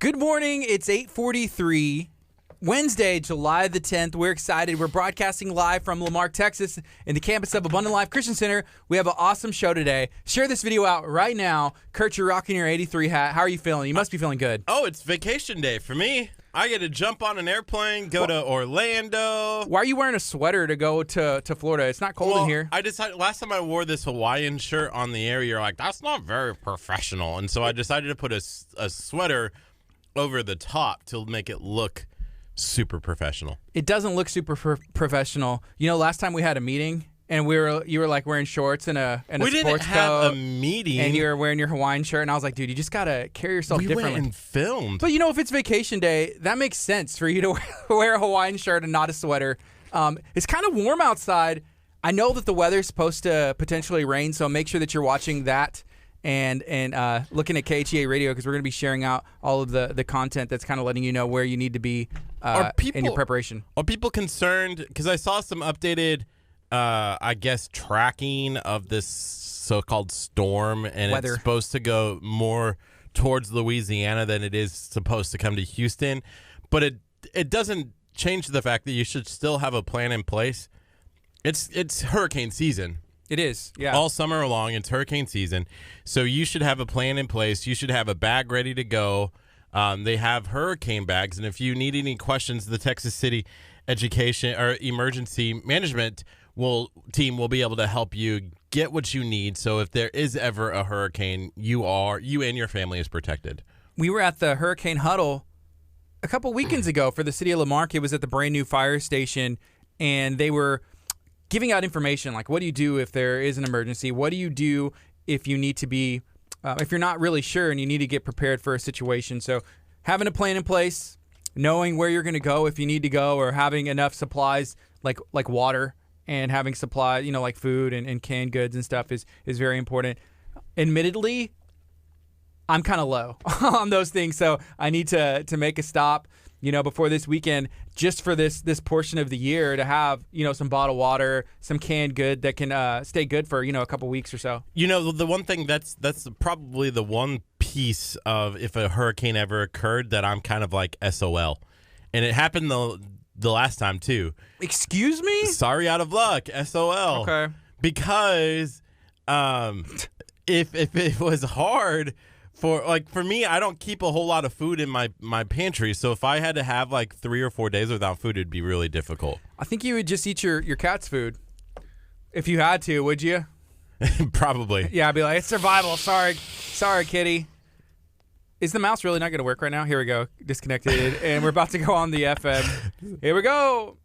Good morning. It's 8:43, Wednesday, July the 10th. We're excited. We're broadcasting live from Lamarck, Texas, in the campus of Abundant Life Christian Center. We have an awesome show today. Share this video out right now. Curt, you're rocking your 83 hat. How are you feeling? You must be feeling good. Oh, it's vacation day for me. I get to jump on an airplane, go to Orlando. Why are you wearing a sweater to go to Florida? It's not cold in here. I decided last time I wore this Hawaiian shirt on the air, you're like, that's not very professional. And so I decided to put a sweater over the top to make it look super professional. It doesn't look super professional. You know, last time we had a meeting and you were like wearing shorts and a sports coat. We didn't have a meeting. And you were wearing your Hawaiian shirt, and I was like, dude, you just got to carry yourself differently. We went and filmed. But you know, if it's vacation day, that makes sense for you to wear a Hawaiian shirt and not a sweater. It's kind of warm outside. I know that the weather's supposed to potentially rain, so make sure that you're watching that and looking at KHEA radio, because we're going to be sharing out all of the content that's kind of letting you know where you need to be in your preparation. Are people concerned? Because I saw some updated I guess tracking of this so-called storm, and weather. It's supposed to go more towards Louisiana than it is supposed to come to Houston. But it doesn't change the fact that you should still have a plan in place. It's hurricane season. It is, yeah. All summer long, it's hurricane season. So you should have a plan in place. You should have a bag ready to go. They have hurricane bags, and if you need any questions, the Texas City Education or Emergency Management team will be able to help you get what you need. So if there is ever a hurricane, you and your family is protected. We were at the hurricane huddle a couple weekends ago for the city of Lamarck. It was at the brand new fire station, and they were giving out information like, what do you do if there is an emergency? What do you do if you need to be if you're not really sure and you need to get prepared for a situation? So having a plan in place, knowing where you're going to go if you need to go, or having enough supplies like water, and having supply, like food and canned goods and stuff is very important. Admittedly, I'm kind of low on those things, so I need to make a stop, before this weekend, just for this portion of the year, to have, some bottled water, some canned good that can stay good for, a couple weeks or so. The one thing that's probably the one piece of if a hurricane ever occurred that I'm kind of like SOL. And it happened the last time too. Excuse me? Sorry, out of luck. SOL. Okay. Because if it was hard for me, I don't keep a whole lot of food in my pantry. So if I had to have 3 or 4 days without food, it'd be really difficult. I think you would just eat your cat's food. If you had to, would you? Probably. Yeah, I'd be like, it's survival. Sorry, kitty. Is the mouse really not going to work right now? Here we go. Disconnected. And we're about to go on the FM. Here we go.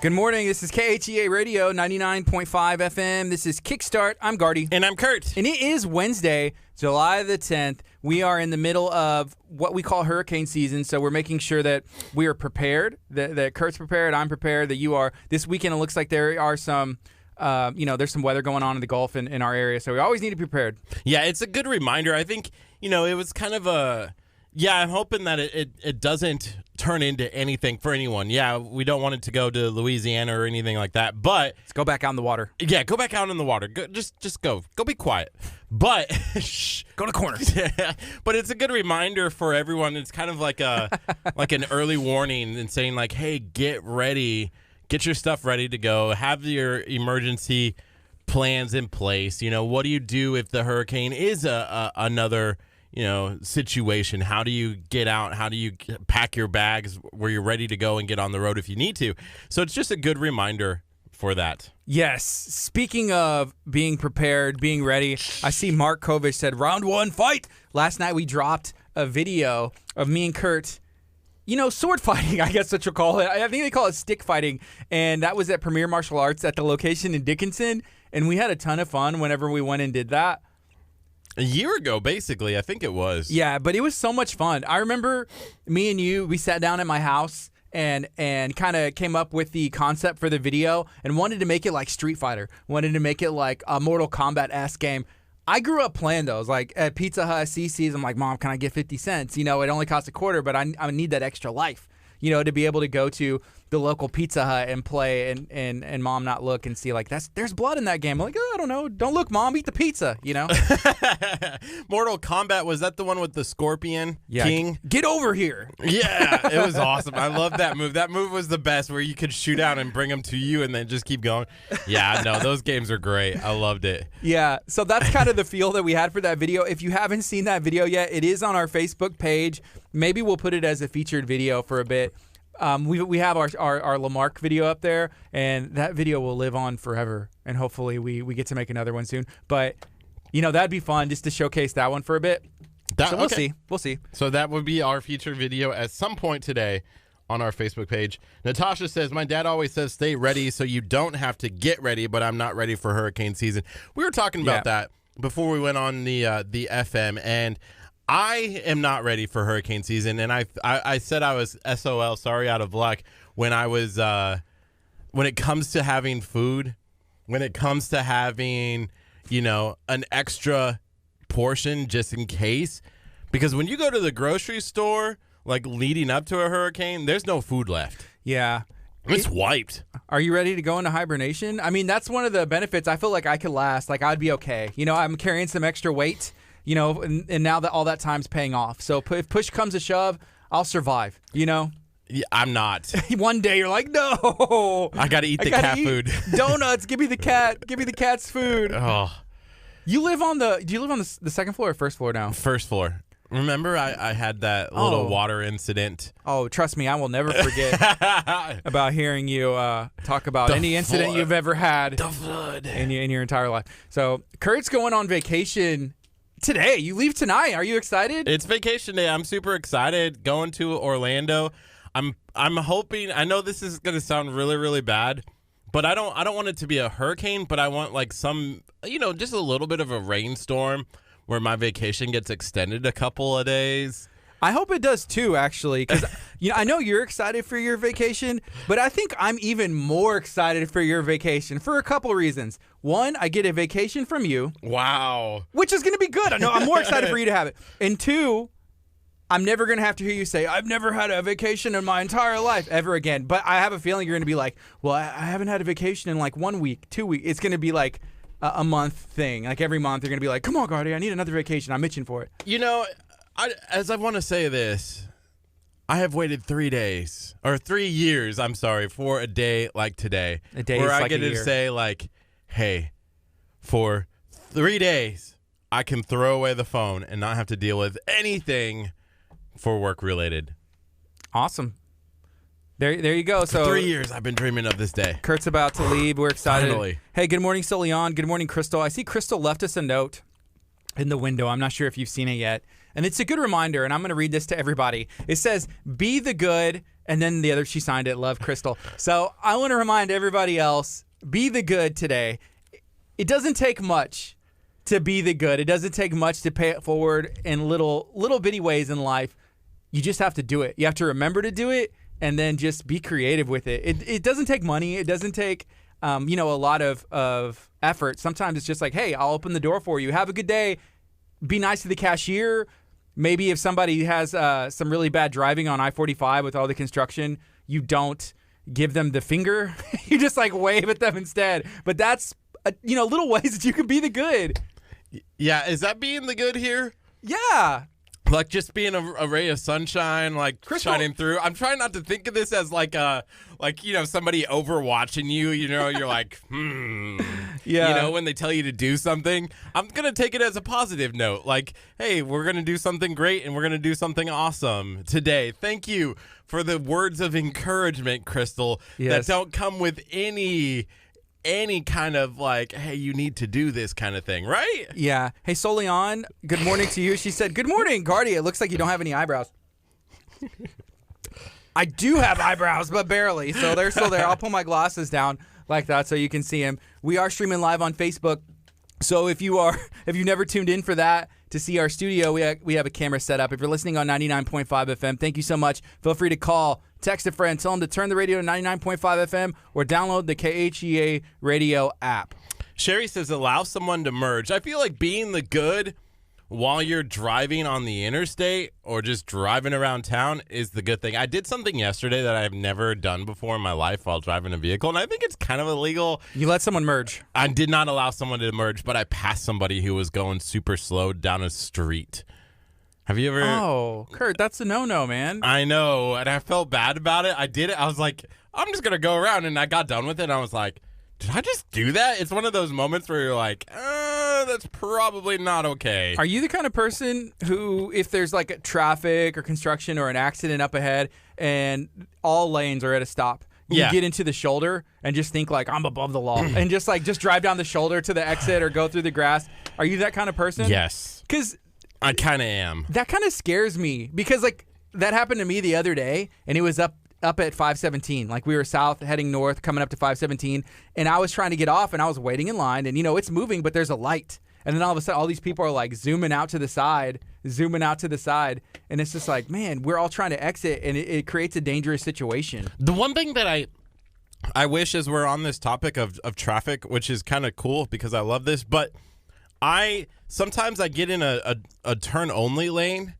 Good morning. This is KHEA Radio 99.5 FM. This is Kickstart. I'm Gardy. And I'm Curt. And it is Wednesday, July the 10th. We are in the middle of what we call hurricane season, so we're making sure that we are prepared, that Curt's prepared, I'm prepared, that you are. This weekend, it looks like there are some there's some weather going on in the Gulf in our area, so we always need to be prepared. Yeah, it's a good reminder. I think, it was kind of I'm hoping that it doesn't turn into anything for anyone. Yeah, we don't want it to go to Louisiana or anything like that, but let's go back out in the water. Yeah, go back out in the water. Just go be quiet. But shh, go to corners. Yeah, but it's a good reminder for everyone. It's kind of like like an early warning and saying hey, get ready. Get your stuff ready to go. Have your emergency plans in place. What do you do if the hurricane is another, situation? How do you get out? How do you pack your bags where you're ready to go and get on the road if you need to? So it's just a good reminder for that. Yes. Speaking of being prepared, being ready, I see Mark Kovish said, round one, fight. Last night we dropped a video of me and Curt, sword fighting, I guess what you'll call it. I think they call it stick fighting. And that was at Premier Martial Arts at the location in Dickinson. And we had a ton of fun whenever we went and did that. A year ago, basically, I think it was. Yeah, but it was so much fun. I remember me and you, we sat down at my house and kind of came up with the concept for the video and wanted to make it like Street Fighter, wanted to make it like a Mortal Kombat-esque game. I grew up playing those, like at Pizza Hut, CC's. I'm like, Mom, can I get 50 cents? It only costs $0.25, but I need that extra life, to be able to go to the local Pizza Hut and play and mom not look and see like there's blood in that game. I'm like, oh, I don't know. Don't look, mom. Eat the pizza, you know? Mortal Kombat, was that the one with the Scorpion Yeah, King? get over here. Yeah, it was awesome. I love that move. That move was the best, where you could shoot out and bring them to you and then just keep going. Yeah, no, those games are great. I loved it. Yeah, so that's kind of the feel that we had for that video. If you haven't seen that video yet, it is on our Facebook page. Maybe we'll put it as a featured video for a bit. We have our Lamarck video up there, and that video will live on forever. And hopefully we get to make another one soon. But, that'd be fun just to showcase that one for a bit. So we'll see. We'll see. So that would be our featured video at some point today on our Facebook page. Natasha says, my dad always says stay ready so you don't have to get ready, but I'm not ready for hurricane season. We were talking about that before we went on the FM, and I am not ready for hurricane season, and I said I was SOL, sorry out of luck, when I was when it comes to having food, when it comes to having, an extra portion just in case, because when you go to the grocery store, like leading up to a hurricane, there's no food left. Yeah. It's wiped. Are you ready to go into hibernation? I mean, that's one of the benefits. I feel like I could last. Like, I'd be okay. I'm carrying some extra weight. And now that all that time's paying off. So if push comes to shove, I'll survive, Yeah, I'm not. One day you're like, no. I got to eat the cat food. Donuts. Give me the cat. Give me the cat's food. Oh. Do you live on the second floor or first floor now? First floor. Remember I had that little water incident? Oh, trust me, I will never forget about hearing you talk about any incident you've ever had in your entire life. So Kurt's going on vacation today. You leave tonight. Are you excited? It's vacation day. I'm super excited. Going to Orlando. I'm hoping. I know this is going to sound really, really bad, but I don't want it to be a hurricane. But I want like some, just a little bit of a rainstorm where my vacation gets extended a couple of days. I hope it does too, actually, because I know you're excited for your vacation, but I think I'm even more excited for your vacation for a couple reasons. One, I get a vacation from you. Wow. Which is going to be good. I know I'm more excited for you to have it. And two, I'm never going to have to hear you say, I've never had a vacation in my entire life ever again. But I have a feeling you're going to be like, well, I haven't had a vacation in like 1 week, 2 weeks. It's going to be like a month thing. Like every month, you're going to be like, come on, Gardy, I need another vacation. I'm itching for it. As I want to say this, I have waited 3 days or 3 years, I'm sorry, for a day like today. A day where is I like get a to year. say like, hey, for 3 days, I can throw away the phone and not have to deal with anything for work related. Awesome. There you go. So 3 years I've been dreaming of this day. Kurt's about to leave. We're excited. Finally. Hey, good morning, Solion. Good morning, Crystal. I see Crystal left us a note in the window. I'm not sure if you've seen it yet. And it's a good reminder, and I'm going to read this to everybody. It says, be the good, and then the other, she signed it, love, Crystal. So I want to remind everybody else, be the good today. It doesn't take much to be the good. It doesn't take much to pay it forward in little bitty ways in life. You just have to do it. You have to remember to do it, and then just be creative with it. It doesn't take money. It doesn't take a lot of effort. Sometimes it's just like, hey, I'll open the door for you. Have a good day. Be nice to the cashier. Maybe if somebody has some really bad driving on I-45 with all the construction, you don't give them the finger. You just like wave at them instead. But that's, little ways that you can be the good. Yeah, is that being the good here? Yeah. Like just being a ray of sunshine, like Crystal, shining through. I'm trying not to think of this as like somebody overwatching you. You're like, Yeah. When they tell you to do something, I'm gonna take it as a positive note. Like, hey, we're gonna do something great and we're gonna do something awesome today. Thank you for the words of encouragement, Crystal. Yes. That don't come with any kind of like, hey, you need to do this kind of thing, right? Yeah. Hey, Solion, good morning to you. She said, good morning, Gardy. It looks like you don't have any eyebrows. I do have eyebrows, but barely. So they're still there. I'll pull my glasses down like that so you can see them. We are streaming live on Facebook. So if you've never tuned in for that, to see our studio, we have a camera set up. If you're listening on 99.5 FM, thank you so much. Feel free to call, text a friend, tell them to turn the radio to 99.5 FM or download the KHEA radio app. Sherry says, allow someone to merge. I feel like being the good while you're driving on the interstate or just driving around town is the good thing. I did something yesterday that I've never done before in my life while driving a vehicle, and I think it's kind of illegal. You let someone merge. I did not allow someone to merge, but I passed somebody who was going super slow down a street. Have you ever? Oh, Curt, that's a no-no, man. I know, and I felt bad about it. I did it. I was like, I'm just going to go around, and I got done with it, and I was like, did I just do that? It's one of those moments where you're like, that's probably not okay. Are you the kind of person who, if there's like a traffic or construction or an accident up ahead and all lanes are at a stop, you get into the shoulder and just think like, I'm above the law and just drive down the shoulder to the exit or go through the grass? Are you that kind of person? Yes. Because I kind of am. That kind of scares me because like that happened to me the other day and it was up at 517. Like we were south heading north coming up to 517 and I was trying to get off and I was waiting in line and it's moving but there's a light and then all of a sudden all these people are like zooming out to the side and it's just like, man, we're all trying to exit and it creates a dangerous situation. The one thing that I wish, as we're on this topic of traffic, which is kind of cool because I love this, but sometimes I get in a turn only lane,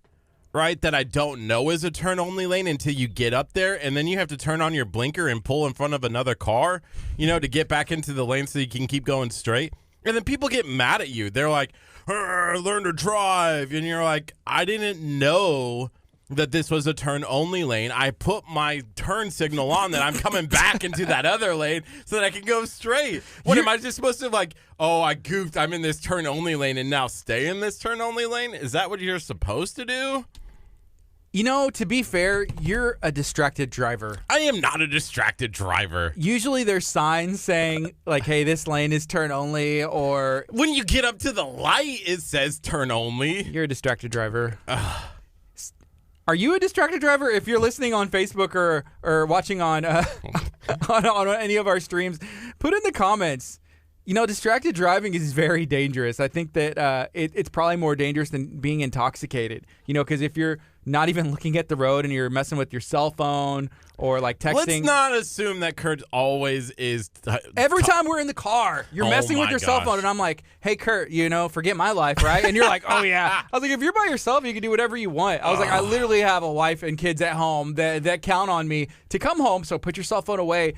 right, that I don't know is a turn-only lane until you get up there, and then you have to turn on your blinker and pull in front of another car, to get back into the lane so you can keep going straight. And then people get mad at you. They're like, learn to drive. And you're like, I didn't know that this was a turn-only lane. I put my turn signal on that I'm coming back into that other lane so that I can go straight. What, am I just supposed to I goofed, I'm in this turn-only lane and now stay in this turn-only lane? Is that what you're supposed to do? To be fair, you're a distracted driver. I am not a distracted driver. Usually there's signs saying, like, hey, this lane is turn only, or... When you get up to the light, it says turn only. You're a distracted driver. Are you a distracted driver? If you're listening on Facebook or watching on, on any of our streams, put in the comments. Distracted driving is very dangerous. I think that it's probably more dangerous than being intoxicated. Because if you're not even looking at the road and you're messing with your cell phone or like texting. Let's not assume that Curt always is. Every time we're in the car, you're messing with your cell phone, and I'm like, hey, Curt, forget my life, right? And you're like, oh, yeah. I was like, if you're by yourself, you can do whatever you want. I was like, I literally have a wife and kids at home that count on me to come home, so put your cell phone away.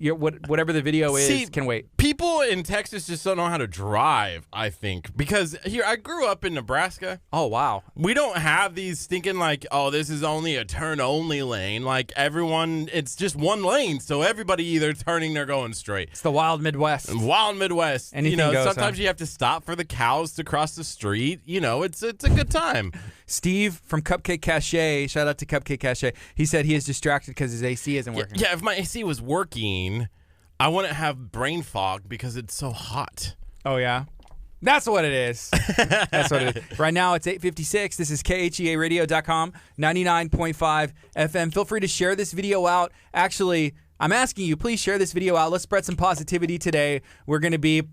Whatever the video is can wait. People in Texas just don't know how to drive, I think. Because here, I grew up in Nebraska. Oh, wow. We don't have these thinking like, oh, this is only a turn-only lane. Like, it's just one lane, so everybody either turning or going straight. It's the wild Midwest. Wild Midwest. Anything goes, sometimes you have to stop for the cows to cross the street. It's a good time. Steve from Cupcake Cache, shout out to Cupcake Cache. He said he is distracted because his AC isn't working. Yeah, if my AC was working, I wouldn't have brain fog because it's so hot. Oh, yeah? That's what it is. That's what it is. Right now, it's 8:56. This is KHEARadio.com, 99.5 FM. Feel free to share this video out. Actually, I'm asking you, please share this video out. Let's spread some positivity today. We're going to be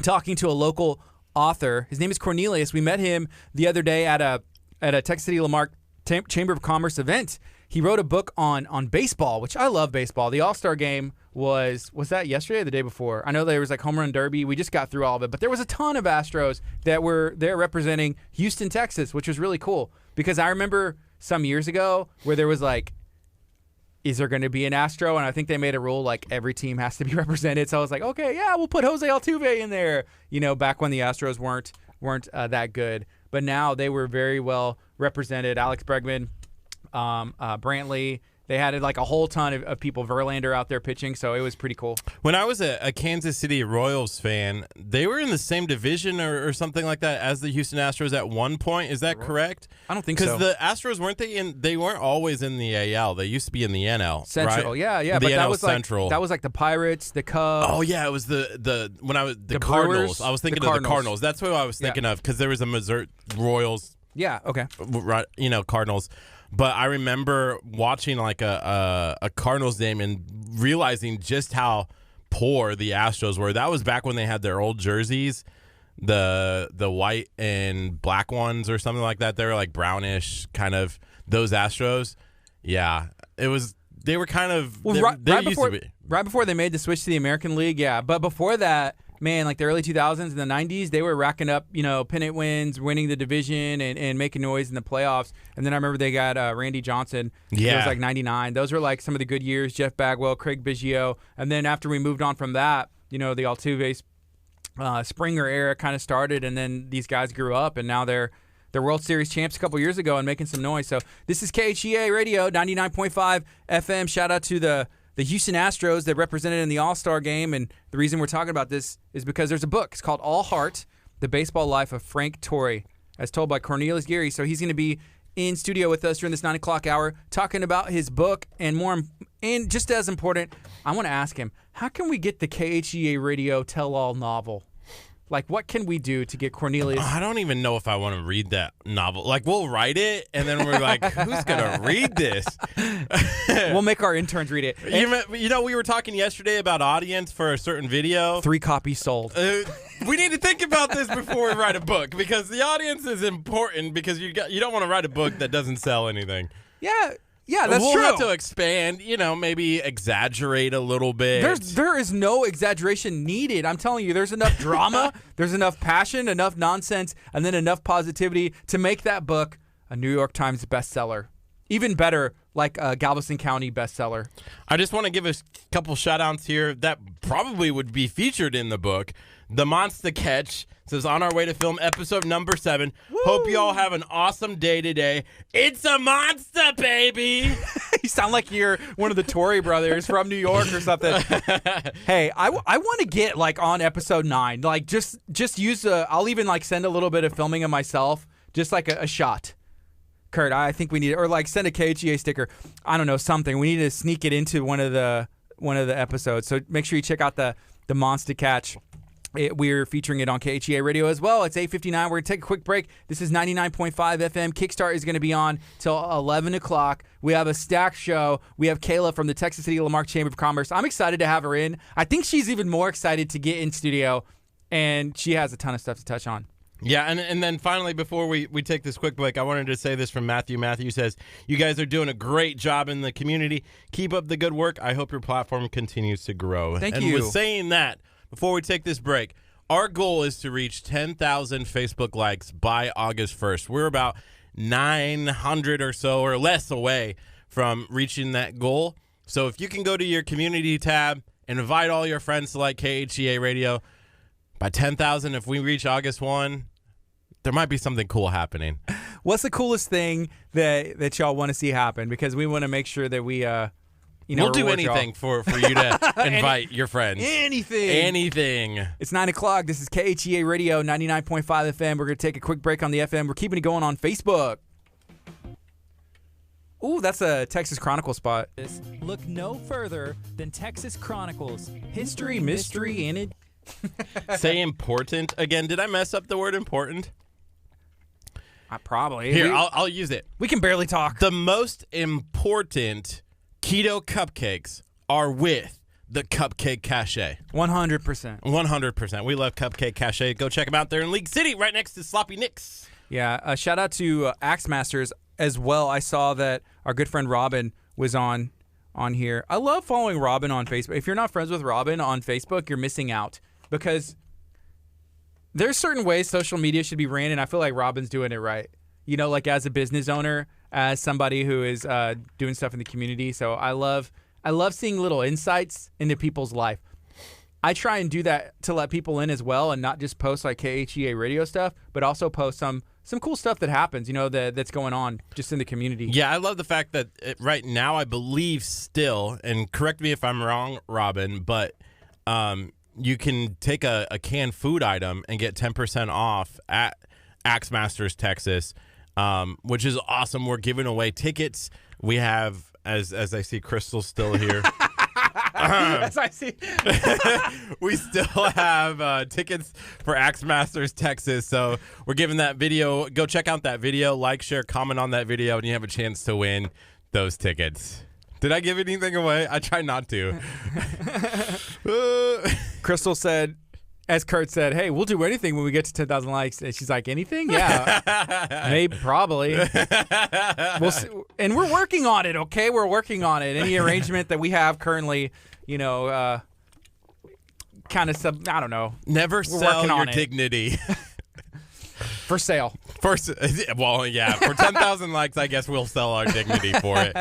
talking to a local author. His name is Cornelius. We met him the other day at a Texas City Lamarck Chamber of Commerce event. He wrote a book on baseball, which I love baseball. The All-Star game was that yesterday or the day before? I know there was like home run derby. We just got through all of it, but there was a ton of Astros that were there representing Houston, Texas, which was really cool because I remember some years ago where there was like, is there going to be an Astro? And I think they made a rule like every team has to be represented. So I was like, okay, yeah, we'll put Jose Altuve in there. Back when the Astros weren't that good. But now they were very well represented. Alex Bregman, Brantley, they had like a whole ton of people. Verlander out there pitching, so it was pretty cool. When I was a Kansas City Royals fan, they were in the same division or something like that as the Houston Astros at one point. Is that correct? I don't think so. Because the Astros they weren't always in the AL. They used to be in the NL. Central, right? Yeah. The But NL that was Central. Like that was like the Pirates, the Cubs. Oh yeah, it was the Cardinals. Brewers, I was thinking of the Cardinals. That's what I was thinking of because there was a Missouri Royals. Yeah. Okay. Right. Cardinals. But I remember watching like a Cardinals game and realizing just how poor the Astros were. That was back when they had their old jerseys, the white and black ones or something like that. They were like brownish, kind of those Astros. Yeah, it was. They were kind of right before they made the switch to the American League. Yeah, but before that, man, like the early 2000s and the 90s, they were racking up, pennant wins, winning the division, and making noise in the playoffs. And then I remember they got Randy Johnson. Yeah. It was like 99. Those were like some of the good years. Jeff Bagwell, Craig Biggio. And then after we moved on from that, the Altuve Springer era kind of started, and then these guys grew up, and now they're World Series champs a couple years ago and making some noise. So this is KHEA Radio, 99.5 FM. Shout out to the Houston Astros that represented in the All-Star game. And the reason we're talking about this is because there's a book. It's called All Heart, The Baseball Life of Frank Torre, as told by Cornelius Geary. So he's going to be in studio with us during this 9 o'clock hour talking about his book. And just as important, I want to ask him, how can we get the KHEA Radio tell-all novel? Like, what can we do to get Cornelius? I don't even know if I want to read that novel. Like, we'll write it, and then we're like, who's going to read this? We'll make our interns read it. We were talking yesterday about audience for a certain video. 3 copies sold. We need to think about this before we write a book, because the audience is important, because you don't want to write a book that doesn't sell anything. Yeah, that's we'll true. We'll have to expand, maybe exaggerate a little bit. There is no exaggeration needed. I'm telling you, there's enough drama, there's enough passion, enough nonsense, and then enough positivity to make that book a New York Times bestseller. Even better, like a Galveston County bestseller. I just want to give a couple shout-outs here that probably would be featured in the book. The Monster Catch says, on our way to film episode number 7. Woo! Hope you all have an awesome day today. It's a monster, baby. You sound like you're one of the Torrey brothers from New York or something. Hey, I want to get like on episode 9. Like just use I'll even like send a little bit of filming of myself, just like a shot. Curt, I think we need, or like send a KHEA sticker. I don't know, something. We need to sneak it into one of the episodes. So make sure you check out the Monster Catch. We're featuring it on KHEA Radio as well. It's 8:59. We're going to take a quick break. This is 99.5 FM. Kickstart is going to be on till 11 o'clock. We have a stacked show. We have Kayla from the Texas City Lamarck Chamber of Commerce. I'm excited to have her in. I think she's even more excited to get in studio, and she has a ton of stuff to touch on. Yeah, and then finally, before we take this quick break, I wanted to say this from Matthew. Matthew says, you guys are doing a great job in the community. Keep up the good work. I hope your platform continues to grow. Thank you. And with saying that, before we take this break, our goal is to reach 10,000 Facebook likes by August 1st. We're about 900 or so or less away from reaching that goal. So if you can go to your community tab and invite all your friends to like KHEA Radio, by 10,000, if we reach August 1, there might be something cool happening. What's the coolest thing that y'all want to see happen? Because we want to make sure that we we'll do anything for you to invite your friends. Anything. It's 9 o'clock. This is KHEA Radio, 99.5 FM. We're going to take a quick break on the FM. We're keeping it going on Facebook. Ooh, that's a Texas Chronicle spot. Look no further than Texas Chronicles. History, mystery, and it. Say important again. Did I mess up the word important? Probably. Here, I'll use it. We can barely talk. The most important keto cupcakes are with the Cupcake Cache. 100%. 100%. We love Cupcake Cache. Go check them out there in League City, right next to Sloppy Nick's. Yeah. Shout out to Axe Masters as well. I saw that our good friend Robin was on here. I love following Robin on Facebook. If you're not friends with Robin on Facebook, you're missing out, because there's certain ways social media should be ran, and I feel like Robin's doing it right. Like as a business owner, as somebody who is doing stuff in the community. So I love seeing little insights into people's life. I try and do that to let people in as well, and not just post like KHEA Radio stuff, but also post some cool stuff that happens, that's going on just in the community. Yeah, I love the fact that right now I believe still, and correct me if I'm wrong, Robin, but you can take a canned food item and get 10% off at Axe Masters Texas, which is awesome. We're giving away tickets. We have, as I see Crystal still here. As I see. We still have tickets for Axe Masters Texas, so we're giving that video. Go check out that video, like, share, comment on that video, and you have a chance to win those tickets. Did I give anything away? I try not to. Crystal said, as Curt said, hey, we'll do anything when we get to 10,000 likes. And she's like, anything? Yeah. Maybe, probably. We'll see. And we're working on it, okay? We're working on it. Any arrangement that we have currently, kind of I don't know. Never sell working your on it. dignity. For sale. Well, yeah, for 10,000 likes, I guess we'll sell our dignity for it.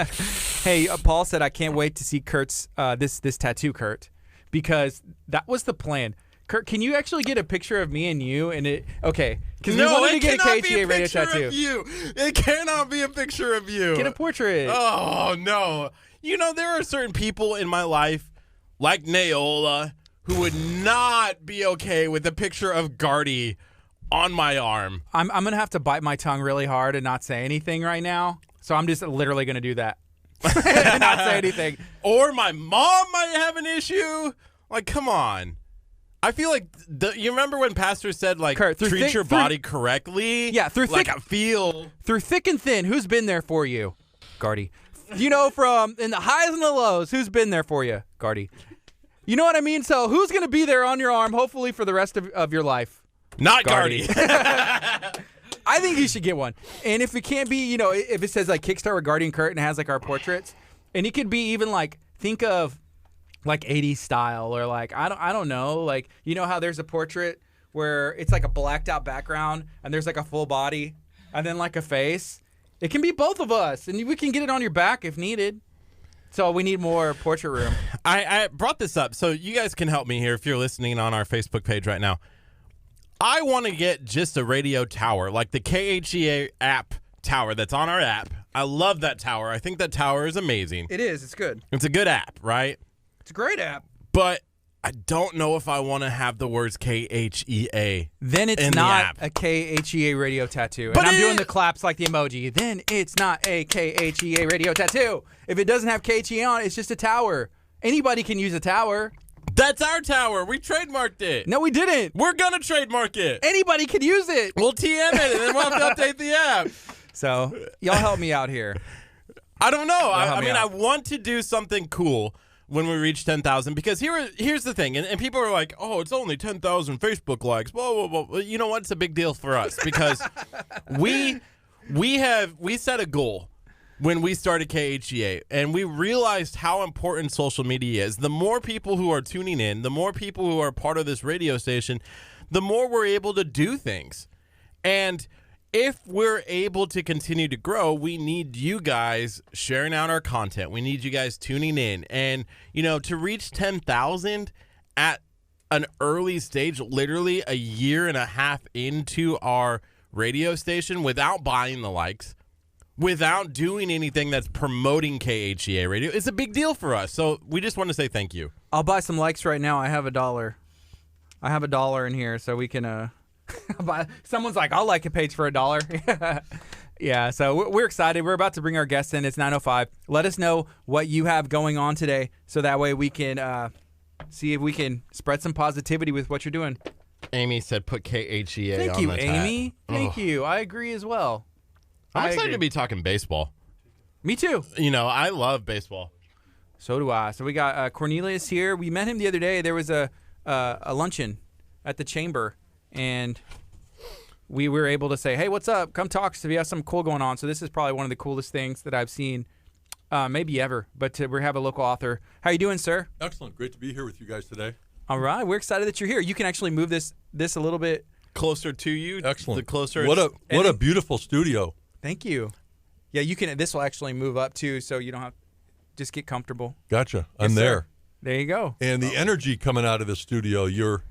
Hey, Paul said I can't wait to see Kurt's this tattoo, Kurt, because that was the plan. Kurt, can you actually get a picture of me and you? And okay, because we wanted to get a KHEA radio tattoo. Of you. It cannot be a picture of you. Get a portrait. Oh no! You know there are certain people in my life, like Naola, who would not be okay with a picture of Gardy on my arm. I'm gonna have to bite my tongue really hard and not say anything right now. So I'm just literally gonna do that. And not say anything. Or my mom might have an issue. Like, come on. I feel like you remember when Pastor said like Kurt, treat your body correctly? Yeah, through like thick, I feel through thick and thin. Who's been there for you, Gardy? You know, from in the highs and the lows, who's been there for you, Gardy? You know what I mean? So who's gonna be there on your arm, hopefully for the rest of your life? Not Gardy. I think you should get one. And if it can't be, you know, if it says like Kickstart with Gardy and Curt and it has like our portraits, and it could be even like think of like 80s style or like I don't know, like you know how there's a portrait where it's like a blacked out background and there's like a full body and then like a face. It can be both of us and we can get it on your back if needed. So we need more portrait room. I brought this up so you guys can help me here if you're listening on our Facebook page right now. I want to get just a radio tower, like the KHEA app tower that's on our app. I love that tower. I think that tower is amazing. It is. It's good. It's a good app, right? It's a great app. But I don't know if I want to have the words KHEA. Then it's not a KHEA radio tattoo. But and I'm doing the claps like the emoji. Then it's not a KHEA radio tattoo. If it doesn't have KHEA on it, it's just a tower. Anybody can use a tower. That's our tower. We trademarked it. No, we didn't. We're going to trademark it. Anybody can use it. We'll TM it, and then we'll have to update the app. So, y'all help me out here. I don't know. I mean, out. I want to do something cool when we reach 10,000 because here's the thing. And people are like, oh, it's only 10,000 Facebook likes. Blah, blah, blah. Well, you know what? It's a big deal for us because we set a goal when we started KHEA, and we realized how important social media is. The more people who are tuning in, the more people who are part of this radio station, the more we're able to do things. And if we're able to continue to grow, we need you guys sharing out our content. We need you guys tuning in. And, you know, to reach 10,000 at an early stage, literally a year and a half into our radio station without buying the likes, without doing anything that's promoting KHEA radio, it's a big deal for us. So we just want to say thank you. I'll buy some likes right now. I have $1. I have $1 in here, so we can buy. Someone's like, I'll like a page for $1. Yeah, so we're excited. We're about to bring our guest in. It's 9:05. Let us know what you have going on today, so that way we can see if we can spread some positivity with what you're doing. Amy said put KHEA Thank on you, the tab. Amy. Thank you. I agree as well. I'm I excited agree. to be talking baseball. Me too. You know, I love baseball. So do I. So we got Cornelius here. We met him the other day. There was a luncheon at the chamber, and we were able to say, hey, what's up? Come talk to us if you have something cool going on. So this is probably one of the coolest things that I've seen maybe ever. But we have a local author. How you doing, sir? Excellent. Great to be here with you guys today. All right. We're excited that you're here. You can actually move this a little bit closer to you. Excellent. The closer. What a beautiful studio. Thank you. Yeah, you can. This will actually move up too, so you don't have. Just get comfortable. Gotcha. I'm Yes, sir. there. There you go. And the energy coming out of the studio, you're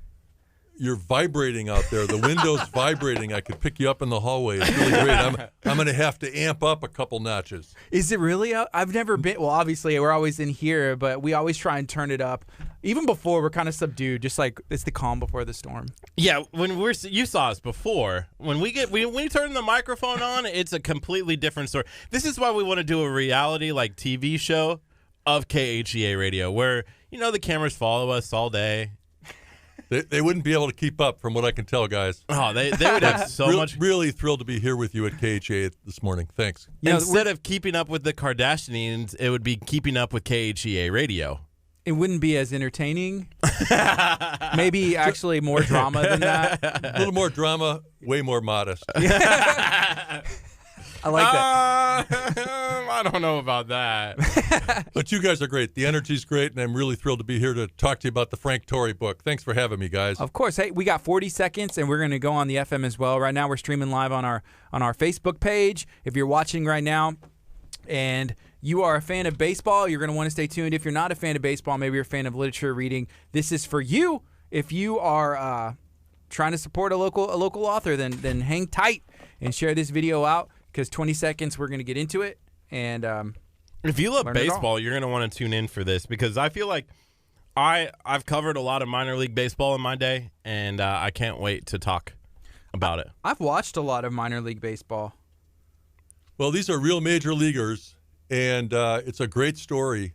vibrating out there. The window's vibrating. I could pick you up in the hallway. It's really great. I'm going to have to amp up a couple notches. Is it really? I've never been. Well, obviously we're always in here, but we always try and turn it up. Even before, we're kind of subdued, just like it's the calm before the storm. Yeah, when you saw us before. When we turn the microphone on, it's a completely different story. This is why we want to do a reality like TV show of KHEA radio, where the cameras follow us all day. They wouldn't be able to keep up, from what I can tell, guys. Oh, they would have so much. Really thrilled to be here with you at KHEA this morning. Thanks. Instead of keeping up with the Kardashians, it would be keeping up with KHEA radio. It wouldn't be as entertaining. Maybe actually more drama than that. A little more drama, way more modest. I like that. I don't know about that. But you guys are great. The energy's great, and I'm really thrilled to be here to talk to you about the Frank Torrey book. Thanks for having me, guys. Of course. Hey, we got 40 seconds, and we're going to go on the FM as well. Right now, we're streaming live on our Facebook page. If you're watching right now and you are a fan of baseball, you're going to want to stay tuned. If you're not a fan of baseball, maybe you're a fan of literature reading, this is for you. If you are trying to support a local author, then hang tight and share this video out, because 20 seconds, we're going to get into it. And if you love baseball, you're going to want to tune in for this, because I feel like I've covered a lot of minor league baseball in my day, and I can't wait to talk about it. I've watched a lot of minor league baseball. Well, these are real major leaguers, and it's a great story.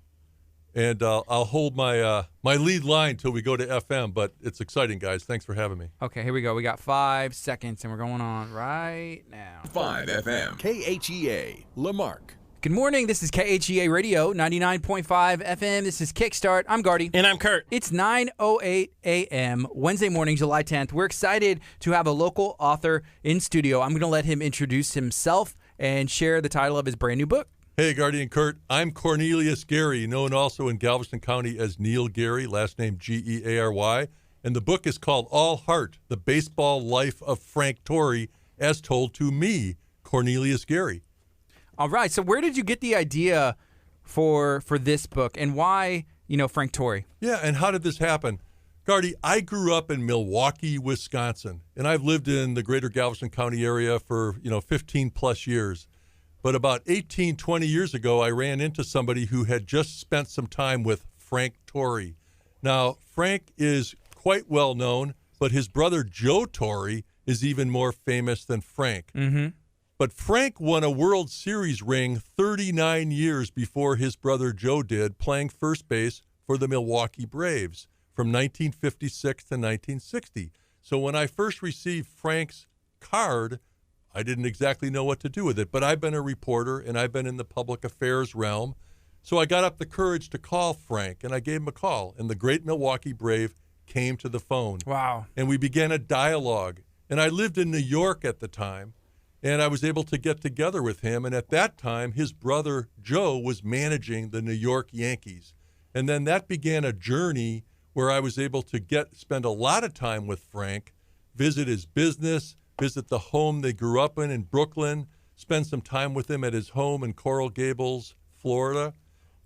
And I'll hold my my lead line till we go to FM, but it's exciting, guys. Thanks for having me. Okay, here we go. We got 5 seconds, and we're going on right now. 5 FM, KHEA, Lamarck. Good morning. This is KHEA Radio, 99.5 FM. This is Kickstart. I'm Gardy. And I'm Curt. It's 9:08 a.m., Wednesday morning, July 10th. We're excited to have a local author in studio. I'm going to let him introduce himself and share the title of his brand new book. Hey, Gardy and Curt. I'm Cornelius Gary, known also in Galveston County as Neil Gary, last name Geary. And the book is called All Heart, The Baseball Life of Frank Torrey, as told to me, Cornelius Gary. All right. So where did you get the idea for this book, and why, Frank Torrey? Yeah, and how did this happen? Gardy, I grew up in Milwaukee, Wisconsin, and I've lived in the greater Galveston County area for, 15 plus years. But about 18, 20 years ago, I ran into somebody who had just spent some time with Frank Torrey. Now, Frank is quite well known, but his brother Joe Torrey is even more famous than Frank. Mm-hmm. But Frank won a World Series ring 39 years before his brother Joe did, playing first base for the Milwaukee Braves from 1956 to 1960. So when I first received Frank's card, I didn't exactly know what to do with it, but I've been a reporter and I've been in the public affairs realm. So I got up the courage to call Frank, and I gave him a call, and the great Milwaukee Brave came to the phone. Wow. And we began a dialogue. And I lived in New York at the time, and I was able to get together with him. And at that time, his brother Joe was managing the New York Yankees. And then that began a journey where I was able to spend a lot of time with Frank, visit his business, visit the home they grew up in Brooklyn, spend some time with him at his home in Coral Gables, Florida,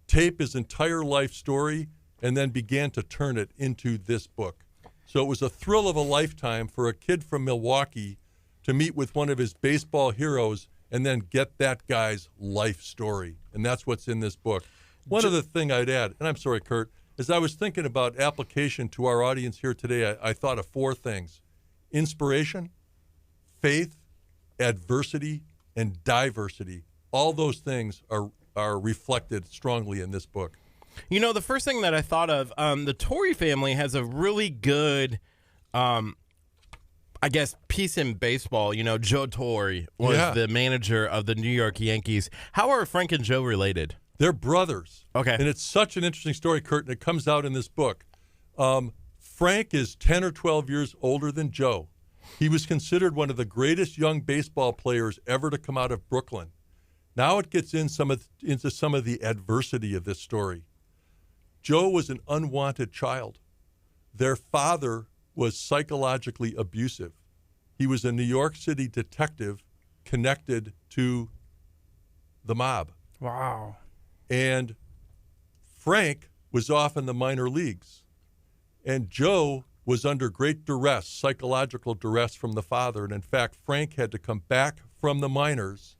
tape his entire life story, and then began to turn it into this book. So it was a thrill of a lifetime for a kid from Milwaukee to meet with one of his baseball heroes and then get that guy's life story. And that's what's in this book. One other thing I'd add, and I'm sorry, Curt, as I was thinking about application to our audience here today, I thought of 4 things: inspiration, faith, adversity, and diversity. All those things are reflected strongly in this book. The first thing that I thought of, the Torrey family has a really good, piece in baseball. Joe Torrey was the manager of the New York Yankees. How are Frank and Joe related? They're brothers. Okay. And it's such an interesting story, Curt, and it comes out in this book. Frank is 10 or 12 years older than Joe. He was considered one of the greatest young baseball players ever to come out of Brooklyn. Now it gets into some of the adversity of this story. Joe was an unwanted child. Their father was psychologically abusive. He was a New York City detective connected to the mob. Wow. And Frank was off in the minor leagues. And Joe was under great duress, psychological duress from the father. And in fact, Frank had to come back from the minors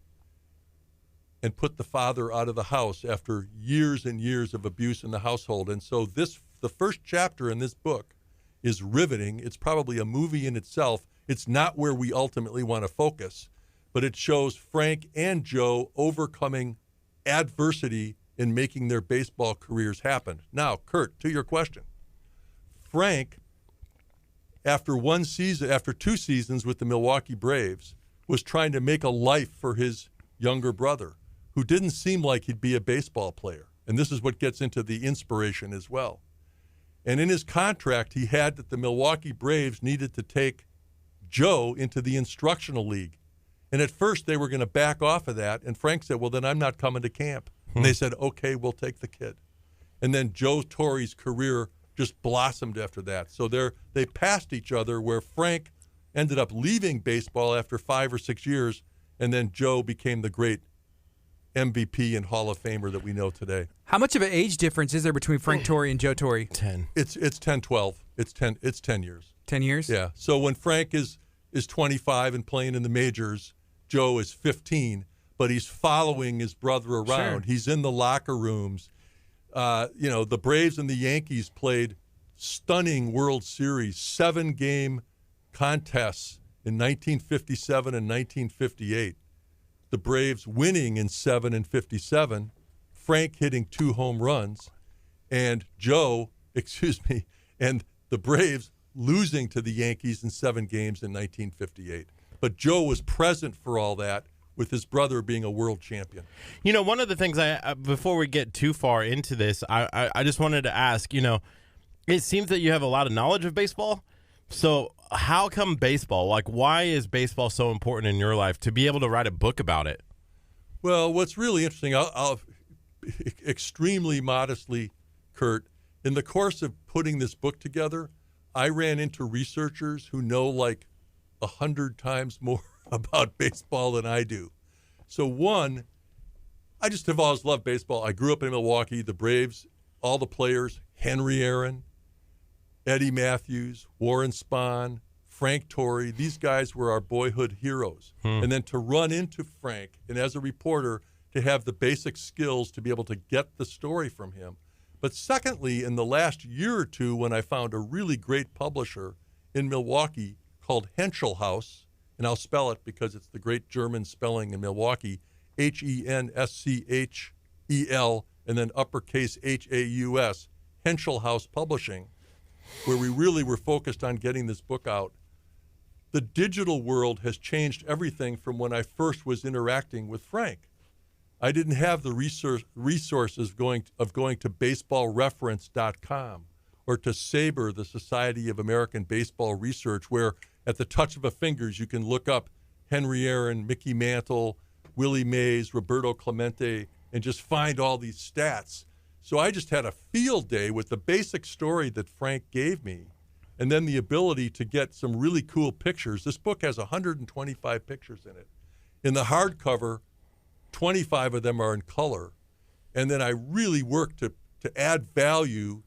and put the father out of the house after years and years of abuse in the household. And so the first chapter in this book is riveting. It's probably a movie in itself. It's not where we ultimately want to focus, but it shows Frank and Joe overcoming adversity in making their baseball careers happen. Now, Curt, to your question. Frank, after 2 seasons with the Milwaukee Braves, was trying to make a life for his younger brother, who didn't seem like he'd be a baseball player. And this is what gets into the inspiration as well. And in his contract, he had that the Milwaukee Braves needed to take Joe into the instructional league. And at first they were going to back off of that. And Frank said, well, then I'm not coming to camp. And they said, okay, we'll take the kid. And then Joe Torre's career just blossomed after that. So they passed each other, where Frank ended up leaving baseball after 5 or 6 years, and then Joe became the great MVP and Hall of Famer that we know today. How much of an age difference is there between Frank Torre and Joe Torre? 10. It's 10, 12. It's 10 years. 10 years? Yeah. So when Frank is 25 and playing in the majors, Joe is 15, but he's following his brother around. Sure. He's in the locker rooms. The Braves and the Yankees played stunning World Series 7-game contests in 1957 and 1958. The Braves winning in 7 and 57, Frank hitting 2 home runs, and and the Braves losing to the Yankees in 7 games in 1958. But Joe was present for all that, with his brother being a world champion. One of the things before we get too far into this, I just wanted to ask, it seems that you have a lot of knowledge of baseball. So how come baseball? Like, why is baseball so important in your life to be able to write a book about it? Well, what's really interesting, I'll extremely modestly, Curt, in the course of putting this book together, I ran into researchers who know like 100 times more about baseball than I do. So one, I just have always loved baseball. I grew up in Milwaukee. The Braves, all the players, Henry Aaron, Eddie Matthews, Warren Spahn, Frank Torre, these guys were our boyhood heroes. And then to run into Frank, and as a reporter, to have the basic skills to be able to get the story from him. But secondly, in the last year or two, when I found a really great publisher in Milwaukee called Henschel House, and I'll spell it because it's the great German spelling in Milwaukee, Henschel, and then uppercase Haus, Henschel House Publishing, where we really were focused on getting this book out. The digital world has changed everything from when I first was interacting with Frank. I didn't have the resources of going to baseballreference.com or to SABR, the Society of American Baseball Research, where at the touch of a fingers you can look up Henry Aaron, Mickey Mantle, Willie Mays, Roberto Clemente, and just find all these stats. So I just had a field day with the basic story that Frank gave me, and then the ability to get some really cool pictures. This book has 125 pictures in it. In the hardcover, 25 of them are in color. And then I really worked to add value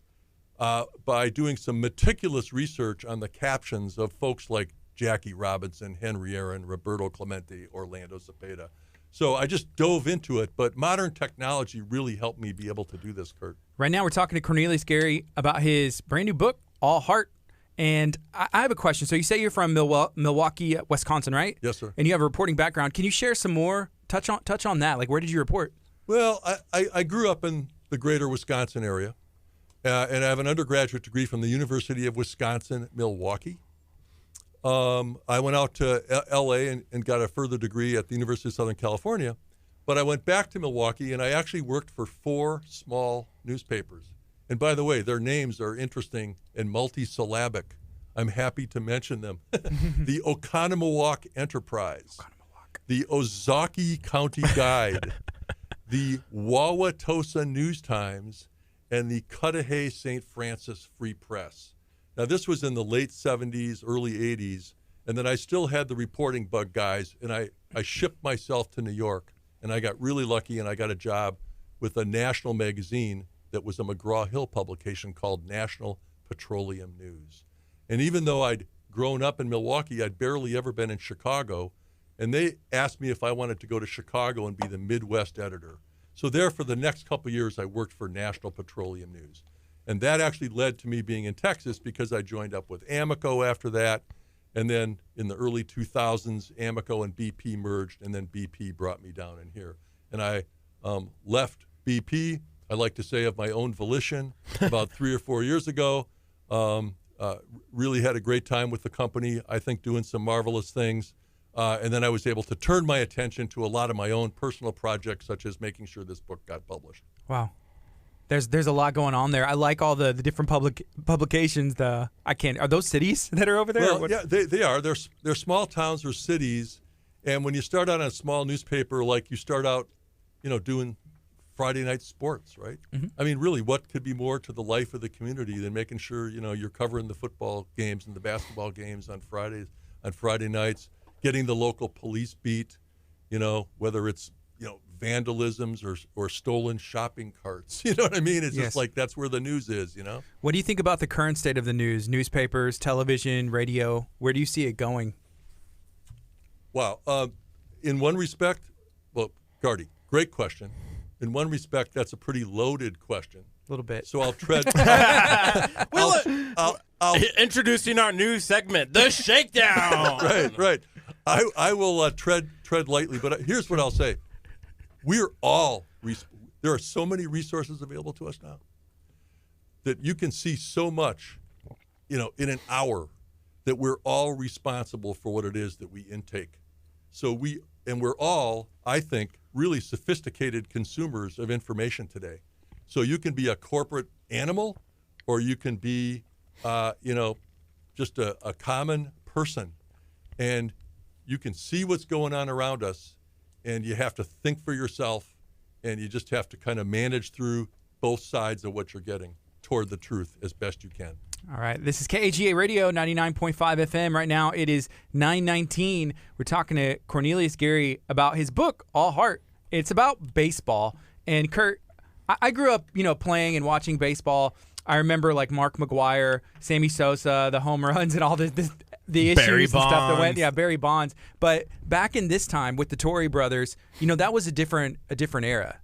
by doing some meticulous research on the captions of folks like Jackie Robinson, Henry Aaron, Roberto Clemente, Orlando Cepeda. So I just dove into it, but modern technology really helped me be able to do this, Curt. Right now we're talking to Cornelius Gary about his brand new book, All Heart. And I have a question. So you say you're from Milwaukee, Wisconsin, right? Yes, sir. And you have a reporting background. Can you share some more? Touch on that. Like, where did you report? Well, I grew up in the greater Wisconsin area, and I have an undergraduate degree from the University of Wisconsin-Milwaukee. I went out to L.A. and got a further degree at the University of Southern California, but I went back to Milwaukee, and I actually worked for 4 small newspapers. And by the way, their names are interesting and multisyllabic. I'm happy to mention them. The Oconomowoc Enterprise, the Ozaukee County Guide, the Wauwatosa News Times, and the Cudahy St. Francis Free Press. Now, this was in the late 70s, early 80s, and then I still had the reporting bug, guys, and I shipped myself to New York, and I got really lucky, and I got a job with a national magazine that was a McGraw-Hill publication called National Petroleum News. And even though I'd grown up in Milwaukee, I'd barely ever been in Chicago, and they asked me if I wanted to go to Chicago and be the Midwest editor. So there, for the next couple of years, I worked for National Petroleum News. And that actually led to me being in Texas because I joined up with Amoco after that. And then in the early 2000s, Amoco and BP merged, and then BP brought me down in here. And I left BP, I like to say of my own volition, about 3 or 4 years ago. Really had a great time with the company, I think doing some marvelous things. And then I was able to turn my attention to a lot of my own personal projects, such as making sure this book got published. Wow. There's a lot going on there. I like all the different publications. Are those cities that are over there? Well, yeah, they are. They're small towns or cities, And when you start out on a small newspaper, like you start out, doing Friday night sports, right? Mm-hmm. I mean, really, what could be more to the life of the community than making sure, you're covering the football games and the basketball games on Friday nights, getting the local police beat, whether it's, vandalisms or stolen shopping carts. You know what I mean? It's Yes. just like that's where the news is, What do you think about the current state of the news? Newspapers, television, radio. Where do you see it going? Wow. In one respect, well, Gardy, great question. In one respect, that's a pretty loaded question. A little bit. So I'll tread. I'll Introducing our new segment, The Shakedown. right. I will tread lightly, but here's what I'll say. There are so many resources available to us now that you can see so much, in an hour, that we're all responsible for what it is that we intake. So we're all, I think, really sophisticated consumers of information today. So you can be a corporate animal, or you can be, just a common person, and you can see what's going on around us, and you have to think for yourself, and you just have to kind of manage through both sides of what you're getting toward the truth as best you can. All right. This is KHEA Radio, 99.5 FM. Right now it is 9:19. We're talking to Cornelius Gary about his book, All Heart. It's about baseball. And Curt, I grew up, playing and watching baseball. I remember like Mark McGwire, Sammy Sosa, the home runs, and all the issues Barry and stuff that went. Bonds. Yeah, Barry Bonds. But back in this time with the Torrey brothers, that was a different era,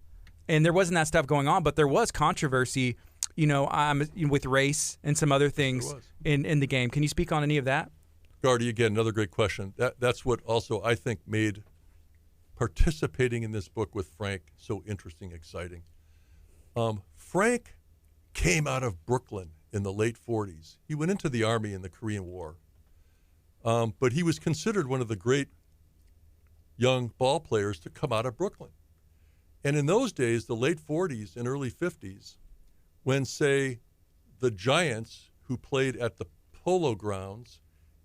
and there wasn't that stuff going on. But there was controversy, with race and some other things in the game. Can you speak on any of that? Gardy, again, another great question. That's what also I think made participating in this book with Frank so interesting, exciting. Frank came out of Brooklyn in the late 40s. He went into the Army in the Korean War. But he was considered one of the great young ball players to come out of Brooklyn. And in those days, the late 40s and early 50s, when, say, the Giants, who played at the Polo Grounds,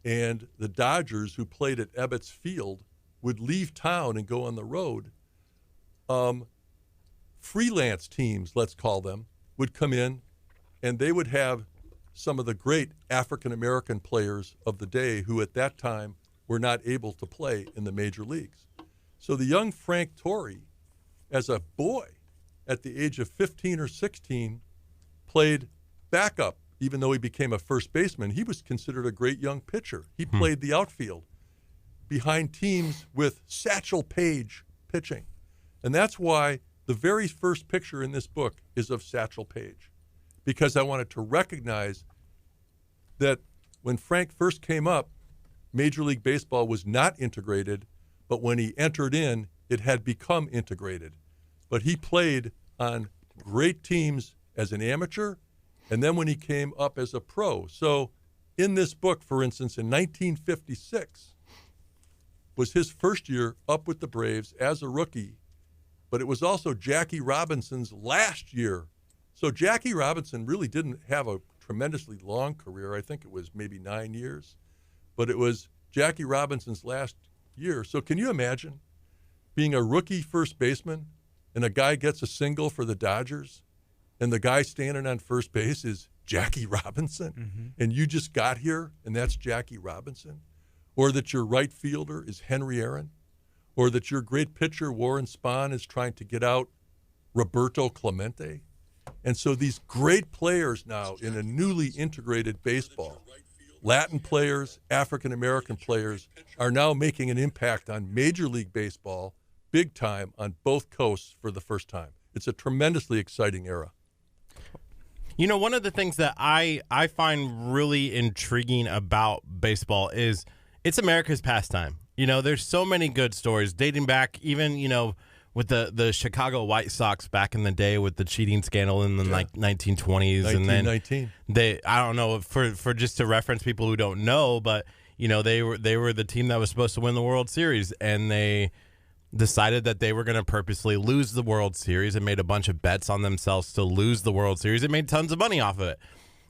and the Dodgers, who played at Ebbets Field, would leave town and go on the road, freelance teams, let's call them, would come in, and they would have some of the great African-American players of the day who at that time were not able to play in the major leagues. So the young Frank Torrey, as a boy, at the age of 15 or 16, played backup. Even though he became a first baseman, he was considered a great young pitcher. He played the outfield behind teams with Satchel Paige pitching. And that's why the very first picture in this book is of Satchel Paige, because I wanted to recognize that when Frank first came up, Major League Baseball was not integrated, but when he entered in, it had become integrated. But he played on great teams as an amateur, and then when he came up as a pro. So in this book, for instance, in 1956, was his first year up with the Braves as a rookie, but it was also Jackie Robinson's last year. So Jackie Robinson really didn't have a tremendously long career. I think it was maybe 9 years, but it was Jackie Robinson's last year. So can you imagine being a rookie first baseman and a guy gets a single for the Dodgers and the guy standing on first base is Jackie Robinson, and you just got here and that's Jackie Robinson? Or that your right fielder is Henry Aaron? Or that your great pitcher, Warren Spahn, is trying to get out Roberto Clemente? And so these great players now in a newly integrated baseball, Latin players, African-American players, are now making an impact on Major League Baseball, big time, on both coasts for the first time. It's a tremendously exciting era. One of the things that I find really intriguing about baseball is it's America's pastime. There's so many good stories dating back even, with the Chicago White Sox back in the day with the cheating scandal in the 1920s. 1919. And then I don't know, for just to reference people who don't know, but, they were the team that was supposed to win the World Series, and they decided that they were going to purposely lose the World Series and made a bunch of bets on themselves to lose the World Series. It made tons of money off of it.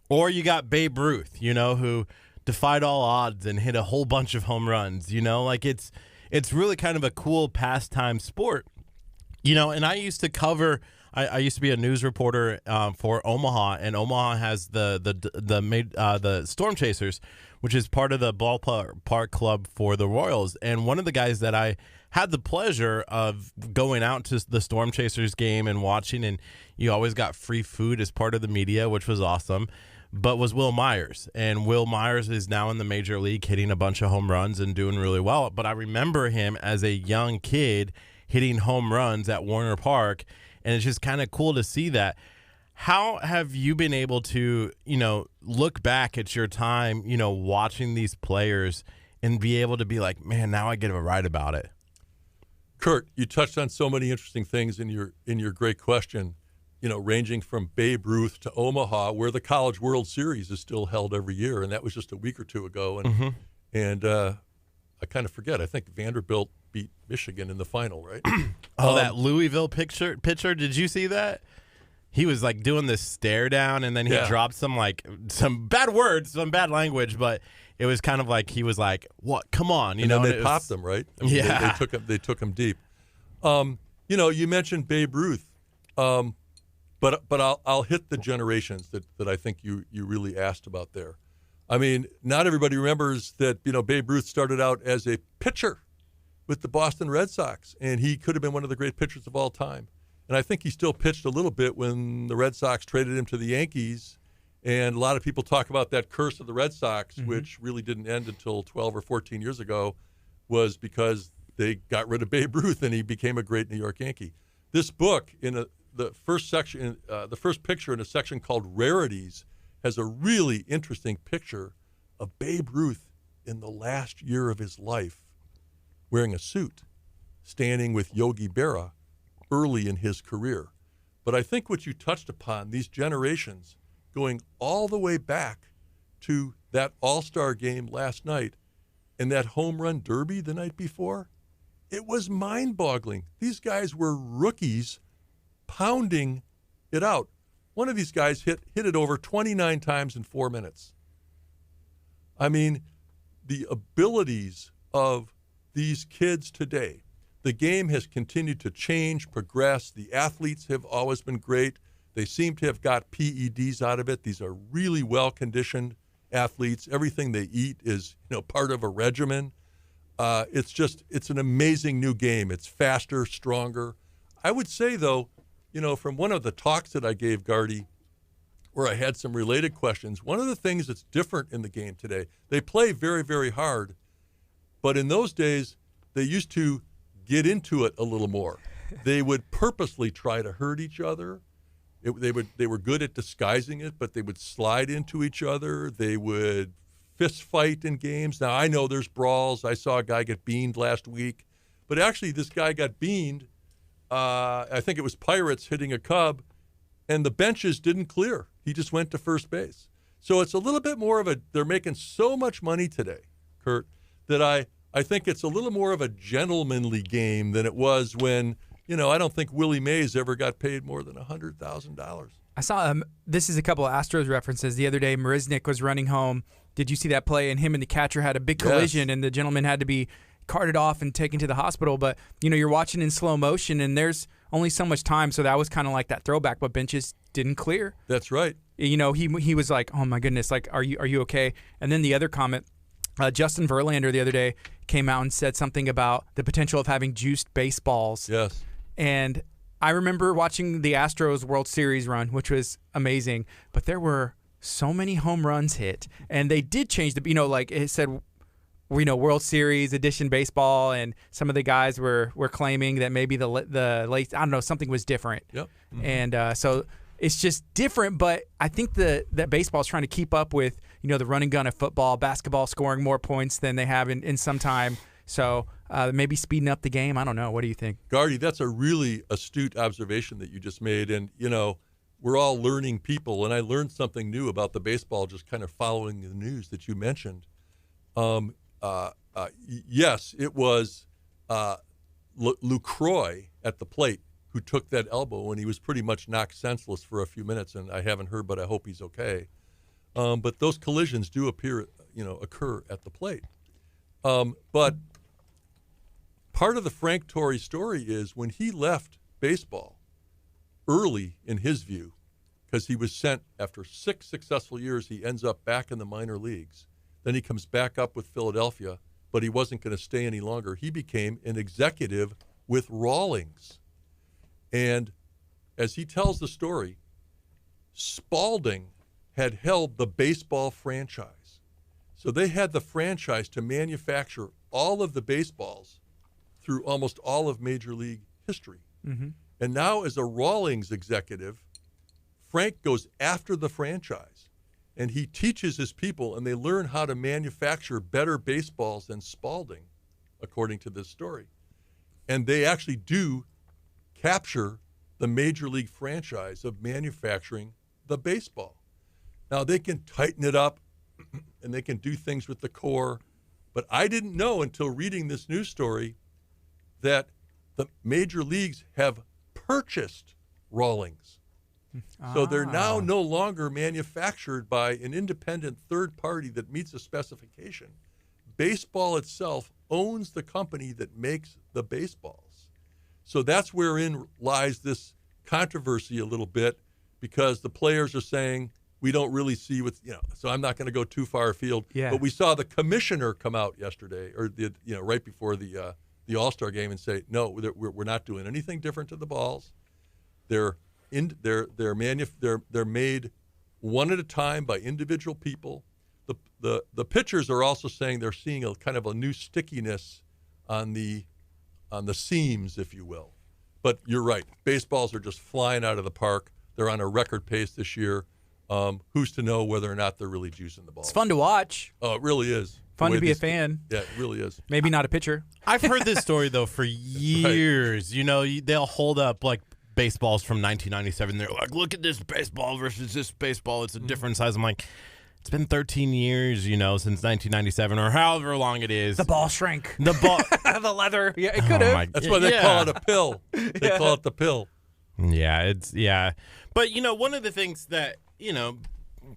Or you got Babe Ruth, who defied all odds and hit a whole bunch of home runs. It's it's really kind of a cool pastime sport. And I used to cover. I used to be a news reporter for Omaha, and Omaha has the Storm Chasers, which is part of the ballpark club for the Royals. And one of the guys that I had the pleasure of going out to the Storm Chasers game and watching, and you always got free food as part of the media, which was awesome, but was Will Myers. And Will Myers is now in the major league hitting a bunch of home runs and doing really well. But I remember him as a young kid hitting home runs at Warner Park, and it's just kind of cool to see that. How have you been able to, look back at your time, watching these players and be able to be like, man, now I get to write about it? Curt, you touched on so many interesting things in your great question, ranging from Babe Ruth to Omaha, where the College World Series is still held every year, and that was just a week or two ago. And I kind of forget. I think Vanderbilt beat Michigan in the final, right? That Louisville pitcher. Did you see that? He was like doing this stare down, and then he dropped some bad words, some bad language, but it was kind of like he was like, "What? Come on!" And then they popped him, right? I mean, they took him deep. You mentioned Babe Ruth, but I'll hit the generations that I think you really asked about there. I mean, not everybody remembers that, Babe Ruth started out as a pitcher with the Boston Red Sox, and he could have been one of the great pitchers of all time. And I think he still pitched a little bit when the Red Sox traded him to the Yankees. And a lot of people talk about that curse of the Red Sox, which really didn't end until 12 or 14 years ago, was because they got rid of Babe Ruth and he became a great New York Yankee. This book, in the first section, the first picture in a section called Rarities, has a really interesting picture of Babe Ruth in the last year of his life, wearing a suit, standing with Yogi Berra early in his career. But I think what you touched upon, these generations going all the way back to that All-Star game last night and that home run derby the night before, it was mind-boggling. These guys were rookies pounding it out. One of these guys hit it over 29 times in 4 minutes. I mean, the abilities of these kids today. The game has continued to change, progress. The athletes have always been great. They seem to have got PEDs out of it. These are really well-conditioned athletes. Everything they eat is, part of a regimen. It's an amazing new game. It's faster, stronger. I would say, though, from one of the talks that I gave, Gardy, where I had some related questions, one of the things that's different in the game today, they play very, very hard, but in those days, they used to get into it a little more. They would purposely try to hurt each other. They were good at disguising it, but they would slide into each other. They would fist fight in games. Now, I know there's brawls. I saw a guy get beaned last week, but actually this guy got beaned. I think it was Pirates hitting a Cub, and the benches didn't clear. He just went to first base. So it's a little bit more of they're making so much money today, Curt, that I think it's a little more of a gentlemanly game than it was when, I don't think Willie Mays ever got paid more than $100,000. I saw this is a couple of Astros references. The other day, Marisnik was running home. Did you see that play? And him and the catcher had a big collision, and the gentleman had to be carted off and taken to the hospital. But, you're watching in slow motion, and there's only so much time, so that was kind of like that throwback, but benches didn't clear. That's right. He was like, oh, my goodness, like, are you okay? And then the other comment, Justin Verlander the other day came out and said something about the potential of having juiced baseballs. Yes. And I remember watching the Astros World Series run, which was amazing, but there were so many home runs hit, and they did change like it said, World Series edition baseball, and some of the guys were claiming that maybe the late, I don't know, something was different. Yep. Mm-hmm. And so it's just different, but I think that baseball is trying to keep up with, the run and gun of football, basketball scoring more points than they have in some time. So maybe speeding up the game. I don't know. What do you think? Gardy, that's a really astute observation that you just made. And, we're all learning people, and I learned something new about the baseball just kind of following the news that you mentioned. Yes, it was Lucroy at the plate who took that elbow, and he was pretty much knocked senseless for a few minutes, and I haven't heard, but I hope he's okay. But those collisions do occur at the plate. But part of the Frank Torrey story is when he left baseball early, in his view, because he was sent after 6 successful years, he ends up back in the minor leagues. Then he comes back up with Philadelphia, but he wasn't going to stay any longer. He became an executive with Rawlings. And as he tells the story, Spalding had held the baseball franchise. So they had the franchise to manufacture all of the baseballs through almost all of Major League history. Mm-hmm. And now as a Rawlings executive, Frank goes after the franchise, and he teaches his people, and they learn how to manufacture better baseballs than Spalding, according to this story. And they actually do capture the Major League franchise of manufacturing the baseball. Now, they can tighten it up, and they can do things with the core, but I didn't know until reading this news story that the major leagues have purchased Rawlings. So they're now no longer manufactured by an independent third party that meets a specification. Baseball itself owns the company that makes the baseballs. So that's wherein lies this controversy a little bit, because the players are saying, we don't really see what's, so I'm not going to go too far afield. Yeah. But we saw the commissioner come out yesterday, or right before the All-Star game, and say, no, we're not doing anything different to the balls. They're made one at a time by individual people. The pitchers are also saying they're seeing a kind of a new stickiness on the seams, if you will. But you're right, baseballs are just flying out of the park. They're on a record pace this year. Who's to know whether or not they're really juicing the ball? It's fun to watch. Oh, it really is. Fun to be a fan. Yeah, it really is. Maybe not a pitcher. I've heard this story, though, for years. Right. They'll hold up, like, baseballs from 1997. They're like, look at this baseball versus this baseball. It's a different size. I'm like, it's been 13 years, since 1997 or however long it is. The ball shrank. The ball. The leather. Yeah, it could have. That's why they call it a pill. They call it the pill. Yeah. But, one of the things that,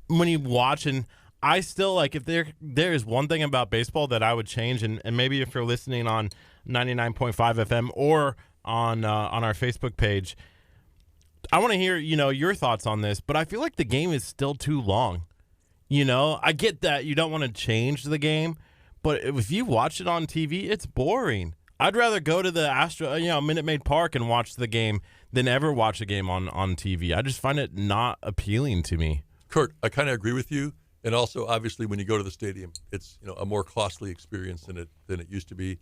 when you watch, and I still, like, if there is one thing about baseball that I would change, and maybe if you're listening on 99.5 FM or on our Facebook page, I want to hear, your thoughts on this, but I feel like the game is still too long. I get that you don't want to change the game, but if you watch it on TV, it's boring. I'd rather go to the Minute Maid Park and watch the game than ever watch a game on TV. I just find it not appealing to me. Curt, I kind of agree with you. And also, obviously, when you go to the stadium, it's a more costly experience than it used to be.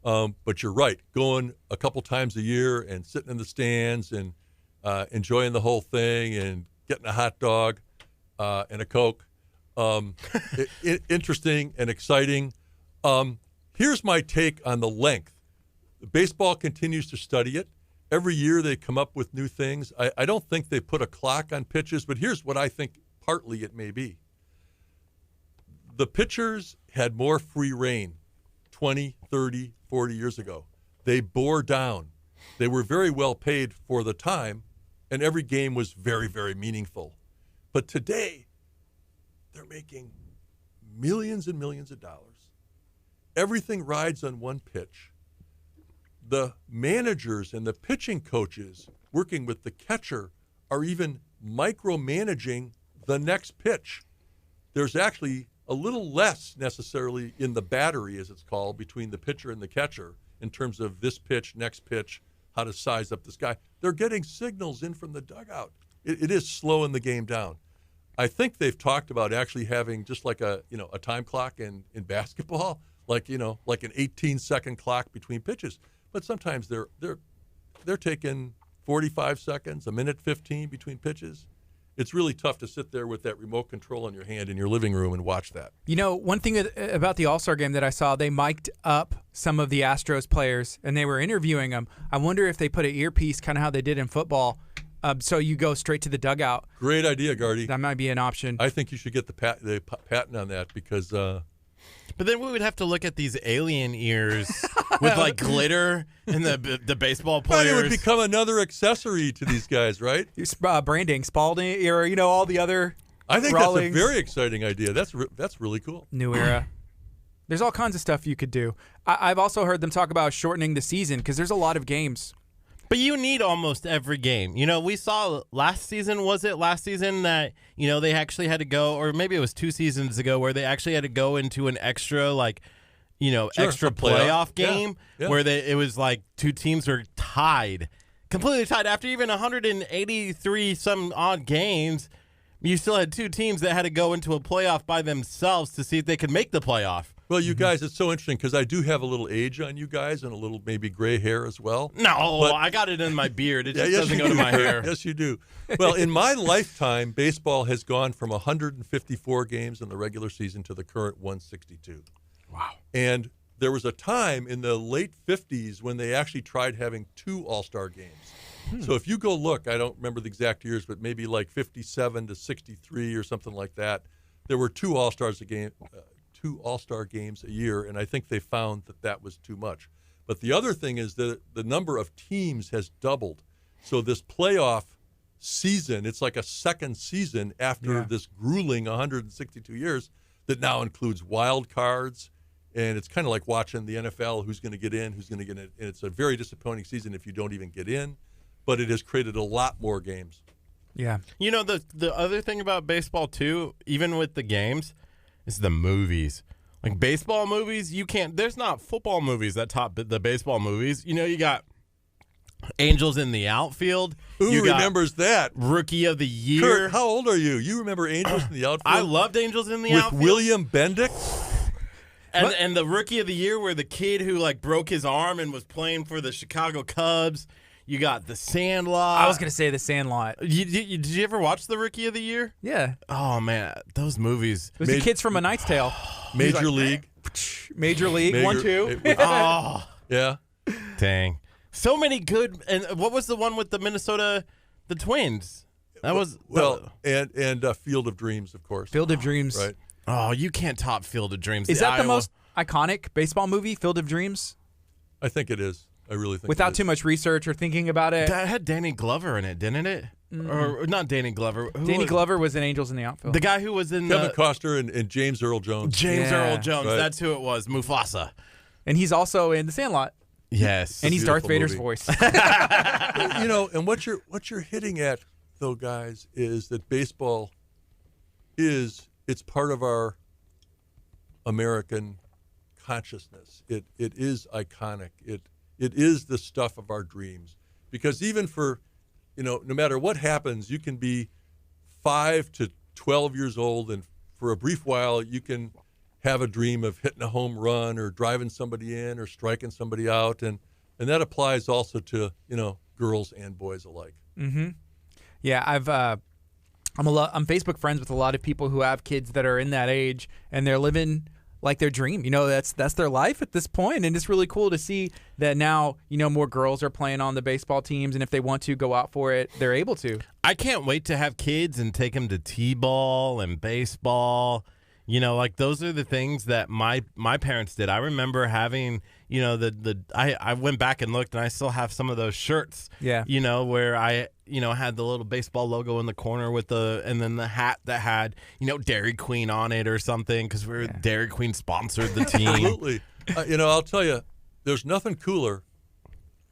But you're right. Going a couple times a year and sitting in the stands and enjoying the whole thing and getting a hot dog and a Coke, interesting and exciting. Here's my take on the length. Baseball continues to study it. Every year they come up with new things. I don't think they put a clock on pitches, but here's what I think partly it may be. The pitchers had more free reign 20, 30, 40 years ago. They bore down. They were very well paid for the time, and every game was very, very meaningful. But today, they're making millions and millions of dollars. Everything rides on one pitch. The managers and the pitching coaches working with the catcher are even micromanaging the next pitch. There's actually a little less necessarily in the battery, as it's called, between the pitcher and the catcher in terms of this pitch, next pitch, how to size up this guy. They're getting signals in from the dugout. It is slowing the game down. I think they've talked about actually having just like a time clock in basketball, like an 18-second clock between pitches. But sometimes they're taking 45 seconds, a minute 15 between pitches. It's really tough to sit there with that remote control in your hand in your living room and watch that. One thing about the All-Star game that I saw, they mic'd up some of the Astros players, and they were interviewing them. I wonder if they put an earpiece, kind of how they did in football, so you go straight to the dugout. Great idea, Gardy. That might be an option. I think you should get the patent on that because But then we would have to look at these alien ears with like glitter and the baseball players. It would become another accessory to these guys, right? Branding, Spalding, or all the other. I think Rawlings. That's a very exciting idea. That's really cool. New era. There's all kinds of stuff you could do. I've also heard them talk about shortening the season because there's a lot of games. But you need almost every game. We saw last season, was it last season that, they actually had to go, or maybe it was 2 seasons ago, where they actually had to go into an extra, extra playoff game where it was like 2 teams were tied, completely tied. After even 183 some odd games, you still had 2 teams that had to go into a playoff by themselves to see if they could make the playoff. Well, you guys, it's so interesting because I do have a little age on you guys and a little maybe gray hair as well. No, but I got it in my beard. It just doesn't go to my hair. Yes, you do. Well, in my lifetime, baseball has gone from 154 games in the regular season to the current 162. Wow. And there was a time in the late 50s when they actually tried having 2 All-Star games. So if you go look, I don't remember the exact years, but maybe like 57 to 63 or something like that, there were 2 All-Star games a year, and I think they found that was too much. But the other thing is that the number of teams has doubled. So this playoff season, it's like a second season after this grueling 162 years that now includes wild cards, and it's kind of like watching the NFL, who's going to get in, who's going to get in. And it's a very disappointing season if you don't even get in, but it has created a lot more games. Yeah. The other thing about baseball, too, even with the games, is the movies. Like baseball movies, there's not football movies that top the baseball movies. You got Angels in the Outfield. Who remembers that? Rookie of the Year. Kurt, how old are you? You remember Angels in the Outfield? I loved Angels in the Outfield. With William Bendix? And the Rookie of the Year where the kid who broke his arm and was playing for the Chicago Cubs. You got The Sandlot. I was going to say The Sandlot. Did you ever watch the Rookie of the Year? Yeah. Oh, man. Those movies. It was the kids from A Knight's Tale. Major League. Major League. 1, 2. Oh. Yeah. Dang. So many good. And what was the one with the the Twins? That was. And Field of Dreams, of course. Field of Dreams. Right. Oh, you can't top Field of Dreams. Is that the most iconic baseball movie, Field of Dreams? I think it is. I really think without too much research or thinking about it. That had Danny Glover in it, didn't it? Or not Danny Glover. Danny Glover was in Angels in the Outfield. The guy who was in Kevin Costner and James Earl Jones. James Earl Jones. Right. That's who it was. Mufasa. And he's also in The Sandlot. Yes. And he's Darth Vader's voice. And what you're hitting at, though, guys, is that baseball it's part of our American consciousness. It is iconic. It is the stuff of our dreams. Because even for, no matter what happens, you can be 5 to 12 years old, and for a brief while, you can have a dream of hitting a home run or driving somebody in or striking somebody out. And that applies also to, girls and boys alike. Mm-hmm. Yeah, I'm Facebook friends with a lot of people who have kids that are in that age, and they're living like their dream. That's their life at this point, and it's really cool to see that now, more girls are playing on the baseball teams, and if they want to go out for it, they're able to. I can't wait to have kids and take them to t-ball and baseball. Those are the things that my parents did. I remember having, I went back and looked, and I still have some of those shirts. Yeah. Where I, had the little baseball logo in the corner and then the hat that had, Dairy Queen on it or something, because Dairy Queen sponsored the team. Absolutely. I'll tell you, there's nothing cooler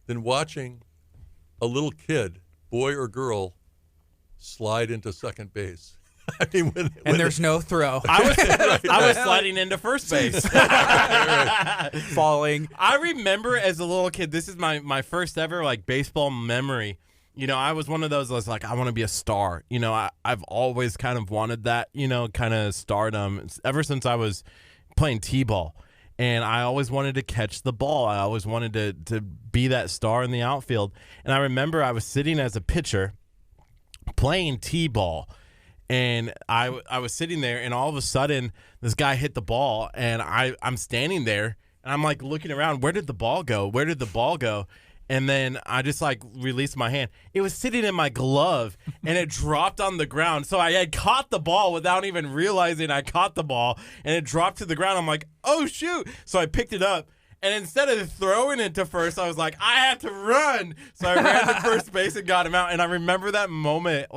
than watching a little kid, boy or girl, slide into second base. I mean, there's no throw. I was sliding into first base. Falling. I remember as a little kid, this is my first ever baseball memory. I was one of those. I was like, I want to be a star. I've always kind of wanted that. Kind of stardom ever since I was playing t-ball, and I always wanted to catch the ball. I always wanted to be that star in the outfield. And I remember I was sitting as a pitcher playing t-ball. And I was sitting there, and all of a sudden, this guy hit the ball, and I'm standing there, and I'm looking around. Where did the ball go? Where did the ball go? And then I just released my hand. It was sitting in my glove, and it dropped on the ground. So I had caught the ball without even realizing I caught the ball, and it dropped to the ground. I'm like, oh, shoot. So I picked it up. And instead of throwing it to first, I was like, I have to run. So I ran to first base and got him out. And I remember that moment,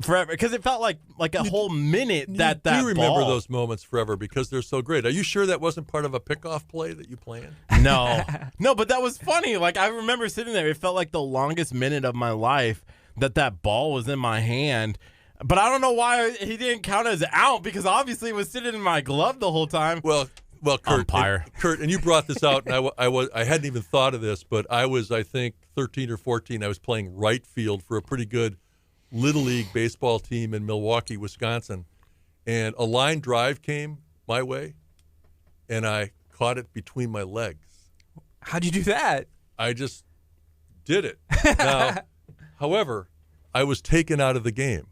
forever because it felt like a whole minute that do remember ball. those moments forever because they're so great. Are you sure that wasn't part of a pickoff play that you planned? No, but that was funny. Like I remember sitting there. It felt like the longest minute of my life that ball was in my hand. But I don't know why he didn't count as out because obviously it was sitting in my glove the whole time. Well, Kurt, umpire. And you brought this out, and I hadn't even thought of this, but I was, I think, 13 or 14. I was playing right field for a pretty good Little League baseball team in Milwaukee, Wisconsin, and a line drive came my way, and I caught it between my legs. How'd you do that? I just did it. Now, however, I was taken out of the game.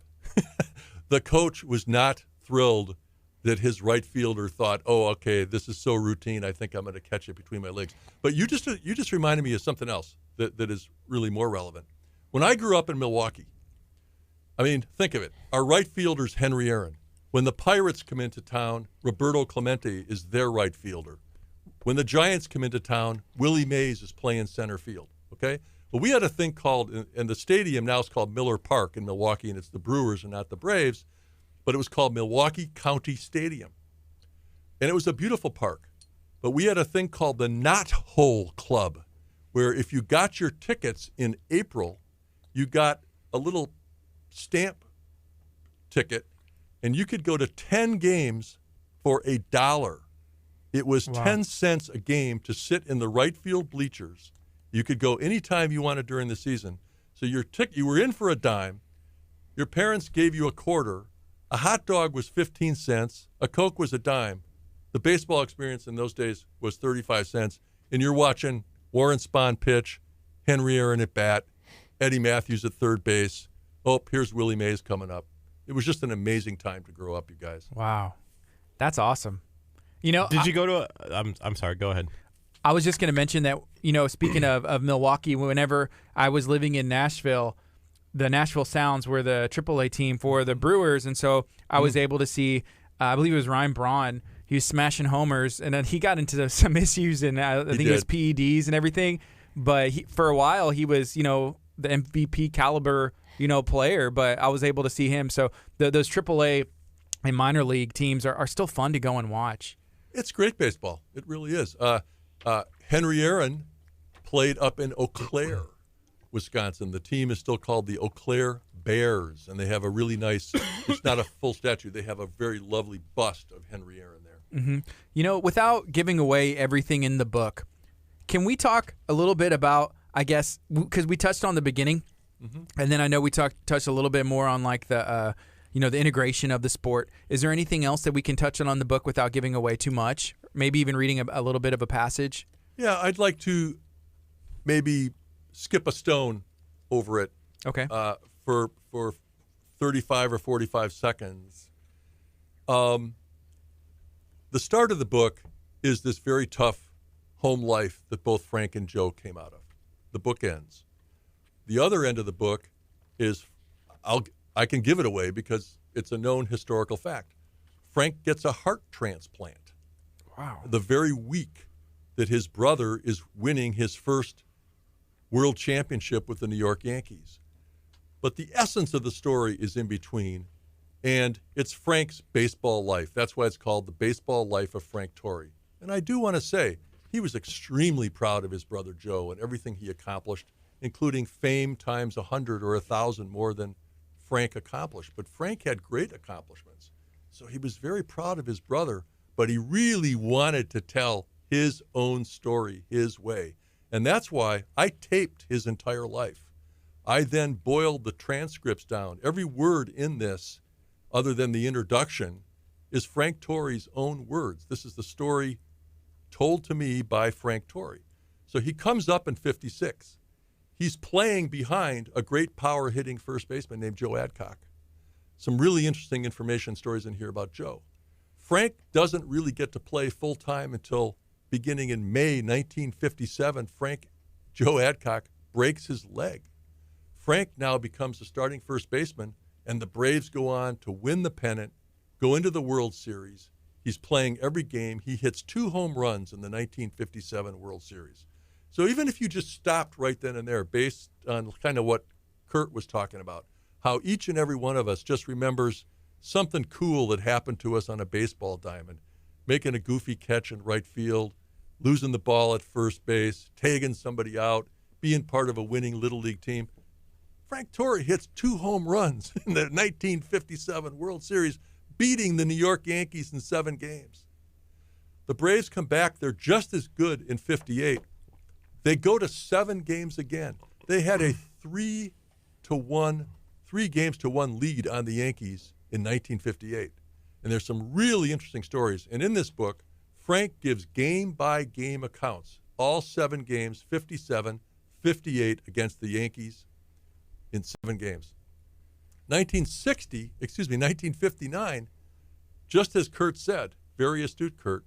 The coach was not thrilled that his right fielder thought, "Oh, okay, this is so routine. I think I'm going to catch it between my legs." But you just reminded me of something else that is really more relevant. When I grew up in Milwaukee, I mean, think of it. Our right fielder's Henry Aaron. When the Pirates come into town, Roberto Clemente is their right fielder. When the Giants come into town, Willie Mays is playing center field. Okay. Well, we had a thing called, and the stadium now is called Miller Park in Milwaukee, and it's the Brewers and not the Braves, but it was called Milwaukee County Stadium. And it was a beautiful park. But we had a thing called the Knot Hole Club, where if you got your tickets in April, you got a little stamp ticket, and you could go to 10 games for $1. It was 10 cents a game to sit in the right field bleachers. You could go anytime you wanted during the season. So you were in for a dime. Your parents gave you a quarter. A hot dog was 15 cents. A Coke was a dime. The baseball experience in those days was 35 cents. And you're watching Warren Spahn pitch, Henry Aaron at bat, Eddie Matthews at third base. Oh, here's Willie Mays coming up. It was just an amazing time to grow up, you guys. Wow. That's awesome. You know, Did you go to I'm sorry, go ahead. I was just going to mention that, you know, speaking of Milwaukee, whenever I was living in Nashville, the Nashville Sounds were the AAA team for the Brewers, and so I was able to see, I believe it was Ryan Braun. He was smashing homers, and then he got into some issues, and I think it was PEDs and everything. But for a while, he was, you know, the MVP caliber, you know, player. But I was able to see him. So those AAA and minor league teams are still fun to go and watch. It's great baseball. It really is. Henry Aaron played up in Eau Claire, Wisconsin. The team is still called the Eau Claire Bears, and they have a really nice, it's not a full statue, they have a very lovely bust of Henry Aaron there. Mm-hmm. You know, without giving away everything in the book, can we talk a little bit about, I guess, because we touched on the beginning, and then I know we touched a little bit more on like the, you know, the integration of the sport. Is there anything else that we can touch on the book without giving away too much? Maybe even reading a little bit of a passage? Yeah, I'd like to maybe skip a stone over it. Okay. For 35 or 45 seconds. The start of the book is this very tough home life that both Frank and Joe came out of. The book ends. The other end of the book is, I can give it away because it's a known historical fact. Frank gets a heart transplant. Wow. The very week that his brother is winning his first world championship with the New York Yankees. But the essence of the story is in between, and it's Frank's baseball life. That's why it's called The Baseball Life of Frank Torrey. And I do want to say he was extremely proud of his brother Joe and everything he accomplished, including fame times 100 or 1,000 more than Frank accomplished. But Frank had great accomplishments. So he was very proud of his brother, but he really wanted to tell his own story his way. And that's why I taped his entire life. I then boiled the transcripts down. Every word in this, other than the introduction, is Frank Torrey's own words. This is the story told to me by Frank Torrey. So he comes up in 56. He's playing behind a great power-hitting first baseman named Joe Adcock. Some really interesting information stories in here about Joe. Frank doesn't really get to play full-time until beginning in May 1957. Joe Adcock breaks his leg. Frank now becomes the starting first baseman, and the Braves go on to win the pennant, go into the World Series. He's playing every game. He hits 2 home runs in the 1957 World Series. So even if you just stopped right then and there, based on kind of what Curt was talking about, how each and every one of us just remembers something cool that happened to us on a baseball diamond, making a goofy catch in right field, losing the ball at first base, tagging somebody out, being part of a winning Little League team. Frank Torre hits 2 home runs in the 1957 World Series, beating the New York Yankees in 7 games. The Braves come back. They're just as good in 58. They go to 7 games again. They had a 3 games to 1 lead on the Yankees in 1958. And there's some really interesting stories. And in this book, Frank gives game-by-game accounts, all 7 games, 57, 58 against the Yankees in 7 games. 1959, just as Curt said, very astute Curt,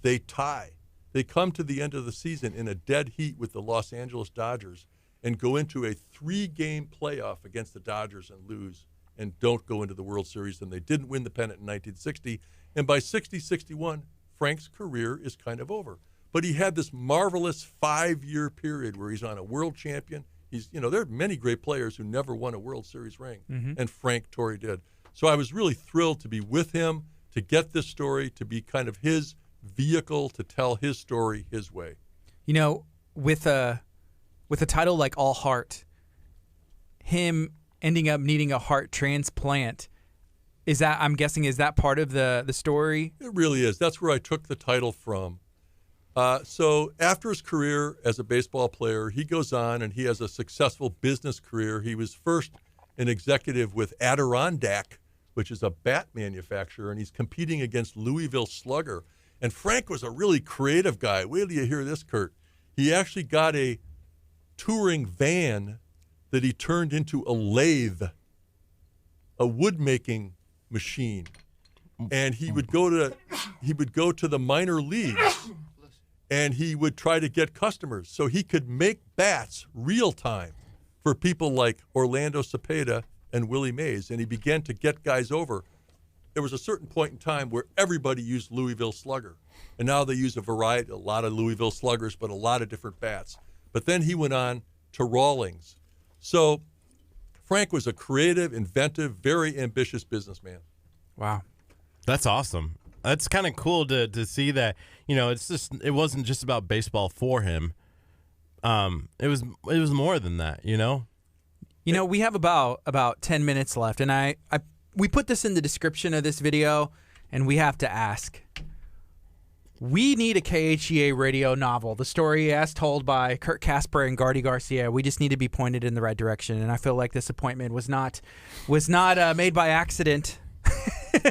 they tie. They come to the end of the season in a dead heat with the Los Angeles Dodgers and go into a 3-game playoff against the Dodgers and lose and don't go into the World Series. And they didn't win the pennant in 1960. And by 60-61, Frank's career is kind of over. But he had this marvelous 5-year period where he's on a world champion. There are many great players who never won a World Series ring, and Frank Torre did. So I was really thrilled to be with him, to get this story, to be kind of his vehicle to tell his story his way. With a title like All Heart, him ending up needing a heart transplant, I'm guessing, is that part of the story? It really is. That's where I took the title from. So after his career as a baseball player, he goes on and he has a successful business career. He was first an executive with Adirondack, which is a bat manufacturer, and he's competing against Louisville Slugger. And Frank was a really creative guy. Wait till you hear this, Curt. He actually got a touring van that he turned into a lathe, a wood-making machine. And he would go to the minor leagues, and he would try to get customers so he could make bats real time for people like Orlando Cepeda and Willie Mays. And he began to get guys over. There was a certain point in time where everybody used Louisville Slugger. And now they use a lot of Louisville Sluggers, but a lot of different bats. But then he went on to Rawlings. So Frank was a creative, inventive, very ambitious businessman. Wow. That's awesome. That's kind of cool to see that, it wasn't just about baseball for him. It was more than that, We have about 10 minutes left, and we put this in the description of this video, and we have to ask. We need a KHEA radio novel, the story as told by Curt Casper and Gardy Garcia. We just need to be pointed in the right direction, and I feel like this appointment was not made by accident.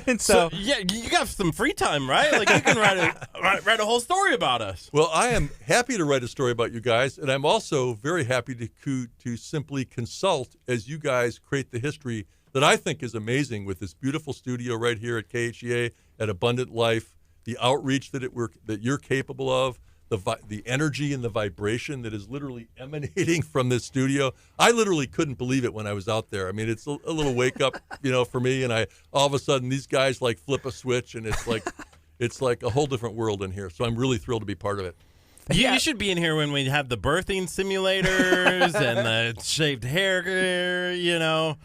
And so yeah, you got some free time, right? Like you can write a whole story about us. Well, I am happy to write a story about you guys, and I'm also very happy to simply consult as you guys create the history that I think is amazing with this beautiful studio right here at KHEA at Abundant Life, the outreach that you're capable of, the energy and the vibration that is literally emanating from this studio. I literally couldn't believe it when I was out there. I mean, it's a little wake up, for me. And all of a sudden these guys like flip a switch, and it's like a whole different world in here. So I'm really thrilled to be part of it. You should be in here when we have the birthing simulators and the shaved hair.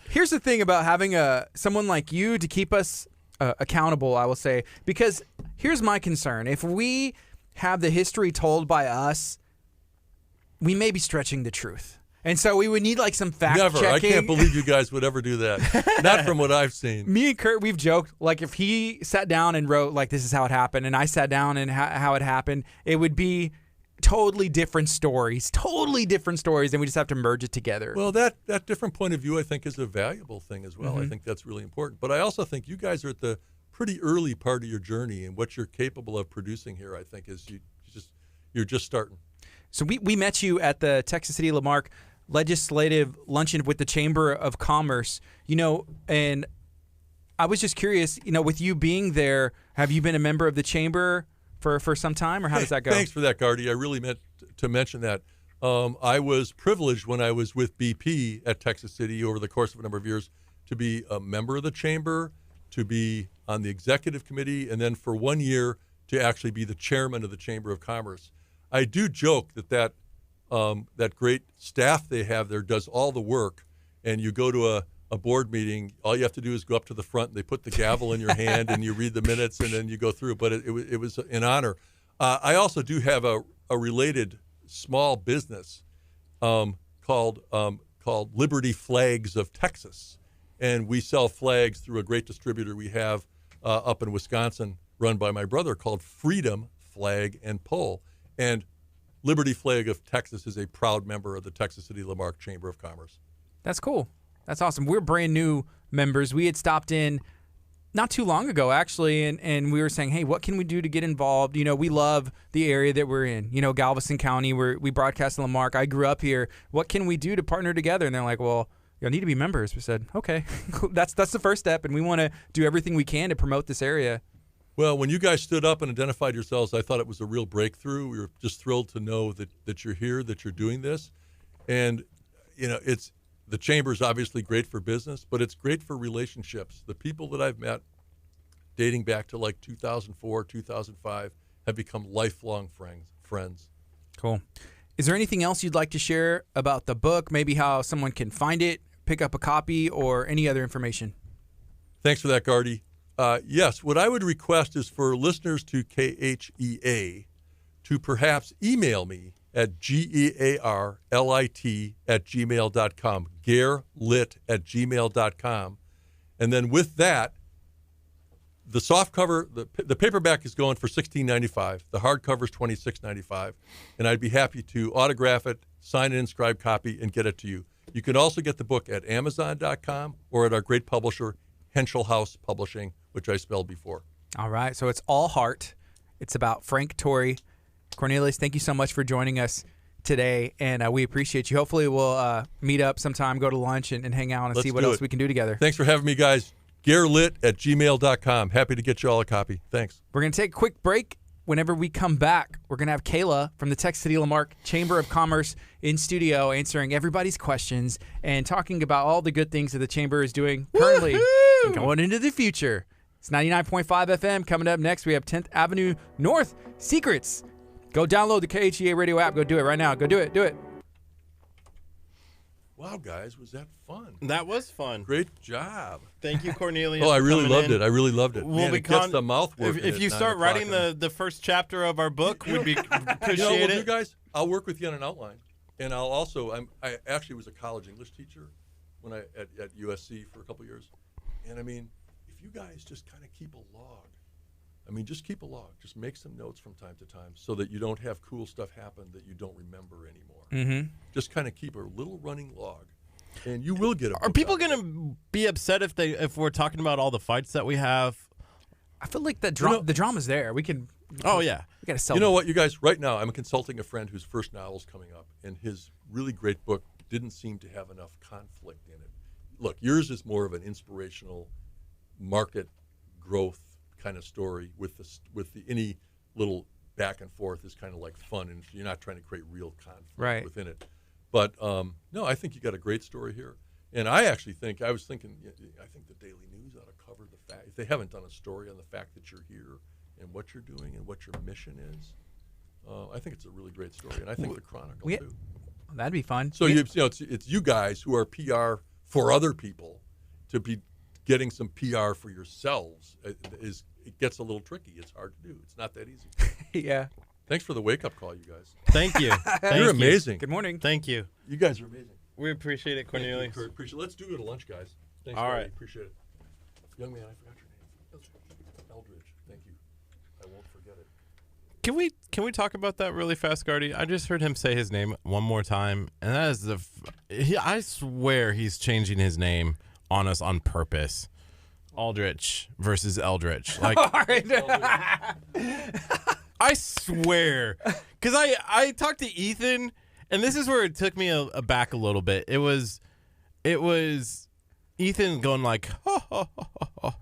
Here's the thing about having someone like you to keep us accountable, I will say, because here's my concern: if we have the history told by us, we may be stretching the truth. And so we would need like some fact checking. Never. I can't believe you guys would ever do that. Not from what I've seen. Me and Curt, we've joked, like if he sat down and wrote like this is how it happened, and I sat down and how it happened, it would be totally different stories, and we just have to merge it together. Well, that different point of view, I think, is a valuable thing as well. I think that's really important. But I also think you guys are at the pretty early part of your journey, and what you're capable of producing here, I think, is you're just starting. So we met you at the Texas City Lamarck Legislative Luncheon with the Chamber of Commerce, and I was just curious, with you being there, have you been a member of the Chamber for some time, or how does that go? Thanks for that, Gardy. I really meant to mention that. I was privileged when I was with BP at Texas City over the course of a number of years to be a member of the Chamber, to be on the executive committee, and then for 1 year to actually be the chairman of the Chamber of Commerce. I do joke that great staff they have there does all the work, and you go to a board meeting, all you have to do is go up to the front, and they put the gavel in your hand, and you read the minutes, and then you go through. But it was an honor. I also do have a related small business called Liberty Flags of Texas, and we sell flags through a great distributor we have up in Wisconsin, run by my brother, called Freedom Flag and Pole. And Liberty Flag of Texas is a proud member of the Texas City Lamarck Chamber of Commerce. That's cool. That's awesome. We're brand new members. We had stopped in not too long ago, actually, and we were saying, hey, what can we do to get involved? You know, we love the area that we're in. You know, Galveston County, we broadcast in Lamarck. I grew up here. What can we do to partner together? And they're like, well, you'll need to be members. We said, okay, that's the first step, and we want to do everything we can to promote this area. Well, when you guys stood up and identified yourselves, I thought it was a real breakthrough. We were just thrilled to know that you're here, that you're doing this. And, you know, the chamber is obviously great for business, but it's great for relationships. The people that I've met dating back to like 2004, 2005 have become lifelong friends. Cool. Is there anything else you'd like to share about the book, maybe how someone can find it, pick up a copy, or any other information? Thanks for that, Gardy. Yes, what I would request is for listeners to KHEA to perhaps email me at GEARLIT@gmail.com, garlit@gmail.com. And then with that, the softcover, the paperback is going for $16.95. The hardcover is $26.95. And I'd be happy to autograph it, sign an inscribed copy, and get it to you. You can also get the book at Amazon.com or at our great publisher, Henschel House Publishing, which I spelled before. All right. So it's All Heart. It's about Frank Torrey. Cornelius, thank you so much for joining us today, and we appreciate you. Hopefully we'll meet up sometime, go to lunch, and hang out and see what else we can do together. Thanks for having me, guys. garlit@gmail.com. Happy to get you all a copy. Thanks. We're going to take a quick break. Whenever we come back, we're going to have Kayla from the Texas City Lamarck Chamber of Commerce in studio answering everybody's questions and talking about all the good things that the Chamber is doing currently and going into the future. It's 99.5 FM. Coming up next, we have 10th Avenue North Secrets. Go download the KHEA radio app. Go do it right now. Go do it. Do it. Wow, guys, was that fun? That was fun. Great job. Thank you, Cornelius. Oh, I really loved in. it. I really loved it. We'll Man, it gets the mouth working. If you start writing the first chapter of our book, we'd be appreciate you know what it. you guys, I'll work with you on an outline, and I'll also. I actually was a college English teacher when at USC for a couple years, and I mean, if you guys just kind of keep a log. Just keep a log. Just make some notes from time to time so that you don't have cool stuff happen that you don't remember anymore. Mm-hmm. Just kind of keep a little running log, and you will get a book. Are people going to be upset if we're talking about all the fights that we have? I feel like the drama's there. We can. Oh yeah. We got to sell. You know what, you guys? Right now, I'm consulting a friend whose first novel's coming up, and his really great book didn't seem to have enough conflict in it. Look, yours is more of an inspirational market growth kind of story with any little back and forth is kind of like fun, and you're not trying to create real conflict within it. But no, I think you got a great story here, and I think the Daily News ought to cover the fact, if they haven't done a story on the fact that you're here and what you're doing and what your mission is. I think it's a really great story, and I think the Chronicle too. That'd be fun. So it's you guys who are PR for other people to be getting some PR for yourselves it gets a little tricky. It's hard to do. It's not that easy. Yeah. Thanks for the wake-up call, you guys. Thank you. You're amazing. Good morning. Thank you. You guys are amazing. We appreciate it, Cornelius. Thank you, Curt. Appreciate it. Let's do it at lunch, guys. Thanks, all Gardy. right. Appreciate it. Young man, I forgot your name. Eldridge. Thank you. I won't forget it. Can we talk about that really fast, Gardy? I just heard him say his name one more time, and that is I swear he's changing his name on us on purpose. Aldrich versus Eldritch. Like, I swear. Because I talked to Ethan, and this is where it took me aback a little bit. It was Ethan going like,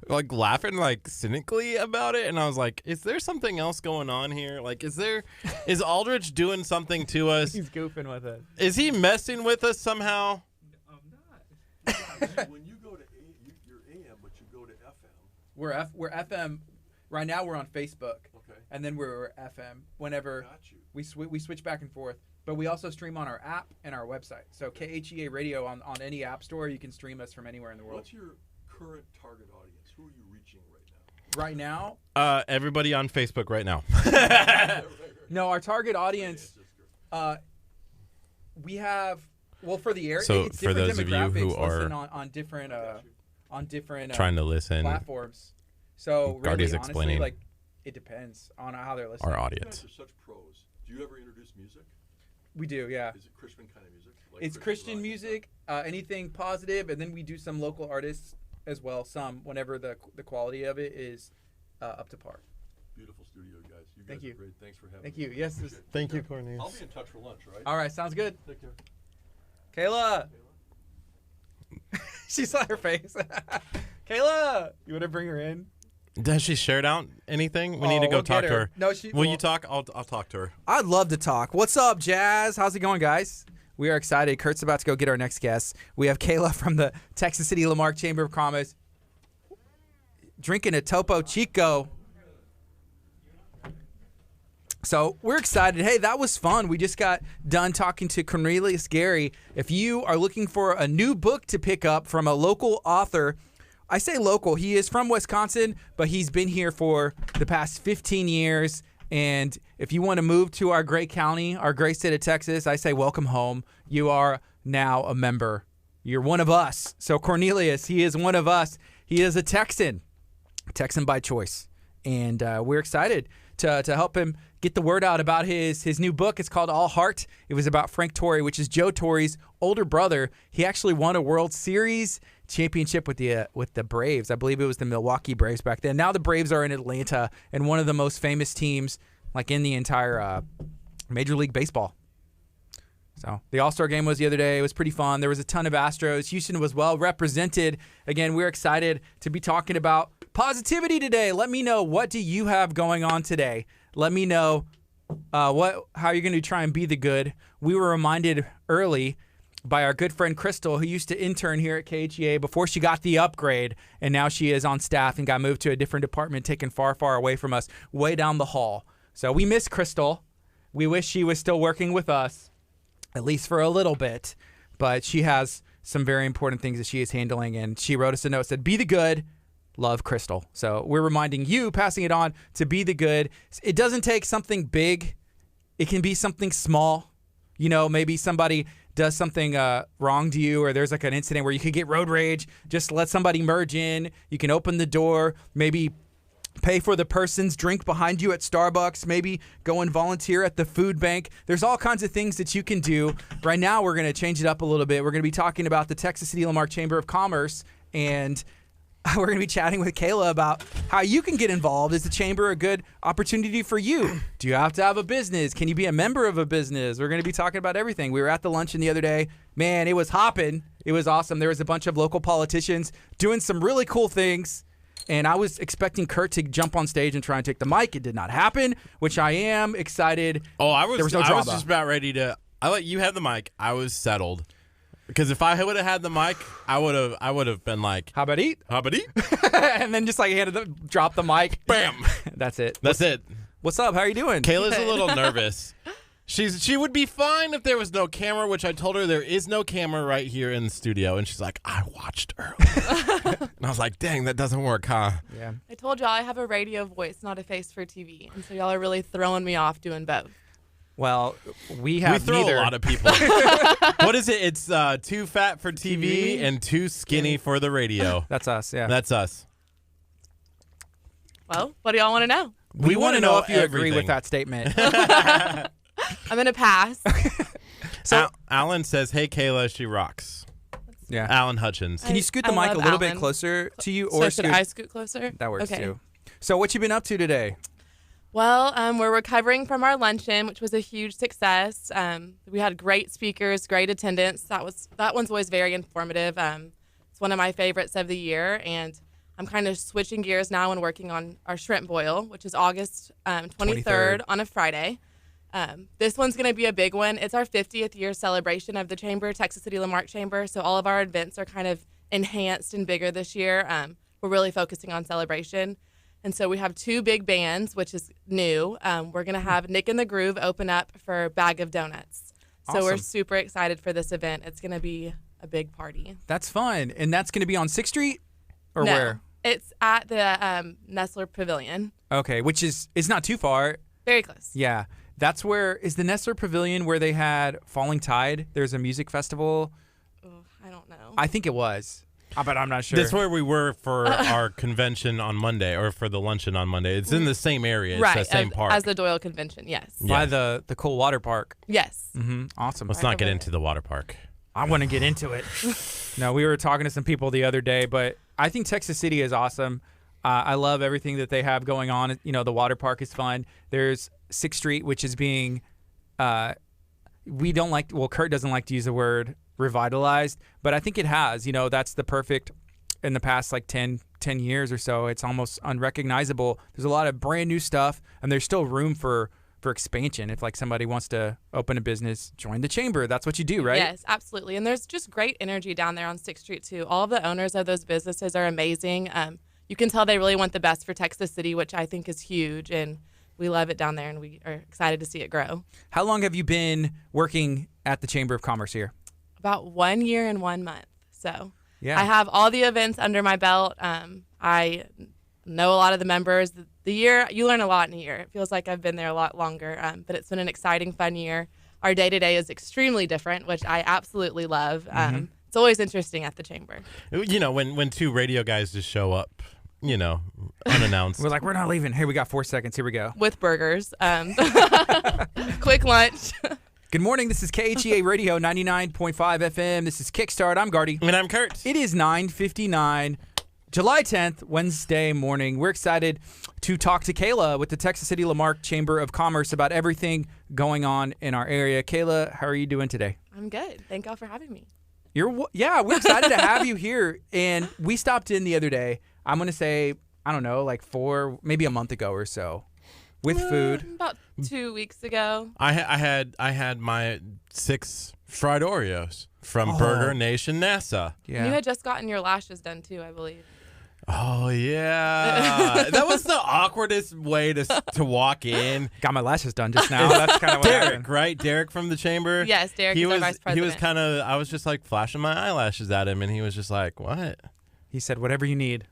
like laughing like cynically about it. And I was like, is there something else going on here? Like, is Aldrich doing something to us? He's goofing with it. Is he messing with us somehow? I'm not. When you go to you're AM, but you go to FM. We're FM. Right now we're on Facebook. Okay. And then we're FM. Whenever Got you. we switch back and forth. But we also stream on our app and our website. So KHEA Radio on any app store, you can stream us from anywhere in the world. What's your current target audience? Who are you reaching right now? Right now? Everybody on Facebook right now. No, our target audience, we have, well, for the area, So it's for different those of you who demographics are on different trying to listen, platforms. So Gardy's really, honestly, explaining like, it depends on how they're listening. our You audience. guys are such pros. Do you ever introduce music? We do, yeah. Is it Christian kind of music? Like It's Christian rock? music, anything positive, and then we do some local artists as well. Some whenever the quality of it is up to par. Beautiful studio, guys. You guys Thank are you. great. Thanks for having Thank me. you. Yes. Appreciate it. Thank you, Take care. Cornelius. I'll be in touch for lunch, right? All right. Sounds good. Take care. Kayla. She saw her face. Kayla, you want to bring her in? Has she shared out anything? We need to go we'll talk get to her. No, she. Will you talk? I'll talk to her. I'd love to talk. What's up, Jazz? How's it going, guys? We are excited. Kurt's about to go get our next guest. We have Kayla from the Texas City Lamarck Chamber of Commerce drinking a Topo Chico. So we're excited. Hey, that was fun. We just got done talking to Cornelius Gary. If you are looking for a new book to pick up from a local author, I say local. He is from Wisconsin, but he's been here for the past 15 years. And if you want to move to our great county, our great state of Texas, I say welcome home. You are now a member. You're one of us. So Cornelius, he is one of us. He is a Texan by choice. And we're excited to help him get the word out about his new book. It's called All Heart. It was about Frank Torrey, which is Joe Torrey's older brother. He actually won a World Series championship with the Braves. I believe it was the Milwaukee Braves back then. Now the Braves are in Atlanta and one of the most famous teams like in the entire Major League Baseball. So the All-Star game was the other day. It was pretty fun. There was a ton of Astros. Houston was well represented. Again, we're excited to be talking about positivity today. Let me know, what do you have going on today? Let me know how you're going to try and be the good. We were reminded early by our good friend Crystal, who used to intern here at KHEA before she got the upgrade, and now she is on staff and got moved to a different department, taken far, far away from us, way down the hall. So we miss Crystal. We wish she was still working with us, at least for a little bit, but she has some very important things that she is handling, and she wrote us a note, said, be the good, love Crystal. So we're reminding you, passing it on to be the good. It doesn't take something big. It can be something small. You know, maybe somebody does something wrong to you, or there's like an incident where you could get road rage. Just let somebody merge in. You can open the door, maybe pay for the person's drink behind you at Starbucks, maybe go and volunteer at the food bank. There's all kinds of things that you can do. Right now, we're going to change it up a little bit. We're going to be talking about the Texas City Lamarck Chamber of Commerce, and we're going to be chatting with Kayla about how you can get involved. Is the chamber a good opportunity for you? Do you have to have a business? Can you be a member of a business? We're going to be talking about everything. We were at the luncheon the other day. Man, it was hopping. It was awesome. There was a bunch of local politicians doing some really cool things. And I was expecting Curt to jump on stage and try and take the mic. It did not happen, which I am excited. Oh, There was no drama. I was just about ready to. I let you have the mic. I was settled. Because if I would have had the mic, I would have been like, How about eat? how about eat? And then just like drop the mic. Bam. That's it. That's it. What's up? How are you doing? Kayla's a little nervous. She would be fine if there was no camera, which I told her there is no camera right here in the studio. And she's like, I watched earlier. And I was like, dang, that doesn't work, huh? Yeah. I told y'all I have a radio voice, not a face for TV. And so y'all are really throwing me off doing both. Well, we have We throw neither. a lot of people. What is it? It's too fat for TV and too skinny for the radio. That's us, yeah. That's us. Well, what do y'all want to know? We want to know if you agree everything. with that statement. I'm going to pass. So- Alan says, hey, Kayla, she rocks. Yeah. Alan Hutchins. Can you scoot the I mic a love little bit Alan. closer to you, So or should scoot? I scoot closer? That works Okay. too. So what you been up to today? Well, we're recovering from our luncheon, which was a huge success. We had great speakers, great attendance. That one's always very informative. It's one of my favorites of the year, and I'm kind of switching gears now and working on our shrimp boil, which is August 23rd on a Friday. This one's going to be a big one. It's our 50th year celebration of the Chamber, Texas City Lamarck Chamber, so all of our events are kind of enhanced and bigger this year. We're really focusing on celebration. And so we have two big bands, which is new. We're going to have Nick and the Groove open up for Bag of Donuts. So we're Awesome. super excited for this event. It's going to be a big party. That's fun. And that's going to be on 6th Street or No, where? It's at the Nestler Pavilion. Okay, which is not too far. Very close. Yeah. That's where is the Nestler Pavilion where they had Falling Tide? There's a music festival. Oh, I don't know. I think it was. But I'm not sure. That's where we were for our convention on Monday, or for the luncheon on Monday. It's in the same area. It's right. the same park. As the Doyle Convention, yes. By the cool water park. Yes. Awesome. Let's not get into the water park. I want to get into it. No, we were talking to some people the other day, but I think Texas City is awesome. I love everything that they have going on. You know, the water park is fun. There's 6th Street, which is being, Kurt doesn't like to use the word revitalized, but I think it has. You know, that's the perfect, in the past like 10 years or so, it's almost unrecognizable. There's a lot of brand new stuff, and there's still room for expansion. If like somebody wants to open a business, join the chamber. That's what you do, right? Yes, absolutely. And there's just great energy down there on 6th Street too. All of the owners of those businesses are amazing. You can tell they really want the best for Texas City, which I think is huge, and we love it down there, and we are excited to see it grow. How long have you been working at the Chamber of Commerce here? About 1 year and 1 month. So Yeah. I have all the events under my belt. I know a lot of the members. The year, you learn a lot in a year. It feels like I've been there a lot longer, but it's been an exciting, fun year. Our day-to-day is extremely different, which I absolutely love. It's always interesting at the chamber. You know, when two radio guys just show up, you know, unannounced. We're like, we're not leaving. Hey, we got 4 seconds. Here we go. With burgers. Quick lunch. Good morning. This is KHEA Radio 99.5 FM. This is Kickstart. I'm Gardy. And I'm Curt. It is 9:59, July 10th, Wednesday morning. We're excited to talk to Kayla with the Texas City Lamarck Chamber of Commerce about everything going on in our area. Kayla, how are you doing today? I'm good. Thank y'all for having me. Yeah, we're excited to have you here. And we stopped in the other day. I'm going to say, I don't know, like maybe a month ago or so, with food. About 2 weeks ago. I had my 6 fried Oreos from Burger Nation NASA. Yeah. You had just gotten your lashes done too, I believe. Oh yeah, that was the awkwardest way to walk in. Got my lashes done just now. That's kind of what Derek, happened. right? Derek from the chamber. Yes, Derek He is our was vice he was president. kind of. I was just like flashing my eyelashes at him, and he was just like, "What?" He said, whatever you need.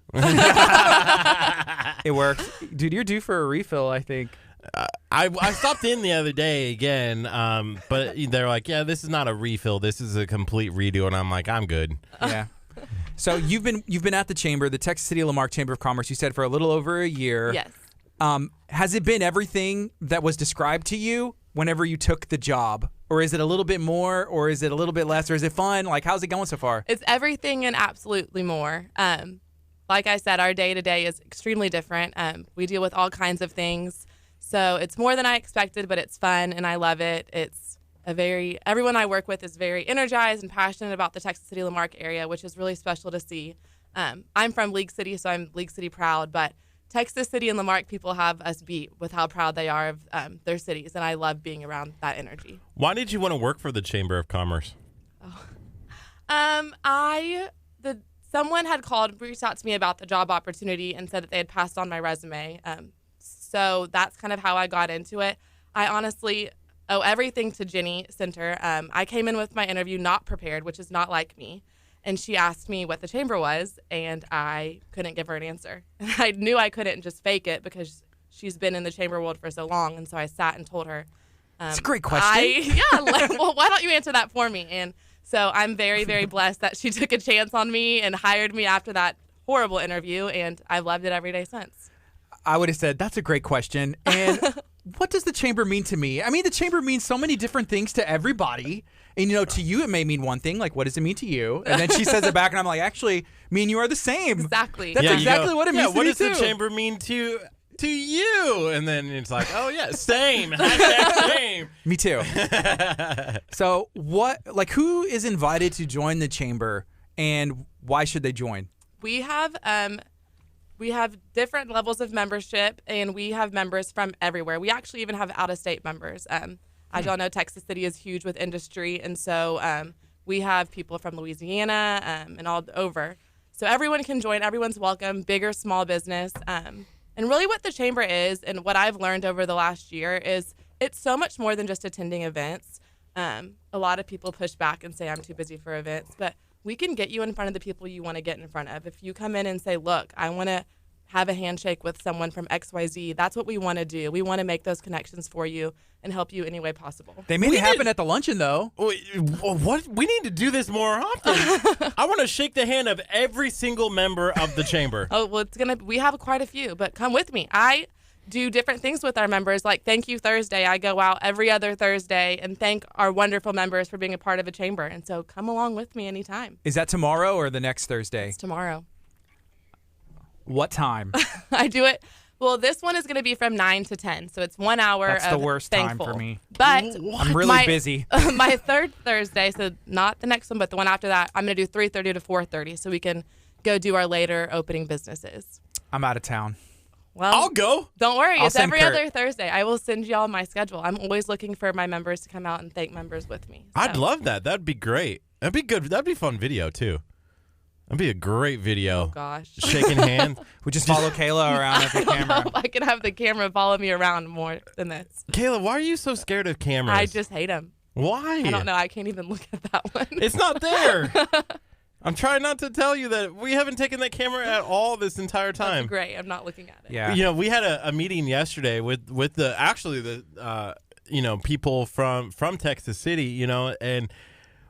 It worked. Dude, you're due for a refill, I think. I stopped in the other day again, but they're like, "Yeah, this is not a refill. This is a complete redo," and I'm like, "I'm good." Yeah. So you've been at the chamber, the Texas City Lamarck Chamber of Commerce, you said, for a little over a year. Yes. Has it been everything that was described to you whenever you took the job? Or is it a little bit more, or is it a little bit less, or is it fun? Like, how's it going so far? It's everything and absolutely more. Like I said, our day-to-day is extremely different. We deal with all kinds of things. So it's more than I expected, but it's fun, and I love it. Everyone I work with is very energized and passionate about the Texas City Lamarck area, which is really special to see. I'm from League City, so I'm League City proud, but Texas City and Lamarck people have us beat with how proud they are of their cities, and I love being around that energy. Why did you want to work for the Chamber of Commerce? Someone had reached out to me about the job opportunity and said that they had passed on my resume. So that's kind of how I got into it. I honestly owe everything to Jenny Center. I came in with my interview not prepared, which is not like me. And she asked me what the chamber was, and I couldn't give her an answer. And I knew I couldn't just fake it because she's been in the chamber world for so long. And so I sat and told her. It's a great question. Well, why don't you answer that for me? And so I'm very, very blessed that she took a chance on me and hired me after that horrible interview, and I've loved it every day since. I would have said, that's a great question. And what does the chamber mean to me? I mean, the chamber means so many different things to everybody. And, to you, it may mean one thing. Like, what does it mean to you? And then she says it back, and I'm like, actually, me and you are the same. Exactly. That's exactly what it means to what me, does too. the chamber mean to you? And then it's like, oh, yeah, same. Hashtag same. Me too. So who is invited to join the chamber, and why should they join? We have different levels of membership, and we have members from everywhere. We actually even have out-of-state members. As y'all know, Texas City is huge with industry, and so we have people from Louisiana and all over. So everyone can join. Everyone's welcome, big or small business. And really what the chamber is, and what I've learned over the last year, is it's so much more than just attending events. A lot of people push back and say I'm too busy for events, but we can get you in front of the people you want to get in front of. If you come in and say, look, I want to have a handshake with someone from XYZ, that's what we want to do. We want to make those connections for you and help you any way possible. They made it happen at the luncheon, though. What? We need to do this more often. I want to shake the hand of every single member of the chamber. Oh, well, we have quite a few, but come with me. I do different things with our members, like Thank You Thursday. I go out every other Thursday and thank our wonderful members for being a part of a chamber. And so come along with me anytime. Is that tomorrow or the next Thursday? It's tomorrow. What time? I do it. Well, this one is going to be from 9 to 10, so it's 1 hour. That's of the worst thankful. time for me. But I'm really busy. My third Thursday, so not the next one, but the one after that, I'm going to do 3:30 to 4:30, so we can go do our later opening businesses. I'm out of town. Well, I'll go. Don't worry, it's send every Curt. other Thursday. I will send y'all my schedule. I'm always looking for my members to come out and thank members with me. I'd So, love that. That'd be great. That'd be good. That'd be fun video too. That'd be a great video. Oh gosh. Shaking hands. We just follow Kayla around at the camera. I can have the camera follow me around more than this. Kayla, why are you so scared of cameras? I just hate them. Why? I don't know. I can't even look at that one. It's not there. I'm trying not to tell you that we haven't taken that camera at all this entire time. That's great. I'm not looking at it. Yeah. You know, we had a meeting yesterday with the people from Texas City, and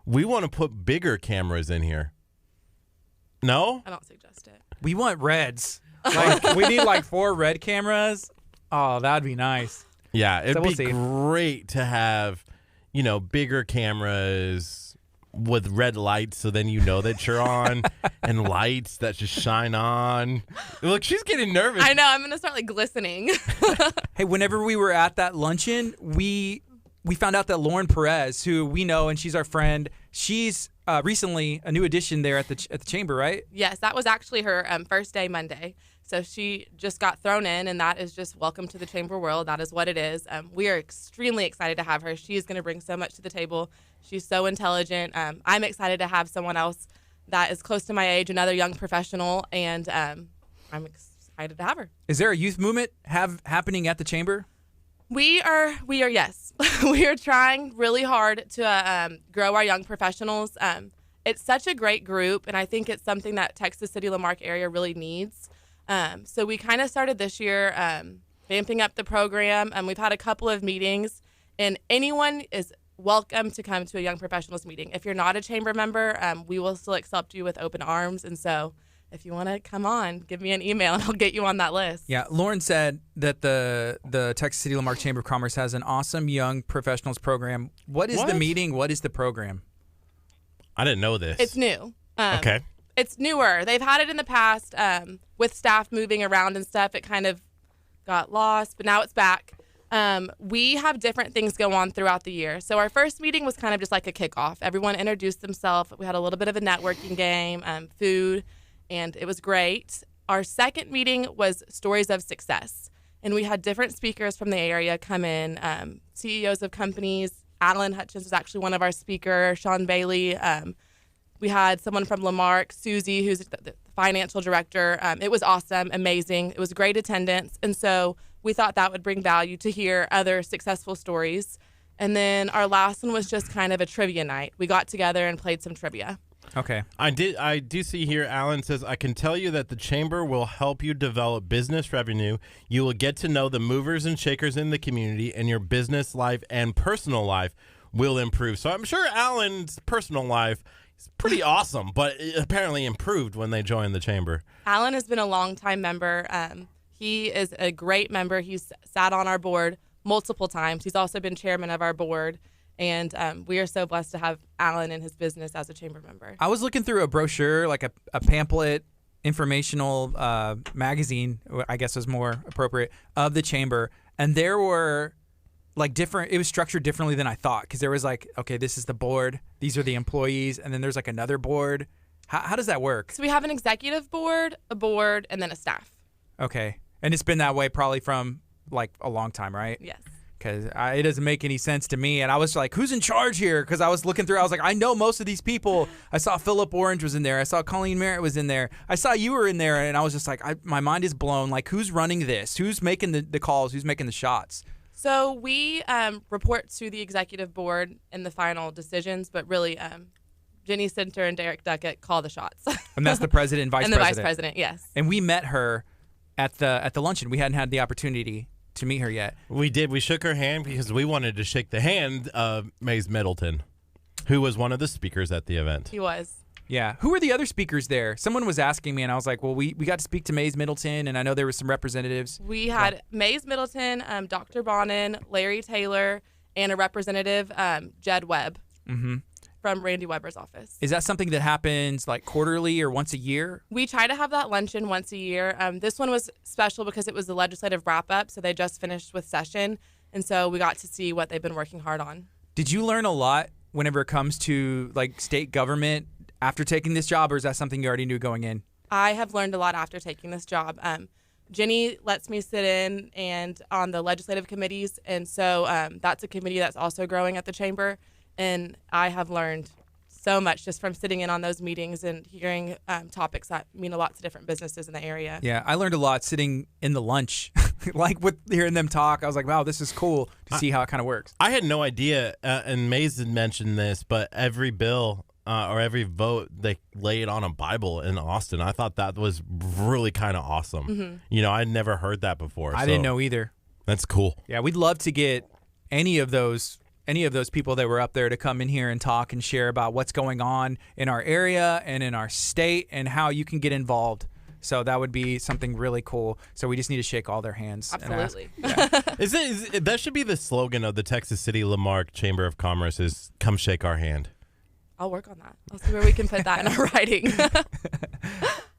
we want to put bigger cameras in here. No? I don't suggest it. We want reds. Like we need like 4 red cameras. Oh, that'd be nice. Yeah, it'd So we'll be see. great to have, bigger cameras with red lights so then you know that you're on and lights that just shine on. Look, she's getting nervous. I know. I'm going to start like glistening. Hey, whenever we were at that luncheon, we found out that Lauren Perez, who we know and she's our friend, she's recently a new addition there at the chamber, right? Yes, that was actually her first day Monday. So she just got thrown in, and that is just welcome to the chamber world. That is what it is. We are extremely excited to have her. She is going to bring so much to the table. She's so intelligent. I'm excited to have someone else that is close to my age, another young professional, and I'm excited to have her. Is there a youth movement happening at the chamber? We are yes. We are trying really hard to grow our young professionals. It's such a great group, and I think it's something that Texas City Lamarck area really needs. So we kind of started this year vamping up the program, and we've had a couple of meetings, and anyone is welcome to come to a young professionals meeting. If you're not a chamber member, we will still accept you with open arms, and so if you want to come on, give me an email and I'll get you on that list. Yeah, Lauren said that the Texas City Lamarck Chamber of Commerce has an awesome young professionals program. What is the meeting? What is the program? I didn't know this. It's new. Okay. It's newer. They've had it in the past with staff moving around and stuff. It kind of got lost, but now it's back. We have different things go on throughout the year. So our first meeting was kind of just like a kickoff. Everyone introduced themselves. We had a little bit of a networking game, food, and it was great. Our second meeting was stories of success, and we had different speakers from the area come in, CEOs of companies. Adeline Hutchins was actually one of our speakers, Sean Bailey. We had someone from Lamarck, Susie, who's the financial director. It was awesome, amazing. It was great attendance, and so we thought that would bring value to hear other successful stories. And then our last one was just kind of a trivia night. We got together and played some trivia. Okay. I do see here, Alan says, I can tell you that the chamber will help you develop business revenue. You will get to know the movers and shakers in the community, and your business life and personal life will improve. So I'm sure Alan's personal life is pretty awesome, but it apparently improved when they joined the chamber. Alan has been a longtime member. He is a great member. He's sat on our board multiple times. He's also been chairman of our board. And we are so blessed to have Alan in his business as a chamber member. I was looking through a brochure, like a pamphlet, informational magazine, I guess is more appropriate, of the chamber. And there were like different, it was structured differently than I thought. Because there was like, okay, this is the board, these are the employees, and then there's like another board. How does that work? So we have an executive board, a board, and then a staff. Okay. And it's been that way probably from like a long time, right? Yes. Because it doesn't make any sense to me. And I was like, who's in charge here? Because I was looking through. I was like, I know most of these people. I saw Philip Orange was in there. I saw Colleen Merritt was in there. I saw you were in there. And I was just like, my mind is blown. Like, who's running this? Who's making the calls? Who's making the shots? So we report to the executive board in the final decisions, but really Jenny Center and Derek Duckett call the shots. And that's the president and vice and the president. vice president, yes. And we met her at the luncheon. We hadn't had the opportunity to meet her yet. We did. We shook her hand because we wanted to shake the hand of Mays Middleton, who was one of the speakers at the event. He was. Yeah. Who were the other speakers there? Someone was asking me, and I was like, well, we got to speak to Mays Middleton, and I know there were some representatives. We had Mays Middleton, Dr. Bonin, Larry Taylor, and a representative, Jed Webb, from Randy Weber's office. Is that something that happens like quarterly or once a year? We try to have that luncheon once a year. This one was special because it was the legislative wrap-up, so they just finished with session, and so we got to see what they've been working hard on. Did you learn a lot whenever it comes to like state government after taking this job, or is that something you already knew going in? I have learned a lot after taking this job. Jenny lets me sit in and on the legislative committees, and so that's a committee that's also growing at the chamber, and I have learned so much just from sitting in on those meetings and hearing topics that mean a lot to different businesses in the area. Yeah, I learned a lot sitting in the lunch, like with hearing them talk. I was like, wow, this is cool to see how it kind of works. I had no idea, and Mays had mentioned this, but every bill or every vote, they lay it on a Bible in Austin. I thought that was really kind of awesome. You know, I'd never heard that before. I didn't know either. That's cool. Yeah, we'd love to get any of those people that were up there to come in here and talk and share about what's going on in our area and in our state and how you can get involved. So that would be something really cool. So we just need to shake all their hands. Absolutely. And ask. Yeah. That should be the slogan of the Texas City Lamarck Chamber of Commerce is come shake our hand. I'll work on that. I'll see where we can put that in our writing.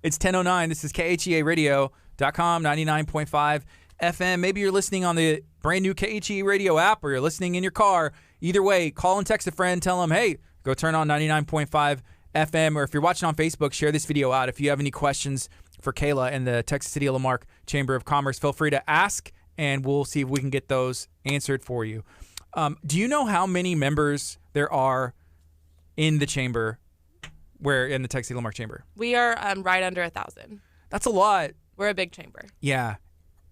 It's 10:09. This is KHEA Radio.com, 99.5 FM. Maybe you're listening on the brand new KHEA Radio app or you're listening in your car. Either way, call and text a friend. Tell them, hey, go turn on 99.5 FM. Or if you're watching on Facebook, share this video out. If you have any questions for Kayla and the Texas City Lamarck Chamber of Commerce, feel free to ask, and we'll see if we can get those answered for you. Do you know how many members there are in the chamber, in the Texas City Lamarck Chamber? We are right under 1,000. That's a lot. We're a big chamber. Yeah.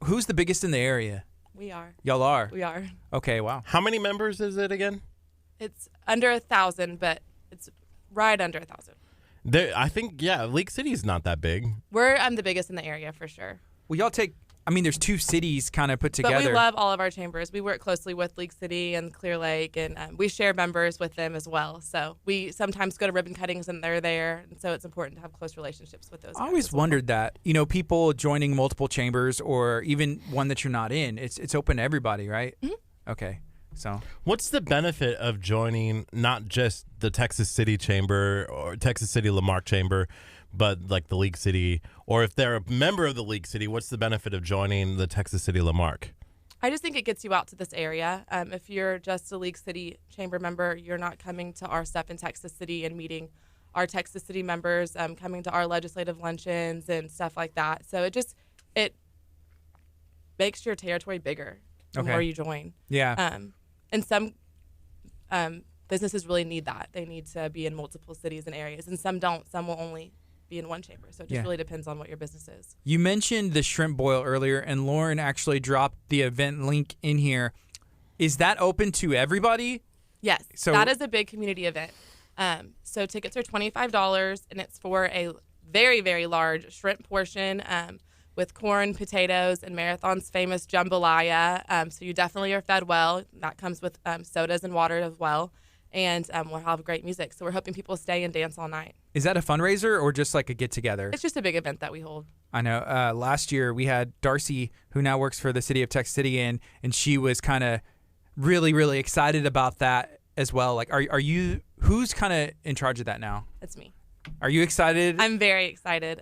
Who's the biggest in the area? We are. Y'all are? We are. Okay, wow. How many members is it again? It's under 1,000, but it's right under 1,000. I think, League City is not that big. We're the biggest in the area for sure. Well, y'all there's two cities kind of put together. But we love all of our chambers. We work closely with League City and Clear Lake, and we share members with them as well. So we sometimes go to ribbon cuttings, and they're there. And so it's important to have close relationships with those. I always wondered that. You know, people joining multiple chambers or even one that you're not in, it's open to everybody, right? Mm-hmm. Okay. So what's the benefit of joining not just the Texas City Chamber or Texas City Lamarck Chamber, but like the League City, or if they're a member of the League City, what's the benefit of joining the Texas City Lamarck? I just think it gets you out to this area. If you're just a League City Chamber member, you're not coming to our stuff in Texas City and meeting our Texas City members, coming to our legislative luncheons and stuff like that. So it makes your territory bigger the more you join. Yeah. And some businesses really need that. They need to be in multiple cities and areas, and some don't. Some will only be in one chamber. So it just really depends on what your business is. You mentioned the shrimp boil earlier, and Lauren actually dropped the event link in here. Is that open to everybody? Yes. So that is a big community event. So tickets are $25, and it's for a very, very large shrimp portion with corn, potatoes, and Marathon's famous jambalaya. So you definitely are fed well. That comes with sodas and water as well. And we'll have great music. So we're hoping people stay and dance all night. Is that a fundraiser or just like a get-together? It's just a big event that we hold. I know. Last year we had Darcy, who now works for the city of Texas City, and she was kind of really, really excited about that as well. Like, are you? Who's kind of in charge of that now? It's me. Are you excited? I'm very excited.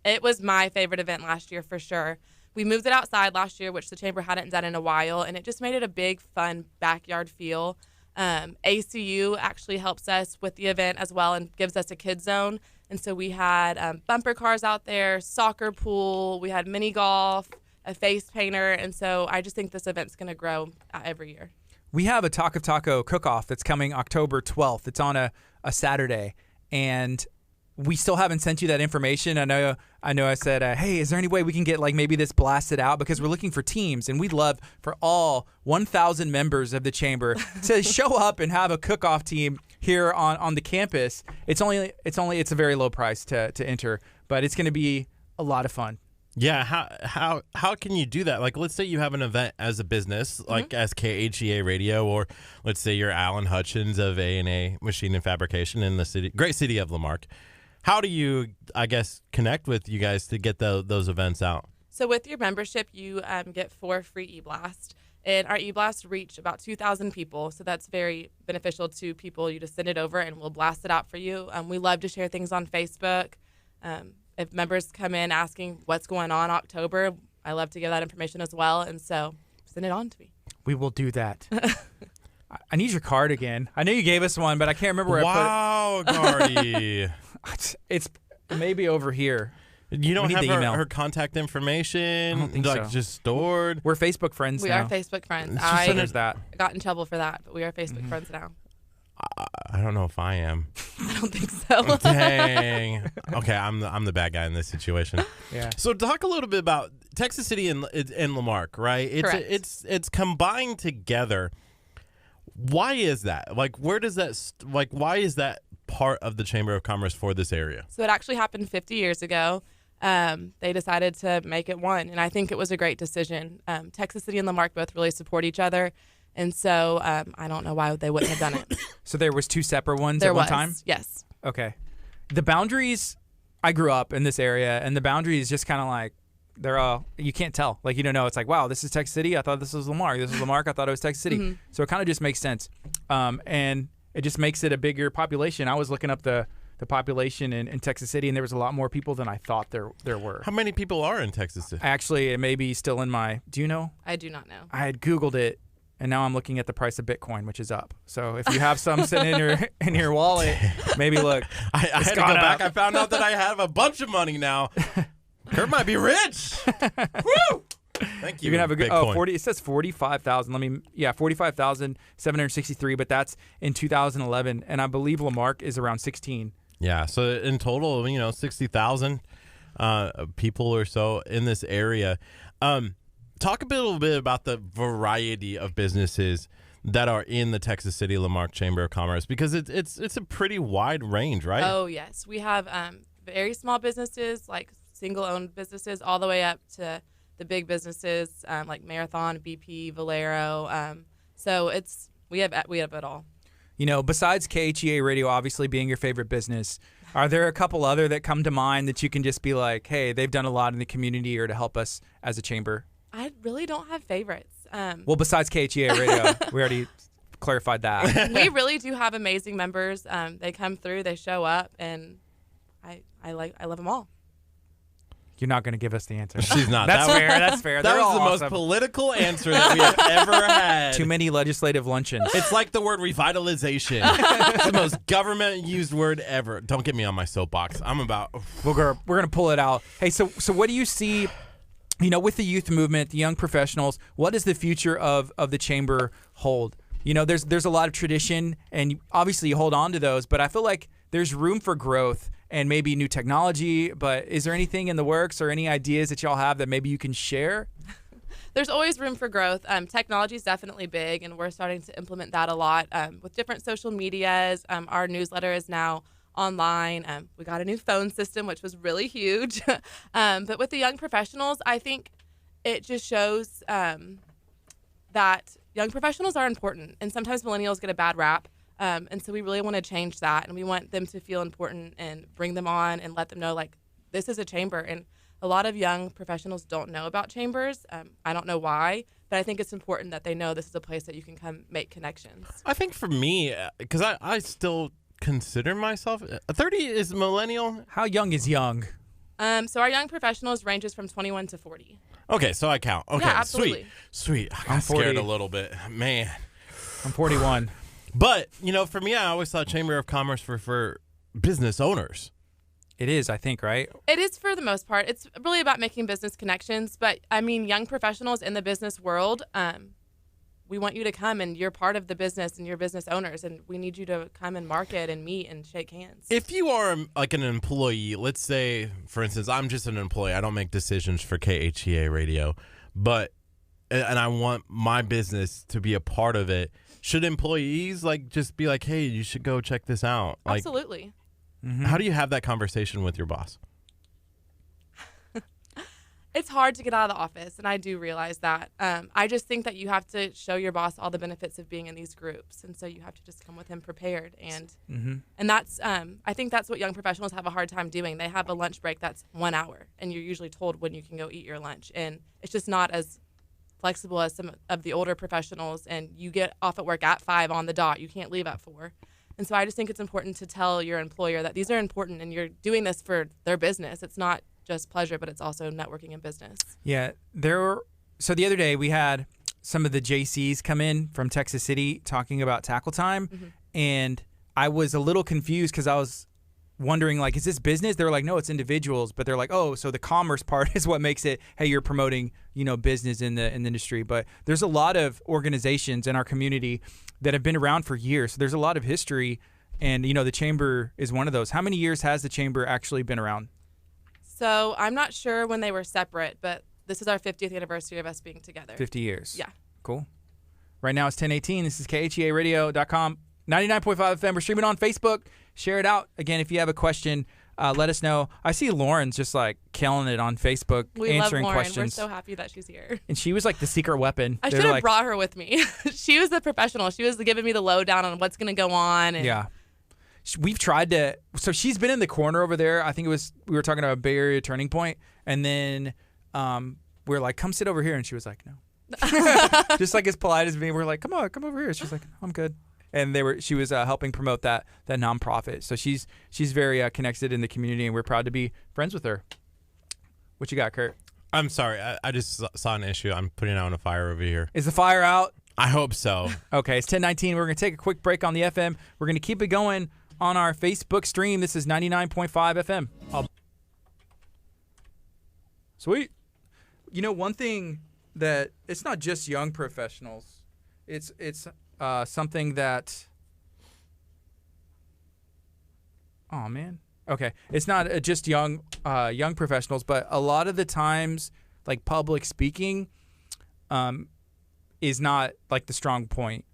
It was my favorite event last year for sure. We moved it outside last year, which the chamber hadn't done in a while, and it just made it a big, fun backyard feel. ACU actually helps us with the event as well and gives us a kids zone. And so we had bumper cars out there, soccer pool, we had mini golf, a face painter. And so I just think this event's going to grow every year. We have a Taco cook-off that's coming October 12th. It's on a Saturday. And we still haven't sent you that information. I know I said, hey, is there any way we can get like maybe this blasted out? Because we're looking for teams, and we'd love for all 1,000 members of the chamber to show up and have a cook-off team here on the campus. It's a very low price to enter, but it's going to be a lot of fun. Yeah, how can you do that? Like, let's say you have an event as a business, like as KHEA Radio, or let's say you're Alan Hutchins of A&A Machine and Fabrication in the great city of Lamarck. How do you, I guess, connect with you guys to get those events out? So with your membership, you get 4 free e-blasts. And our e-blasts reach about 2,000 people, so that's very beneficial to people. You just send it over, and we'll blast it out for you. We love to share things on Facebook. If members come in asking what's going on October, I love to give that information as well, and so send it on to me. We will do that. I need your card again. I know you gave us one, but I can't remember where I put it. Wow, Gardy. It's maybe over here. You don't have her contact information? I don't think so. Just stored? We're Facebook friends now. We are Facebook friends. There's that. Got in trouble for that, but we are Facebook friends now. I don't know if I am. I don't think so. Dang. Okay, I'm the bad guy in this situation. Yeah. So talk a little bit about Texas City and Lamarck, right? Correct. It's combined together. Why is that? Like, where does that why is that part of the Chamber of Commerce for this area? So it actually happened 50 years ago. They decided to make it one, and I think it was a great decision. Texas City and Lamarck both really support each other. And so I don't know why they wouldn't have done it. So there was 2 separate ones at one time? Yes. Okay. The boundaries, I grew up in this area, and the boundaries just kind of like, they're all, you can't tell. Like, you don't know. It's like, wow, this is Texas City. I thought this was Lamarck. This is Lamarck. I thought it was Texas City. So it kind of just makes sense. And it just makes it a bigger population. I was looking up the population in Texas City, and there was a lot more people than I thought there were. How many people are in Texas City? Actually, it may be still in my, do you know? I do not know. I had Googled it. And now I'm looking at the price of Bitcoin, which is up. So if you have some sitting in your wallet, maybe look. I had to go back. I found out that I have a bunch of money now. Curt might be rich. Woo! Thank you. You're gonna have a good. Bitcoin. 40. It says 45,000. 45,763. But that's in 2011, and I believe Lamarck is around 16. Yeah. So in total, 60,000 people or so in this area. Talk a little bit about the variety of businesses that are in the Texas City Lamarck Chamber of Commerce, because it's a pretty wide range, right? Oh, yes. We have very small businesses, like single-owned businesses, all the way up to the big businesses like Marathon, BP, Valero. So we have it all. Besides KHEA Radio obviously being your favorite business, are there a couple other that come to mind that you can just be like, hey, they've done a lot in the community or to help us as a chamber? I really don't have favorites. Well, besides KHEA Radio, we already clarified that. We really do have amazing members. They come through, they show up, and I love them all. You're not going to give us the answer. She's not. That's fair. That's fair. That They're was all the awesome. most political answer that we have ever had. Too many legislative luncheons. It's like the word revitalization. It's the most government-used word ever. Don't get me on my soapbox. I'm about... We're going to pull it out. Hey, so what do you see... with the youth movement, the young professionals, what does the future of the chamber hold? There's a lot of tradition, and obviously you hold on to those, but I feel like there's room for growth and maybe new technology. But is there anything in the works or any ideas that y'all have that maybe you can share? There's always room for growth. Technology is definitely big, and we're starting to implement that a lot with different social medias. Our newsletter is now online. We got a new phone system, which was really huge. But with the young professionals, I think it just shows that young professionals are important, and sometimes millennials get a bad rap. And so we really want to change that, and we want them to feel important and bring them on and let them know, like, this is a chamber. And a lot of young professionals don't know about chambers. I don't know why, but I think it's important that they know this is a place that you can come make connections. I think for me, because I still consider myself 30 is millennial. How young is young? So our young professionals ranges from 21 to 40. Okay, so I count. Okay, Yeah, absolutely. Sweet. I I'm got scared 40. a little bit, man. I'm 41. But for me, I always thought Chamber of Commerce for business owners. It is, I think, right? It is for the most part. It's really about making business connections. But I mean, young professionals in the business world, we want you to come, and you're part of the business and you're business owners, and we need you to come and market and meet and shake hands. If you are like an employee, let's say, for instance, I'm just an employee. I don't make decisions for KHEA radio, and I want my business to be a part of it. Should employees like just be like, hey, you should go check this out? Like, Absolutely. How do you have that conversation with your boss? It's hard to get out of the office, and I do realize that. I just think that you have to show your boss all the benefits of being in these groups, and so you have to just come with him prepared. And that's I think that's what young professionals have a hard time doing. They have a lunch break that's 1 hour, and you're usually told when you can go eat your lunch, and it's just not as flexible as some of the older professionals. And you get off at work at 5 on the dot. You can't leave at 4. And so I just think it's important to tell your employer that these are important, and you're doing this for their business. It's not just pleasure, but it's also networking in business. Yeah, so the other day we had some of the JCs come in from Texas City talking about tackle time, and I was a little confused because I was wondering, like, is this business? They were like, no, it's individuals, but they're like, oh, so the commerce part is what makes it, hey, you're promoting, business in the industry. But there's a lot of organizations in our community that have been around for years. So there's a lot of history, and the chamber is one of those. How many years has the chamber actually been around? So I'm not sure when they were separate, but this is our 50th anniversary of us being together. 50 years. Yeah. Cool. Right now it's 10:18. This is KHEARadio.com, 99.5 FM. We're streaming on Facebook. Share it out. Again, if you have a question, let us know. I see Lauren's just like killing it on Facebook, answering love Lauren. questions. We're so happy that she's here. And she was like the secret weapon. I should have brought her with me. She was the professional. She was giving me the lowdown on what's going to go on. And yeah. We've tried to, so she's been in the corner over there. I think we were talking about Bay Area Turning Point, and then we're like, come sit over here. And she was like, no. Just like as polite as me. We're like, come over here. She's like, I'm good. And she was helping promote that nonprofit. So she's very connected in the community, and we're proud to be friends with her. What you got, Kurt? I'm sorry. I just saw an issue. I'm putting out a fire over here. Is the fire out? I hope so. Okay, it's 10:19. We're going to take a quick break on the FM. We're going to keep it going on our Facebook stream. This is 99.5 FM. Sweet. One thing that it's not just young professionals. It's something that. Oh man. Okay, it's not just young professionals, but a lot of the times, like public speaking, is not like the strong point.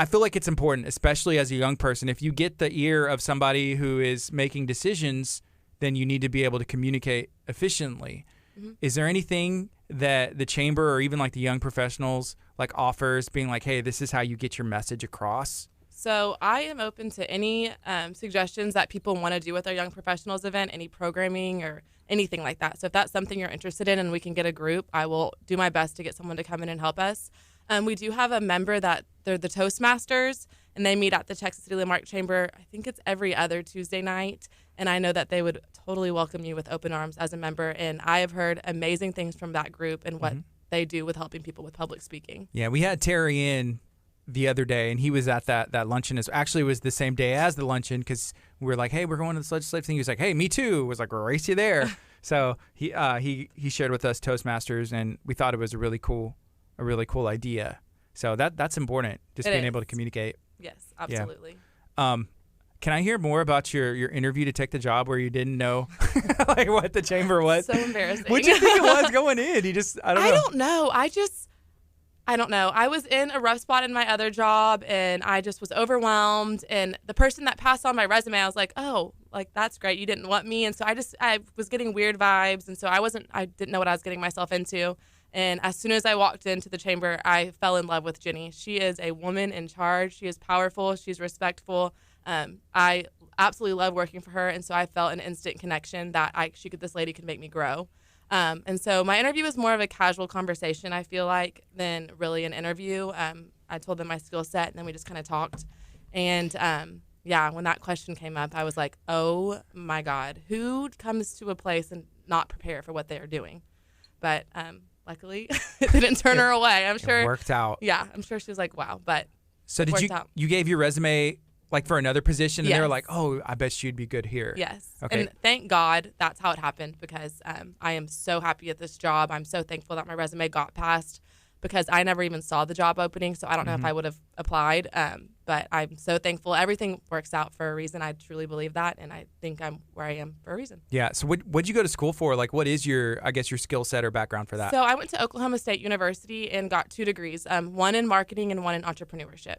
I feel like it's important, especially as a young person. If you get the ear of somebody who is making decisions, then you need to be able to communicate efficiently. Is there anything that the chamber or even like the young professionals like offers, being like, hey, this is how you get your message across? So I am open to any suggestions that people want to do with our Young Professionals event, any programming or anything like that. So if that's something you're interested in and we can get a group, I will do my best to get someone to come in and help us. We do have a member that they're the Toastmasters, and they meet at the Texas City Lamarck Chamber. I think it's every other Tuesday night, and I know that they would totally welcome you with open arms as a member. And I have heard amazing things from that group and what they do with helping people with public speaking. Yeah, we had Terry in the other day, and he was at that luncheon. Actually, it was the same day as the luncheon because we were like, hey, we're going to this legislative thing. He was like, hey, me too. It was like, we'll race you there. So he shared with us Toastmasters, and we thought it was a really cool idea. So that's important, just being able to communicate. Yes, absolutely. Yeah. Can I hear more about your interview to take the job where you didn't know like what the chamber was? So embarrassing. What did you think it was going in? I don't know. I don't know. I was in a rough spot in my other job, and I just was overwhelmed. And the person that passed on my resume, I was like, oh, like, that's great. You didn't want me. And so I was getting weird vibes. And so I didn't know what I was getting myself into. And as soon as I walked into the chamber, I fell in love with Jenny. She is a woman in charge. She is powerful. She's respectful. I absolutely love working for her. And so I felt an instant connection that this lady could make me grow. And so my interview was more of a casual conversation, I feel like, than really an interview. I told them my skill set, and then we just kind of talked. And when that question came up, I was like, oh my God, who comes to a place and not prepare for what they are doing? But luckily, it didn't turn her away. I'm sure it worked out. Yeah, I'm sure she was like, wow. But so you gave your resume like for another position, and they were like, oh, I bet she'd be good here. Yes. Okay. And thank God that's how it happened, because I am so happy at this job. I'm so thankful that my resume got past because I never even saw the job opening, so I don't know if I would have applied. But I'm so thankful. Everything works out for a reason. I truly believe that, and I think I'm where I am for a reason. Yeah. So what'd you go to school for? Like, what is your skill set or background for that? So I went to Oklahoma State University and got 2 degrees, one in marketing and one in entrepreneurship.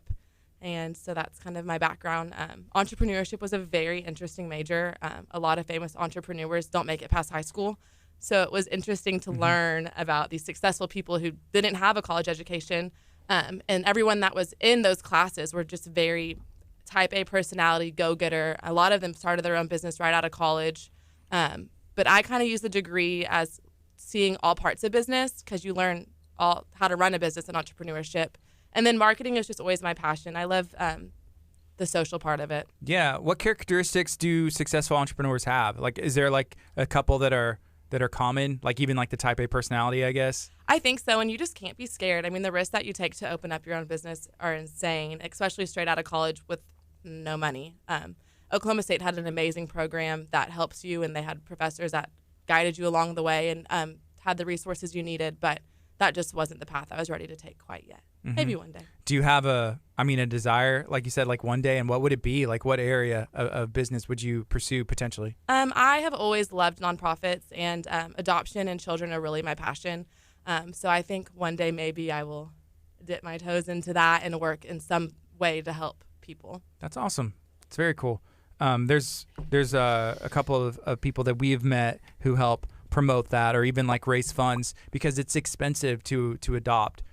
And so that's kind of my background. Entrepreneurship was a very interesting major. A lot of famous entrepreneurs don't make it past high school. So it was interesting to learn about these successful people who didn't have a college education. And everyone that was in those classes were just very type A personality, go-getter. A lot of them started their own business right out of college. But I kind of use the degree as seeing all parts of business, because you learn all how to run a business and entrepreneurship. And then marketing is just always my passion. I love the social part of it. Yeah. What characteristics do successful entrepreneurs have? Like, is there like a couple that are common, like even like the type A personality, I guess? I think so, and you just can't be scared. I mean, the risks that you take to open up your own business are insane, especially straight out of college with no money. Oklahoma State had an amazing program that helps you, and they had professors that guided you along the way and had the resources you needed, but that just wasn't the path I was ready to take quite yet. Maybe one day. Do you have a desire, like you said, like one day, and what would it be? Like, what area of business would you pursue potentially? I have always loved nonprofits, and adoption and children are really my passion. So I think one day maybe I will dip my toes into that and work in some way to help people. That's awesome. It's very cool. There's a couple of people that we've met who help promote that, or even like raise funds, because it's expensive to adopt.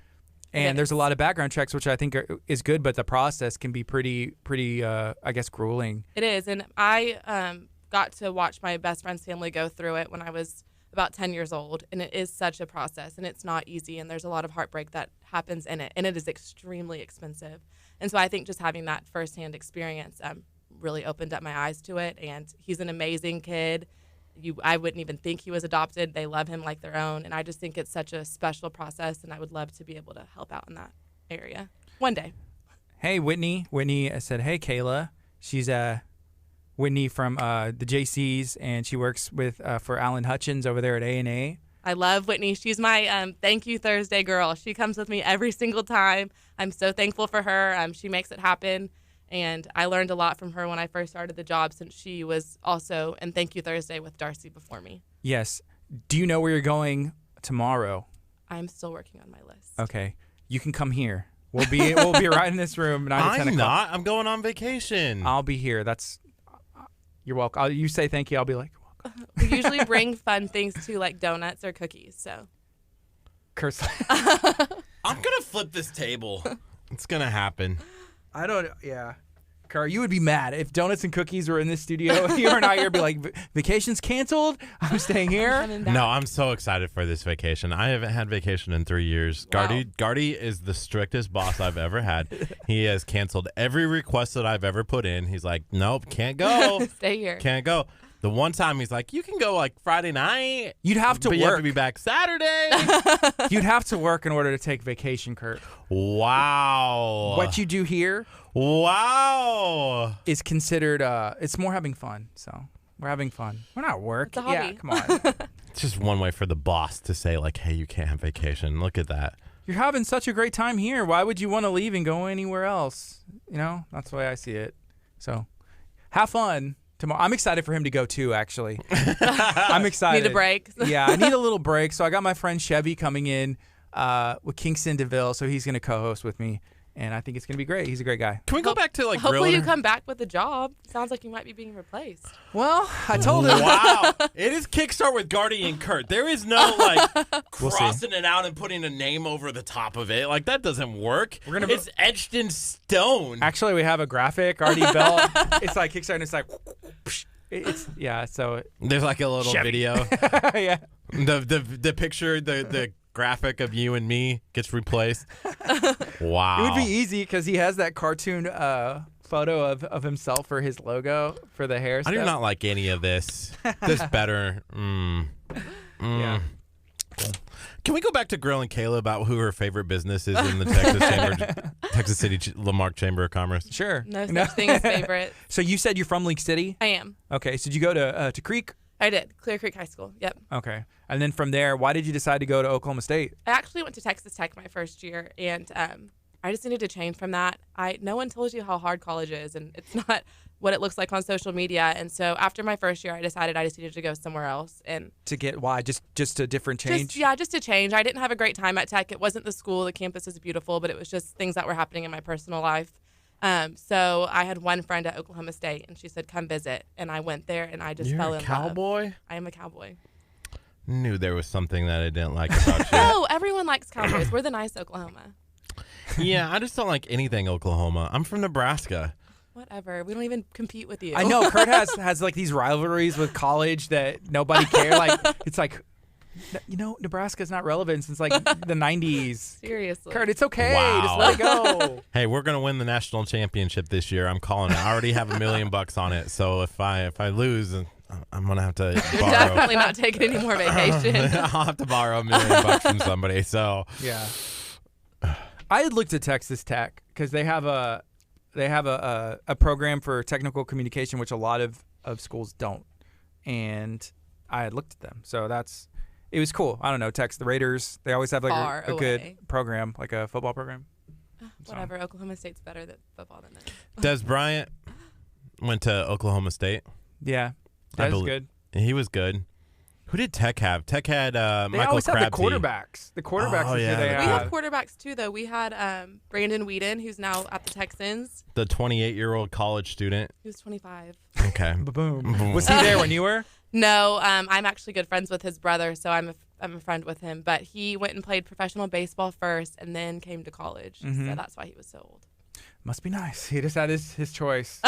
And there's a lot of background checks, which I think is good, but the process can be pretty I guess, grueling. It is, and I got to watch my best friend's family go through it when I was about 10 years old, and it is such a process, and it's not easy, and there's a lot of heartbreak that happens in it, and it is extremely expensive. And so I think just having that firsthand experience really opened up my eyes to it, and he's an amazing kid. I wouldn't even think he was adopted. They love him like their own, and I just think it's such a special process, and I would love to be able to help out in that area one day. Hey, Whitney. Whitney said, hey, Kayla. She's Whitney from the JCs, and she works with for Alan Hutchins over there at A&A. I love Whitney. She's my Thank You Thursday girl. She comes with me every single time. I'm so thankful for her. She makes it happen. And I learned a lot from her when I first started the job, since she was also in Thank You Thursday with Darcy before me. Yes. Do you know where you're going tomorrow? I'm still working on my list. Okay. You can come here. We'll be right in this room. 9 to 10 I'm o'clock. not. I'm going on vacation. I'll be here. You're welcome. You say thank you. I'll be like, you're welcome. We usually bring fun things too, like donuts or cookies. So. Curse. I'm gonna flip this table. It's gonna happen. Yeah. Car, you would be mad if donuts and cookies were in this studio. You are not here. Be like, vacation's canceled. I'm staying here. No, I'm so excited for this vacation. I haven't had vacation in 3 years. Wow. Gardy is the strictest boss I've ever had. He has canceled every request that I've ever put in. He's like, nope, can't go. Stay here. Can't go. The one time he's like, you can go like Friday night. You'd have to but work. You have to be back Saturday. You'd have to work in order to take vacation, Kurt. Wow. What you do here Wow. is considered, it's more having fun. So we're having fun. We're not work. It's a hobby. Yeah, come on. It's just one way for the boss to say like, hey, you can't have vacation. Look at that. You're having such a great time here. Why would you want to leave and go anywhere else? You know, that's the way I see it. So have fun tomorrow. I'm excited for him to go too, actually. I'm excited. Need a break. Yeah, I need a little break. So I got my friend Chevy coming in with Kingston DeVille, so he's going to co-host with me. And I think it's going to be great. He's a great guy. Can we go back to like Hopefully grilling? you come back with a job. Sounds like you might be being replaced. Well, I told him. Wow. It is Kickstart with Gardy and Curt. There is no like We'll see. crossing it out and putting a name over the top of it. Like that doesn't work. We're gonna it's etched in stone. Actually, we have a graphic already built. It's like Kickstarter, and it's like, it's, yeah, so. There's like a little Chevy. video. Yeah. The picture, the graphic of you and me gets replaced. Wow. It would be easy because he has that cartoon photo of himself for his logo for the hair I stuff. do not like any of this. This better. Yeah. Can we go back to Grilling Kayla about who her favorite business is in the Texas City Lamarck Chamber of Commerce? Sure. No such thing as favorite. So you said you're from League City? I am. Okay, so did you go to Creek? I did. Clear Creek High School. Yep. Okay. And then from there, why did you decide to go to Oklahoma State? I actually went to Texas Tech my first year, and I just needed to change from that. No one tells you how hard college is, and it's not what it looks like on social media. And so after my first year, I decided I just needed to go somewhere else. And To get why? Just a different change? Just to change. I didn't have a great time at Tech. It wasn't the school. The campus is beautiful, but it was just things that were happening in my personal life. So I had one friend at Oklahoma State, and she said, come visit. And I went there, and I just You're fell a in cowboy? love. I am a cowboy. Knew there was something that I didn't like about you. No, everyone likes cowboys. We're the nice Oklahoma. Yeah, I just don't like anything Oklahoma. I'm from Nebraska. Whatever. We don't even compete with you. I know Curt has like these rivalries with college that nobody cares. Like it's like, Nebraska's not relevant since like the 90s. Seriously. Curt, it's okay. Wow. Just let it go. Hey, we're gonna win the national championship this year. I'm calling it. I already have $1 million on it. So if I lose, I'm gonna have to You're borrow. definitely not taking any more vacation. I'll have to borrow $1 million from somebody. So Yeah. I had looked at Texas Tech because they have a program for technical communication, which a lot of schools don't. And I had looked at them. So it was cool. I don't know, the Raiders, they always have like a good program, like a football program. Whatever. Oklahoma State's better at football than them. Des Bryant went to Oklahoma State. Yeah. That was good. He was good. Who did Tech have? Tech had They Michael always have the Crabtree. quarterbacks. The quarterbacks is who they We have. have quarterbacks too, though. We had Brandon Whedon, who's now at the Texans. The 28-year-old college student. He was 25. Okay. Boom. Was he there when you were? No, I'm actually good friends with his brother, so I'm a friend with him. But he went and played professional baseball first, and then came to college. So that's why he was so old. Must be nice. He just had his choice.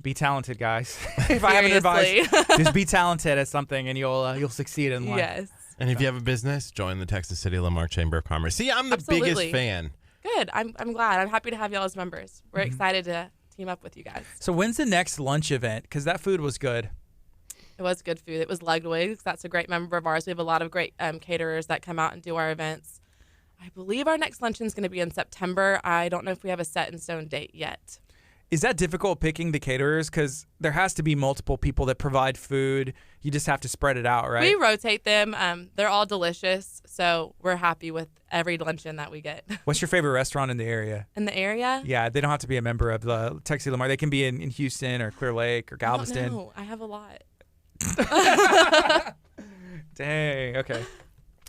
Be talented, guys. If I have an advice, just be talented at something, and you'll succeed in life. Yes. And if you have a business, join the Texas City Lamarck Chamber of Commerce. See, I'm the biggest fan. Good. I'm glad. I'm happy to have y'all as members. We're excited to team up with you guys. So when's the next lunch event? Because that food was good. It was good food. It was Ludwig's. That's a great member of ours. We have a lot of great caterers that come out and do our events. I believe our next luncheon is going to be in September. I don't know if we have a set in stone date yet. Is that difficult picking the caterers? Because there has to be multiple people that provide food. You just have to spread it out, right? We rotate them. They're all delicious, so we're happy with every luncheon that we get. What's your favorite restaurant in the area? In the area? Yeah, they don't have to be a member of the Texas Lamar. They can be in Houston or Clear Lake or Galveston. No, I have a lot. Dang, okay.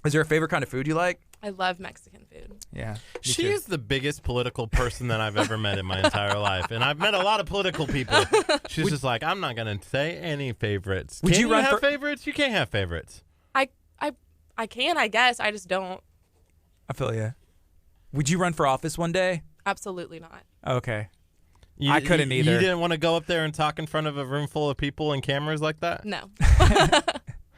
Is there a favorite kind of food you like? I love Mexican food. Yeah. She is the biggest political person that I've ever met in my entire life. And I've met a lot of political people. She's just like, I'm not going to say any favorites. Would Can you run have for favorites? You can't have favorites. I can, I guess. I just don't. I feel you. Would you run for office one day? Absolutely not. Okay. I couldn't either. You didn't want to go up there and talk in front of a room full of people and cameras like that? No.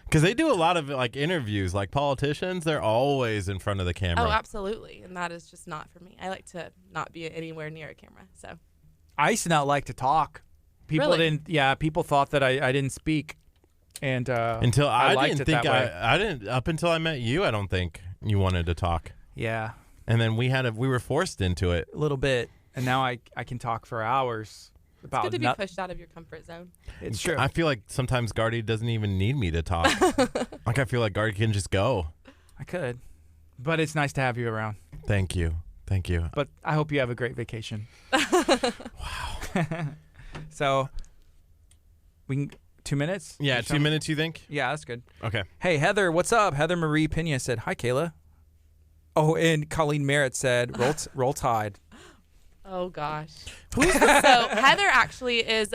Because they do a lot of like interviews, like politicians. They're always in front of the camera. Oh, absolutely. And that is just not for me. I like to not be anywhere near a camera. So I used to not like to talk. People Really? didn't. Yeah, people thought that I didn't speak, and Until I liked didn't it think that way. I didn't up until I met you. I don't think you wanted to talk, Yeah, and then we were forced into it. a little bit, and now I can talk for hours about it's good to be nothing. pushed out of your comfort zone. It's true. I feel like sometimes Gardy doesn't even need me to talk. Like I feel like Gardy can just go. I could, but it's nice to have you around. Thank you. But I hope you have a great vacation. Wow. So we can 2 minutes. Yeah, Or 2 something? minutes. You think? Yeah, that's good. Okay. Hey, Heather, what's up? Heather Marie Pena said, hi, Kayla. Oh, and Colleen Merritt said, roll Tide. Oh gosh. So Heather actually is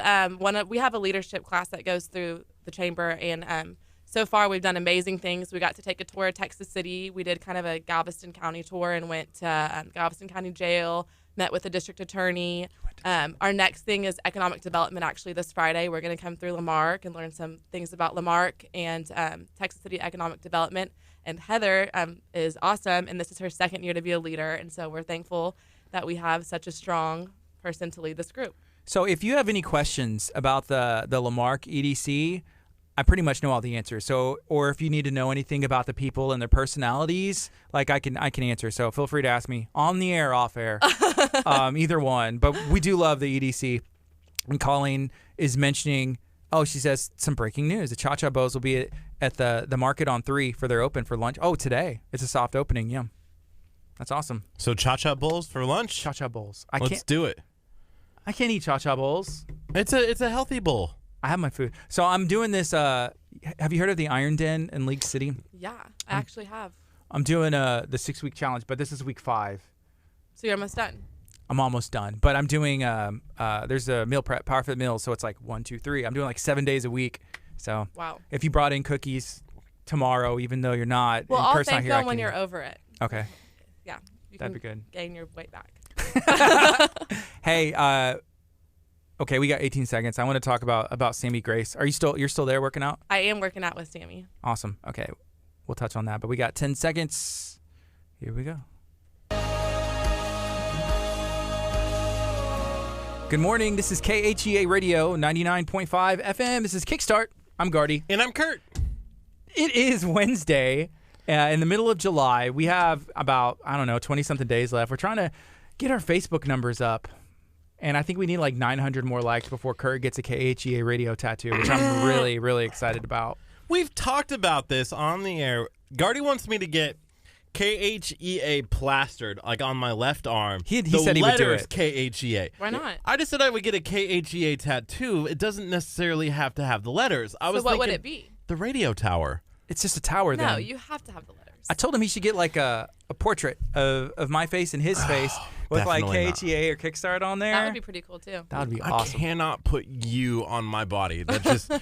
we have a leadership class that goes through the chamber, and so far we've done amazing things. We got to take a tour of Texas City. We did kind of a Galveston County tour and went to Galveston County Jail, met with the district attorney. Our next thing is economic development. Actually, this Friday we're going to come through Lamarck and learn some things about Lamarck and Texas City economic development. And Heather is awesome, and this is her second year to be a leader, and so we're thankful that we have such a strong person to lead this group. So if you have any questions about the Lamarck EDC, I pretty much know all the answers. So, or if you need to know anything about the people and their personalities, like I can answer. So feel free to ask me on the air, off air, either one. But we do love the EDC. And Colleen is mentioning Oh, she says some breaking news. The Cha Cha Bowls will be at the market on 3 for their open for lunch. Oh, today. It's a soft opening. Yum. That's awesome. So Cha-Cha Bowls for lunch? Cha Cha Bowls. Let's do it. I can't eat Cha Cha Bowls. It's a healthy bowl. I have my food. So I'm doing this. Have you heard of the Iron Den in League City? Yeah, I actually have. I'm doing the 6-week challenge, but this is week 5. So you're almost done. I'm almost done, but I'm doing. There's a meal prep, Power Fit meals, so it's like 1, 2, 3. I'm doing like 7 days a week. So wow. If you brought in cookies tomorrow, even though you're not, well, I'll Kurt's not thank here, them when you're over it. Okay. Yeah, That'd be good. Gain your weight back. Hey, okay, we got 18 seconds. I want to talk about Sammy Grace. You're still there working out? I am working out with Sammy. Awesome. Okay, we'll touch on that, but we got 10 seconds. Here we go. Good morning. This is KHEA Radio 99.5 FM. This is Kickstart. I'm Gardy. And I'm Curt. It is Wednesday in the middle of July. We have about, 20-something days left. We're trying to get our Facebook numbers up. And I think we need like 900 more likes before Curt gets a KHEA Radio tattoo, which I'm really, really excited about. We've talked about this on the air. Gardy wants me to get KHEA plastered, like on my left arm. He said he would do it. KHEA. Why not? I just said I would get a KHEA tattoo. It doesn't necessarily have to have the letters. So what would it be? The radio tower. It's just a tower then. No, you have to have the letters. I told him he should get like a portrait of my face and his face with like KHEA or Kickstart on there. That would be pretty cool too. That would be awesome. I cannot put you on my body. That just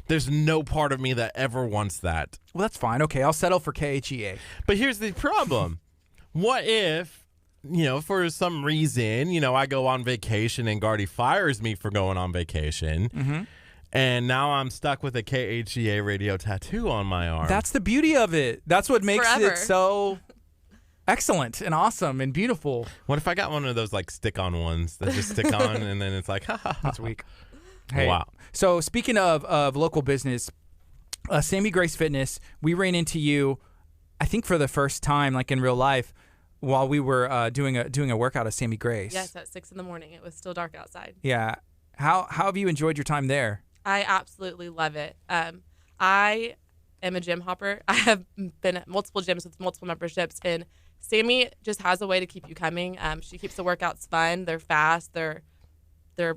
there's no part of me that ever wants that. Well, that's fine. Okay, I'll settle for KHEA. But here's the problem. What if, for some reason, I go on vacation and Gardy fires me for going on vacation. Mm-hmm. And now I'm stuck with a KHEA radio tattoo on my arm. That's the beauty of it. That's what makes Forever. it so excellent and awesome and beautiful. What if I got one of those like stick-on ones that just stick on and then it's like, ha ha ha. That's weak. Hey, wow. So speaking of local business, Sammy Grace Fitness, we ran into you, I think for the first time, like in real life, while we were doing a workout at Sammy Grace. Yes, at 6 a.m. It was still dark outside. Yeah. How have you enjoyed your time there? I absolutely love it. I am a gym hopper. I have been at multiple gyms with multiple memberships, and Sammy just has a way to keep you coming. She keeps the workouts fun. They're fast. They're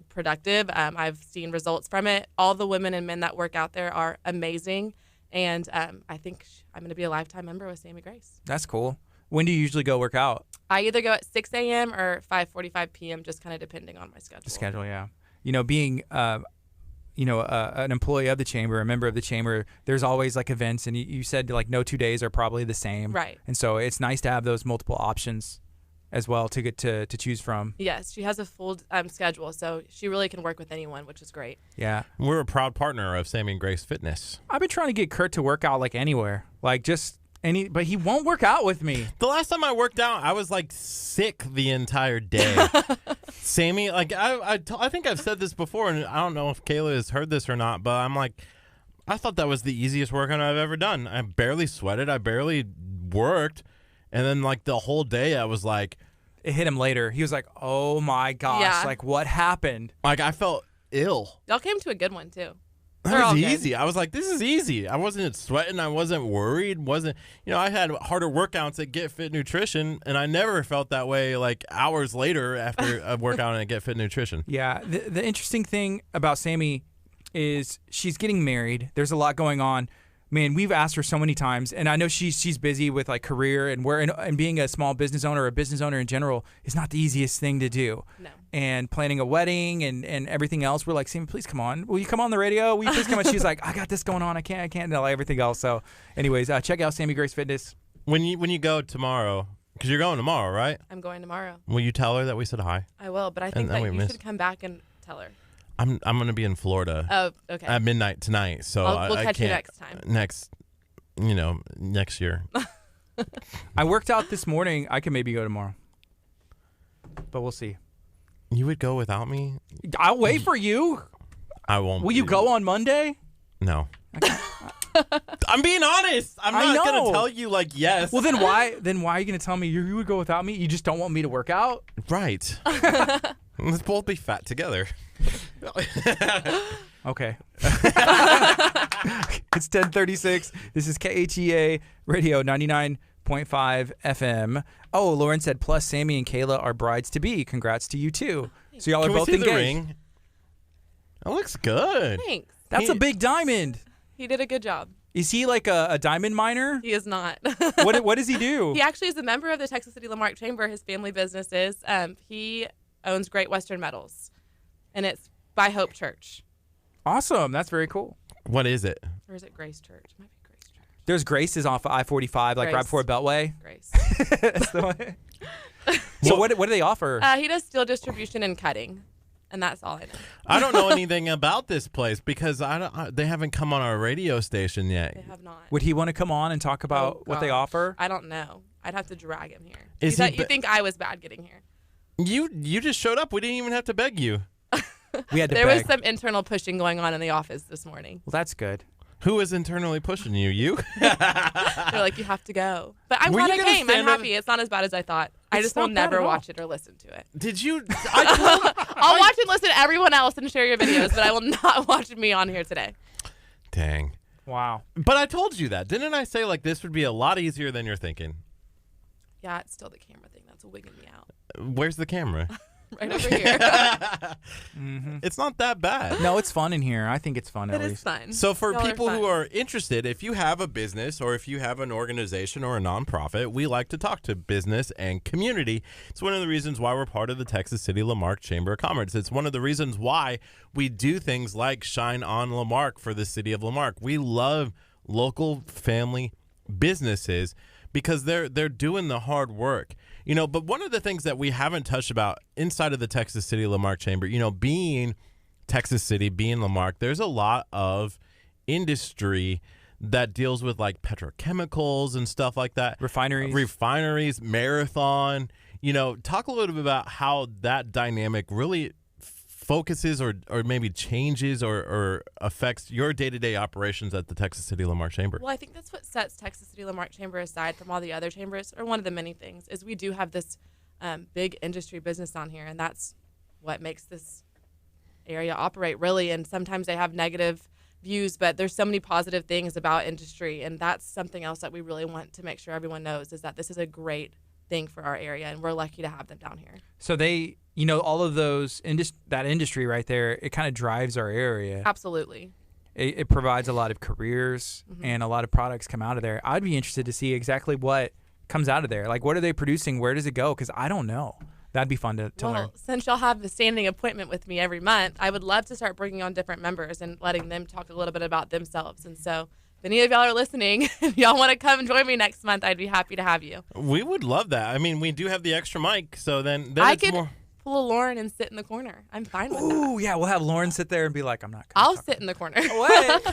productive. I've seen results from it. All the women and men that work out there are amazing, and I think I'm going to be a lifetime member with Sammy Grace. That's cool. When do you usually go work out? I either go at 6 a.m. or 5:45 p.m., just kind of depending on my schedule. The schedule, yeah. Being an employee of the chamber, a member of the chamber, there's always like events, and you said like no 2 days are probably the same. Right. And so it's nice to have those multiple options as well to get to choose from. Yes, she has a full schedule, so she really can work with anyone, which is great. Yeah. We're a proud partner of Sammy and Grace Fitness. I've been trying to get Curt to work out like anywhere, like just but he won't work out with me. The last time I worked out, I was like sick the entire day. Sammy, like I think I've said this before, and I don't know if Kayla has heard this or not, but I'm like, I thought that was the easiest workout I've ever done. I barely sweated. I barely worked. And then like the whole day I was like. It hit him later. He was like, oh my gosh, Yeah. like what happened? Like I felt ill. Y'all came to a good one, too. That was easy. I was like, this is easy. I wasn't sweating. I wasn't worried. I had harder workouts at Get Fit Nutrition, and I never felt that way like hours later after a workout at Get Fit Nutrition. Yeah. The interesting thing about Sammy is she's getting married. There's a lot going on. Man, we've asked her so many times, and I know she's busy with like career and being a small business owner or a business owner in general is not the easiest thing to do. No. And planning a wedding and everything else, we're like, Sammy, please come on. Will you come on the radio? Will you please come on? She's like, I got this going on. I can't tell everything else. So, anyways, check out Sammy Grace Fitness. When you go tomorrow, because you're going tomorrow, right? I'm going tomorrow. Will you tell her that we said hi? I will, but I think that you should come back and tell her. I'm going to be in Florida. Oh, okay. At midnight tonight, so we'll I catch you can't. next time. Next year. I worked out this morning. I can maybe go tomorrow, but we'll see. You would go without me? I'll wait for you. I won't. Will you go on Monday? No. I'm being honest. I'm not going to tell you like yes. Well, then why are you going to tell me you would go without me? You just don't want me to work out? Right. Let's both be fat together. Okay. It's 10:36. This is KHEA Radio 99.5 FM. Oh, Lauren said, plus Sammy and Kayla are brides-to-be. Congrats to you, too. So y'all are Can we both see engaged. the ring? That looks good. Thanks. That's a big diamond. He did a good job. Is he like a diamond miner? He is not. What does he do? He actually is a member of the Texas City Lamarck Chamber. His family business is. He owns Great Western Metals, and it's by Hope Church. Awesome. That's very cool. What is it? Or is it Grace Church? It might be Grace Church. There's Grace's off of I-45, like right Grace. before Beltway. Grace. That's the one. So what do they offer? He does steel distribution and cutting, and that's all I know. I don't know anything about this place because they haven't come on our radio station yet. They have not. Would he want to come on and talk about what they gosh. offer? I don't know. I'd have to drag him here. Is you he you think I was bad getting here? You just showed up. We didn't even have to beg you. We had to There beg. was some internal pushing going on in the office this morning. Well, that's good. Who is internally pushing you? You? They're like, you have to go. But I'm Were glad you I gonna came. I'm stand up- happy. It's not as bad as I thought. I It's just will not bad never at all. watch it or listen to it. Did you? I'll watch and listen to everyone else and share your videos, but I will not watch me on here today. Dang. Wow. But I told you that. Didn't I say like this would be a lot easier than you're thinking? Yeah, it's still the camera thing that's wigging me out. Where's the camera? Right over here. It's not that bad. No, it's fun in here. I think it's fun It at is least. fun. So for Y'all are people who fun. are interested, if you have a business or if you have an organization or a nonprofit, we like to talk to business and community. It's one of the reasons why we're part of the Texas City Lamarck Chamber of Commerce. It's one of the reasons why we do things like Shine on Lamarck for the city of Lamarck. We love local family businesses because they're doing the hard work. You know, but one of the things that we haven't touched about inside of the Texas City Lamarck Chamber, you know, being Texas City, being Lamarck, there's a lot of industry that deals with like petrochemicals and stuff like that. Refineries, Marathon. You know, talk a little bit about how that dynamic really focuses or maybe changes or affects your day-to-day operations at the Texas City Lamarck Chamber. Well, I think that's what sets Texas City Lamarck Chamber aside from all the other chambers, or one of the many things, is we do have this big industry business down here, and that's what makes this area operate, really. And sometimes they have negative views, but there's so many positive things about industry, and that's something else that we really want to make sure everyone knows, is that this is a great thing for our area, and we're lucky to have them down here. So they, you know, all of those that industry right there, it kind of drives our area. Absolutely. It provides a lot of careers and a lot of products come out of there. I'd be interested to see exactly what comes out of there. Like, what are they producing? Where does it go? Because I don't know. That'd be fun to learn. Well, since y'all have the standing appointment with me every month, I would love to start bringing on different members and letting them talk a little bit about themselves. And so if any of y'all are listening, if y'all want to come and join me next month, I'd be happy to have you. We would love that. I mean, we do have the extra mic, so then I it's could more. pull a Lauren and sit in the corner. I'm fine with that. Ooh, yeah, we'll have Lauren sit there and be like, I'm not going to I'll sit in the corner.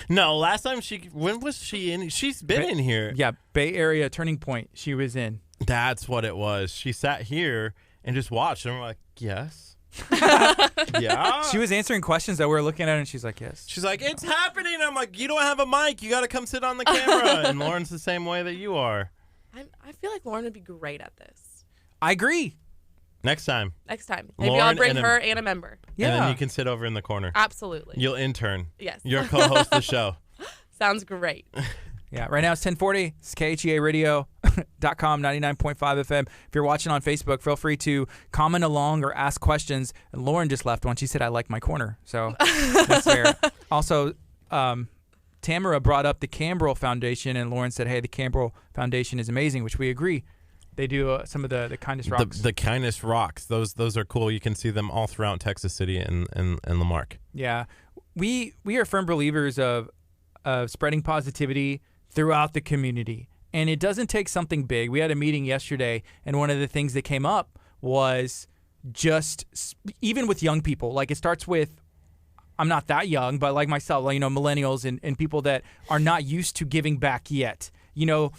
No, last time when was she in? She's been in here. Yeah, Bay Area Turning Point she was in. That's what it was. She sat here and just watched, and we're like, yes. Yeah. She was answering questions that we were looking at, and she's like, yes. She's like, it's happening. I'm like, you don't have a mic. You got to come sit on the camera. And Lauren's the same way that you are. I feel like Lauren would be great at this. I agree. Next time. Next time. Maybe Lauren I'll bring and her and a member. Yeah. And then you can sit over in the corner. Absolutely. You'll intern. Yes. You'll co-host the show. Sounds great. Yeah, right now it's 1040. It's KHEARadio.com, 99.5 FM. If you're watching on Facebook, feel free to comment along or ask questions. And Lauren just left one. She said, I like my corner. So that's fair. Also, Tamara brought up the Cambrel Foundation, and Lauren said, hey, the Cambrel Foundation is amazing, which we agree. They do some of the kindest rocks. The kindest rocks. Those are cool. You can see them all throughout Texas City and Lamarck. Yeah. We are firm believers of spreading positivity throughout the community. And it doesn't take something big. We had a meeting yesterday, and one of the things that came up was just, even with young people, like it starts with, I'm not that young, but like myself, you know, millennials and people that are not used to giving back yet, you know.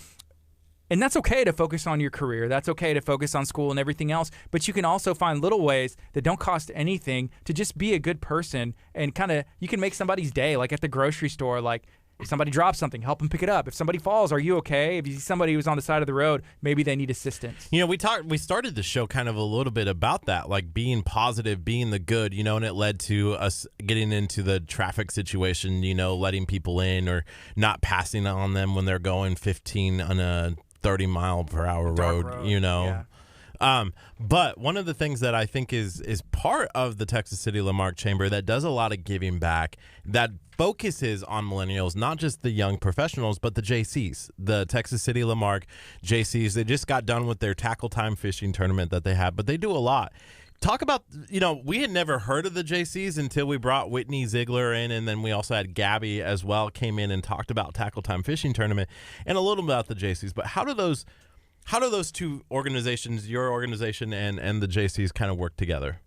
And that's okay to focus on your career. That's okay to focus on school and everything else. But you can also find little ways that don't cost anything to just be a good person, and kind of, you can make somebody's day, like at the grocery store. Like, If somebody drops something, help them pick it up. If somebody falls, are you okay? If you see somebody who's on the side of the road, maybe they need assistance. You know, we started the show kind of a little bit about that, like being positive, being the good, you know, and it led to us getting into the traffic situation, you know, letting people in or not passing on them when they're going 15 on a 30-mile-per-hour road, you know. Yeah. But one of the things that I think is part of the Texas City Lamarck Chamber that does a lot of giving back, that focuses on millennials, not just the young professionals, but the JCs, the Texas City Lamarck JCs. They just got done with their tackle time fishing tournament that they had, but they do a lot. Talk about, you know, we had never heard of the JCs until we brought Whitney Ziegler in, and then we also had Gabby as well came in and talked about tackle time fishing tournament and a little bit about the JCs. But how do those two organizations, your organization and the JCs, kind of work together?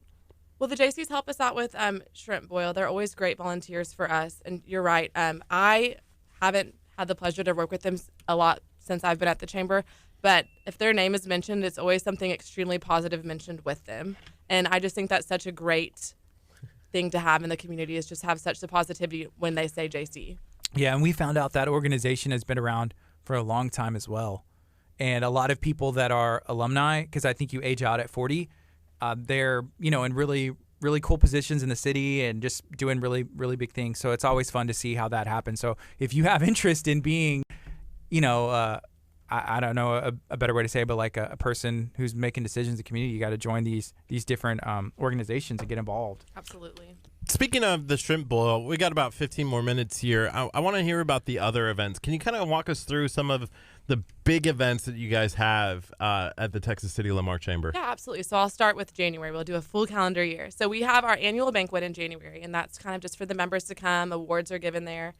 Well, the JCs help us out with shrimp boil. They're always great volunteers for us. And you're right. I haven't had the pleasure to work with them a lot since I've been at the chamber. But if their name is mentioned, it's always something extremely positive mentioned with them. And I just think that's such a great thing to have in the community, is just have such the positivity when they say JC. Yeah, and we found out that organization has been around for a long time as well. And a lot of people that are alumni, because I think you age out at 40, they're, you know, in really, really cool positions in the city and just doing really, really big things. So it's always fun to see how that happens. So if you have interest in being, you know, I don't know a better way to say it, but like a person who's making decisions in the community, you got to join these different organizations and get involved. Absolutely. Speaking of the shrimp boil, we got about 15 more minutes here. I want to hear about the other events. Can you kind of walk us through some of the big events that you guys have at the Texas City Lamarck Chamber? Yeah, absolutely. So I'll start with January. We'll do a full calendar year. So we have our annual banquet in January, and that's kind of just for the members to come. Awards are given there.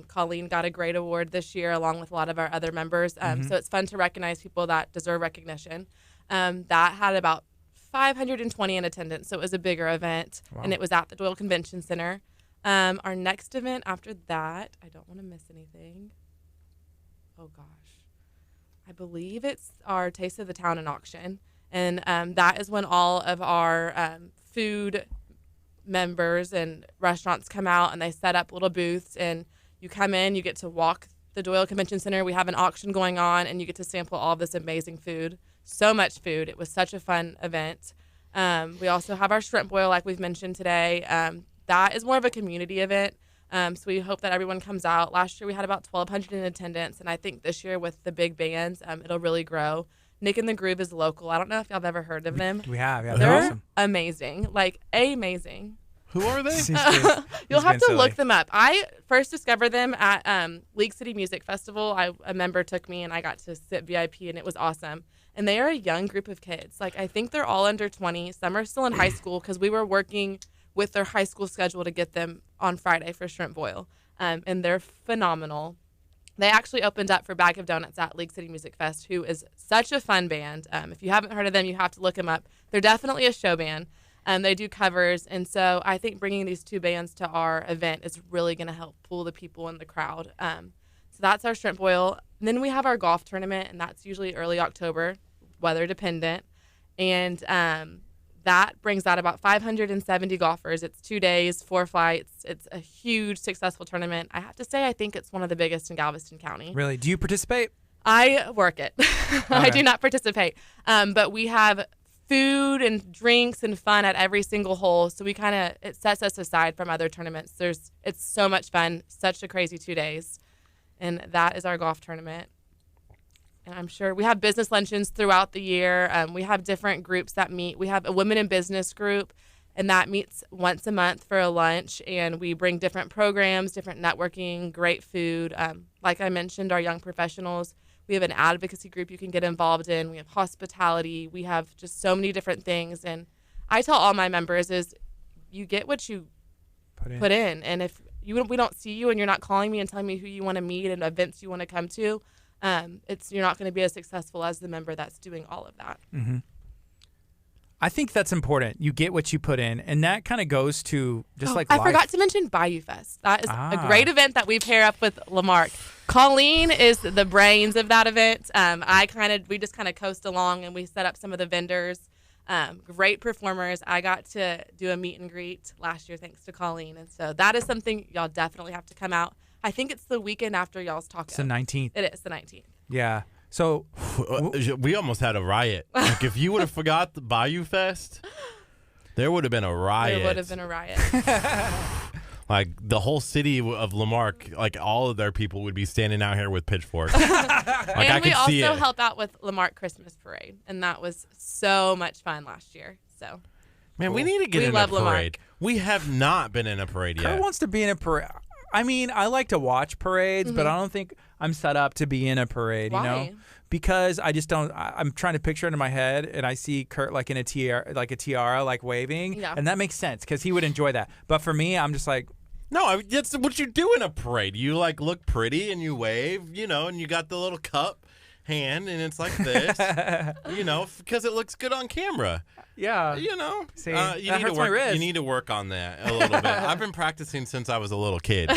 Colleen got a great award this year, along with a lot of our other members. So it's fun to recognize people that deserve recognition. That had about 520 in attendance, so it was a bigger event, and it was at the Doyle Convention Center. Our next event after that, I don't want to miss anything. Oh, gosh. I believe it's our Taste of the Town and auction, and that is when all of our food members and restaurants come out, and they set up little booths, and you come in, you get to walk the Doyle Convention Center. We have an auction going on, and you get to sample all of this amazing food. So much food. It was such a fun event. We also have our shrimp boil, like we've mentioned today. That is more of a community event. So we hope that everyone comes out. Last year we had about 1,200 in attendance, and I think this year with the big bands, it'll really grow. Nick and the Groove is local. I don't know if y'all have ever heard of them. We have. Yeah, they're awesome. amazing. Like, amazing. Who are they? You'll have to look them up. I first discovered them at League City Music Festival. A member took me, and I got to sit VIP, and it was awesome. And they are a young group of kids. Like, I think they're all under 20. Some are still in high school, because we were working with their high school schedule to get them on Friday for shrimp boil. And they're phenomenal. They actually opened up for Bag of Donuts at League City Music Fest, who is such a fun band. If you haven't heard of them, you have to look them up. They're definitely a show band. They do covers. And so I think bringing these two bands to our event is really going to help pull the people in the crowd. So that's our shrimp boil. And then we have our golf tournament, and that's usually early October, weather dependent. And that brings out about 570 golfers. It's 2 days, 4 flights. It's a huge, successful tournament. I have to say, I think it's one of the biggest in Galveston County. Really? Do you participate? I work it. I do not participate. But we have food and drinks and fun at every single hole. So it sets us aside from other tournaments. It's so much fun, such a crazy 2 days. And that is our golf tournament. And I'm sure we have business luncheons throughout the year. We have different groups that meet. We have a women in business group, and that meets once a month for a lunch. And we bring different programs, different networking, great food. Like I mentioned, our young professionals. We have an advocacy group you can get involved in. We have hospitality. We have just so many different things. And I tell all my members is you get what you put in. And if we don't see you and you're not calling me and telling me who you want to meet and events you want to come to, you're not going to be as successful as the member that's doing all of that. Mm-hmm. I think that's important. You get what you put in, and that kind of goes to just like life. I forgot to mention Bayou Fest. That is a great event that we pair up with Lamarck. Colleen is the brains of that event. We just kind of coast along, and we set up some of the vendors. Great performers. I got to do a meet and greet last year thanks to Colleen, and so that is something y'all definitely have to come out. I think it's the weekend after y'all's taco. It's the 19th. It is the 19th. Yeah. So We almost had a riot. Like if you would have forgot the Bayou Fest, there would have been a riot. There would have been a riot. Like the whole city of Lamarck, like all of their people would be standing out here with pitchforks. Like I And we could see also it. helped out with Lamarck Christmas Parade, and that was so much fun last year. So Man, we need to get We in a love parade. Lamarck. We have not been in a parade Kurt yet. wants to be in a parade. I mean, I like to watch parades, but I don't think I'm set up to be in a parade, you know? Why? Because I just don't. I'm trying to picture it in my head, and I see Kurt like in a tiara, like waving, Yeah. and that makes sense because he would enjoy that. But for me, I'm just like, No, that's what you do in a parade. You like look pretty and you wave, you know, and you got the little cup hand, and it's like this, you know, because it looks good on camera. yeah. You know, See, you that need hurts to my work. wrist. You need to work on that a little bit. I've been practicing since I was a little kid.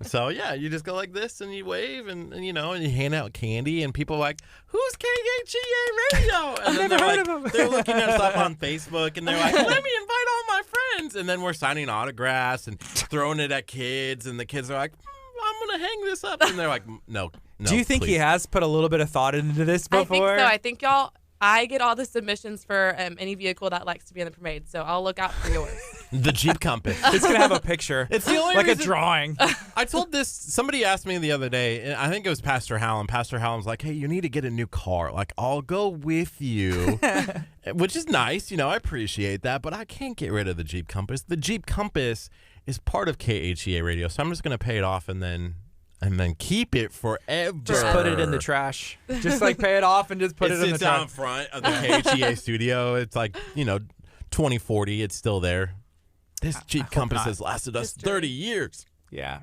So yeah, you just go like this and you wave and you know and you hand out candy and people are like, "Who's KHEA Radio?" And then never they're heard like, of 'em. they're looking us up on Facebook and they're like, "Let me invite all my friends." And then we're signing autographs and throwing it at kids and the kids are like, "I'm gonna hang this up," and they're like, "No." Do you think he please." has put a little bit of thought into this before? I think so. I think I get all the submissions for any vehicle that likes to be in the parade, so I'll look out for yours. The Jeep Compass? It's gonna have a picture. It's the only like reason- a drawing. I told this, somebody asked me the other day, and I think it was Pastor Hallam. Pastor Hallam's like, "Hey, you need to get a new car. Like, I'll go with you," which is nice. You know, I appreciate that, but I can't get rid of the Jeep Compass. The Jeep Compass is part of KHEA Radio, so I'm just going to pay it off and then keep it forever. Just put it in the trash. Just like pay it off and just put it in the sits out trash. in front of the KHEA studio. It's like, 2040. It's still there. This Jeep Compass not. has lasted us History. 30 years. Yeah.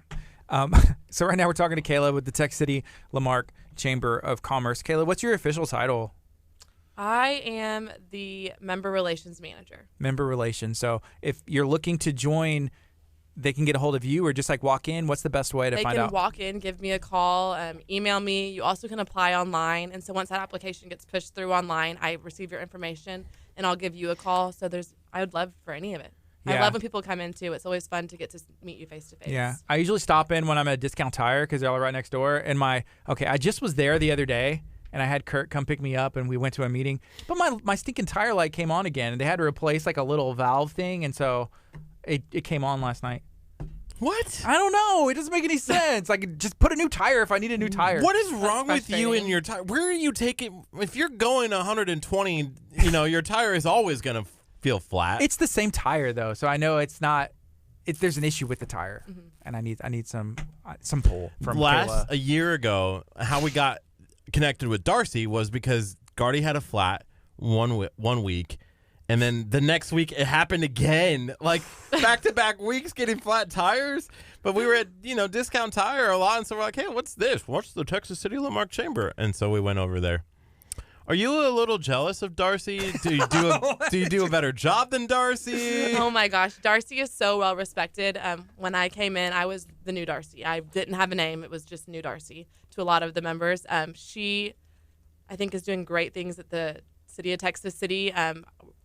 So right now we're talking to Kayla with the Tech City Lamarck Chamber of Commerce. Kayla, what's your official title? I am the member relations manager. Member relations. So if you're looking to join, they can get a hold of you or just like walk in. What's the best way to They find can out? walk in, give me a call, email me. You also can apply online. And so once that application gets pushed through online, I receive your information and I'll give you a call. So I would love for any of it. Yeah. I love when people come in too. It's always fun to get to meet you face to face. Yeah. I usually stop in when I'm at Discount Tire because they're all right next door. And I just was there the other day and I had Kurt come pick me up and we went to a meeting. But my stinking tire light came on again and they had to replace like a little valve thing. And so it came on last night. What? I don't know. It doesn't make any sense. Like, just put a new tire if I need a new tire. What is wrong with you frustrating. and your tire? Where are you taking? If you're going 120, your tire is always going to feel flat. It's the same tire though, so I know it's not. There's an issue with the tire, and I need some pull from Kayla. A year ago, how we got connected with Darcy was because Gardy had a flat one week. And then the next week, it happened again, like back-to-back weeks getting flat tires. But we were at, Discount Tire a lot, and so we're like, hey, what's this? What's the Texas City Lamarck Chamber? And so we went over there. Are you a little jealous of Darcy? Do you do a better job than Darcy? Oh my gosh, Darcy is so well respected. When I came in, I was the new Darcy. I didn't have a name; it was just new Darcy to a lot of the members. She, I think, is doing great things at the City of Texas City.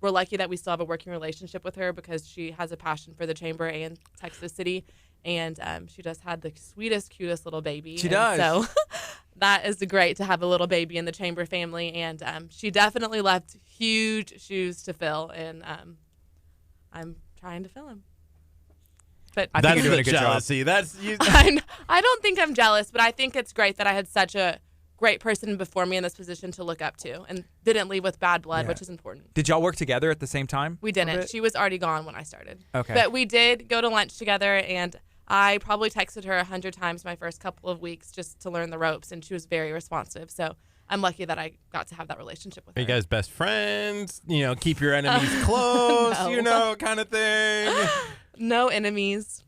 We're lucky that we still have a working relationship with her because she has a passion for the chamber and Texas City, and she just had the sweetest, cutest little baby. She And does. So that is great to have a little baby in the chamber family, and she definitely left huge shoes to fill, and I'm trying to fill them. But I think That's you're doing the a good job. jealousy. That's you. I don't think I'm jealous, but I think it's great that I had such a great person before me in this position to look up to and didn't leave with bad blood, Yeah. which is important. Did y'all work together at the same time? We a didn't. bit? She was already gone when I started. Okay. But we did go to lunch together, and I probably texted her 100 times my first couple of weeks just to learn the ropes, and she was very responsive. So I'm lucky that I got to have that relationship with Are her. you guys best friends? Keep your enemies close, No. kind of thing. No enemies.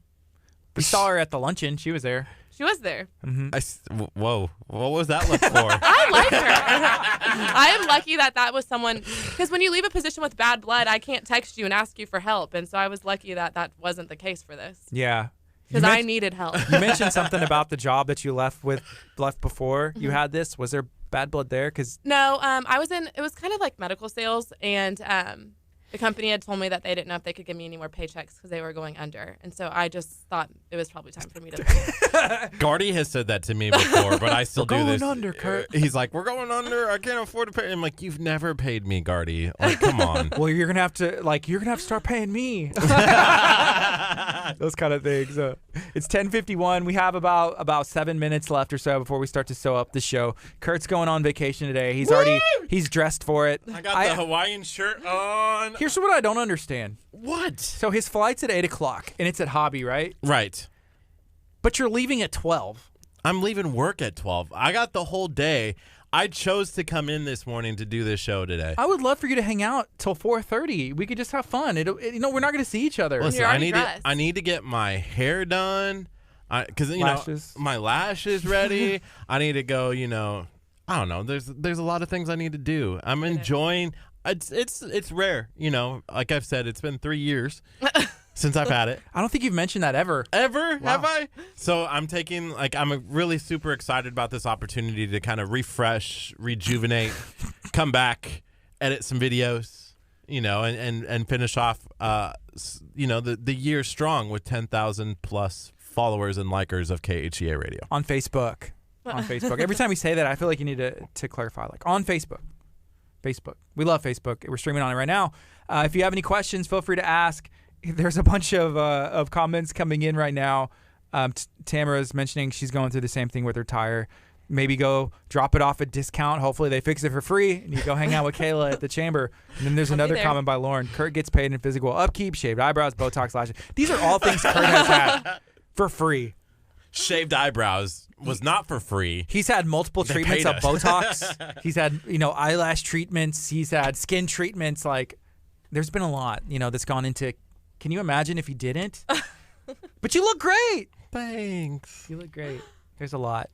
We saw her at the luncheon. She was there. She was there. Whoa, what was that look for? I like her. I am lucky that was someone, because when you leave a position with bad blood, I can't text you and ask you for help. And so I was lucky that wasn't the case for this, Yeah. because I needed help. You mentioned something about the job that you left before you had this. Was there bad blood there? Because No, it was kind of like medical sales, and the company had told me that they didn't know if they could give me any more paychecks because they were going under. And so I just thought it was probably time for me to Gardy has said that to me before, but I still do going this. under, Curt. He's like, we're going under. I can't afford to pay. I'm like, you've never paid me, Gardy. Like, come on. Well, you're gonna have to start paying me. Those kind of things. It's 10:51. We have about 7 minutes left or so before we start to sew up the show. Kurt's going on vacation today. He's dressed for it. I got the Hawaiian shirt on. Here's what I don't understand. What? So his flight's at 8:00 and it's at Hobby, right? Right. But you're leaving at 12. I'm leaving work at 12. I got the whole day. I chose to come in this morning to do this show today. I would love for you to hang out till 4:30. We could just have fun. We're not going to see each other. Listen, You're I already need dressed. I need to get my hair done, because Lashes. my lashes ready. I need to go. I don't know. There's a lot of things I need to do. I'm enjoying. It's rare. Like I've said, it's been 3 years since I've had it. I don't think you've mentioned that ever. Ever? Wow. Have I? So I'm I'm really super excited about this opportunity to kind of refresh, rejuvenate, come back, edit some videos, and finish off, the year strong with 10,000 plus followers and likers of KHEA Radio. On Facebook. Every time we say that, I feel like you need to clarify. Like on Facebook. We love Facebook. We're streaming on it right now. If you have any questions, feel free to ask. There's a bunch of comments coming in right now. Tamara's mentioning she's going through the same thing with her tire. Maybe go drop it off at discount. Hopefully they fix it for free, and you go hang out with Kayla at the chamber. And then there's another comment by Lauren. Kurt gets paid in physical upkeep, shaved eyebrows, Botox, lashes. These are all things Kurt has had for free. Shaved eyebrows was not for free. He's had multiple They treatments paid of us. Botox. He's had, eyelash treatments. He's had skin treatments. Like, there's been a lot, that's gone into. Can you imagine if he didn't? But you look great. Thanks. You look great. There's a lot.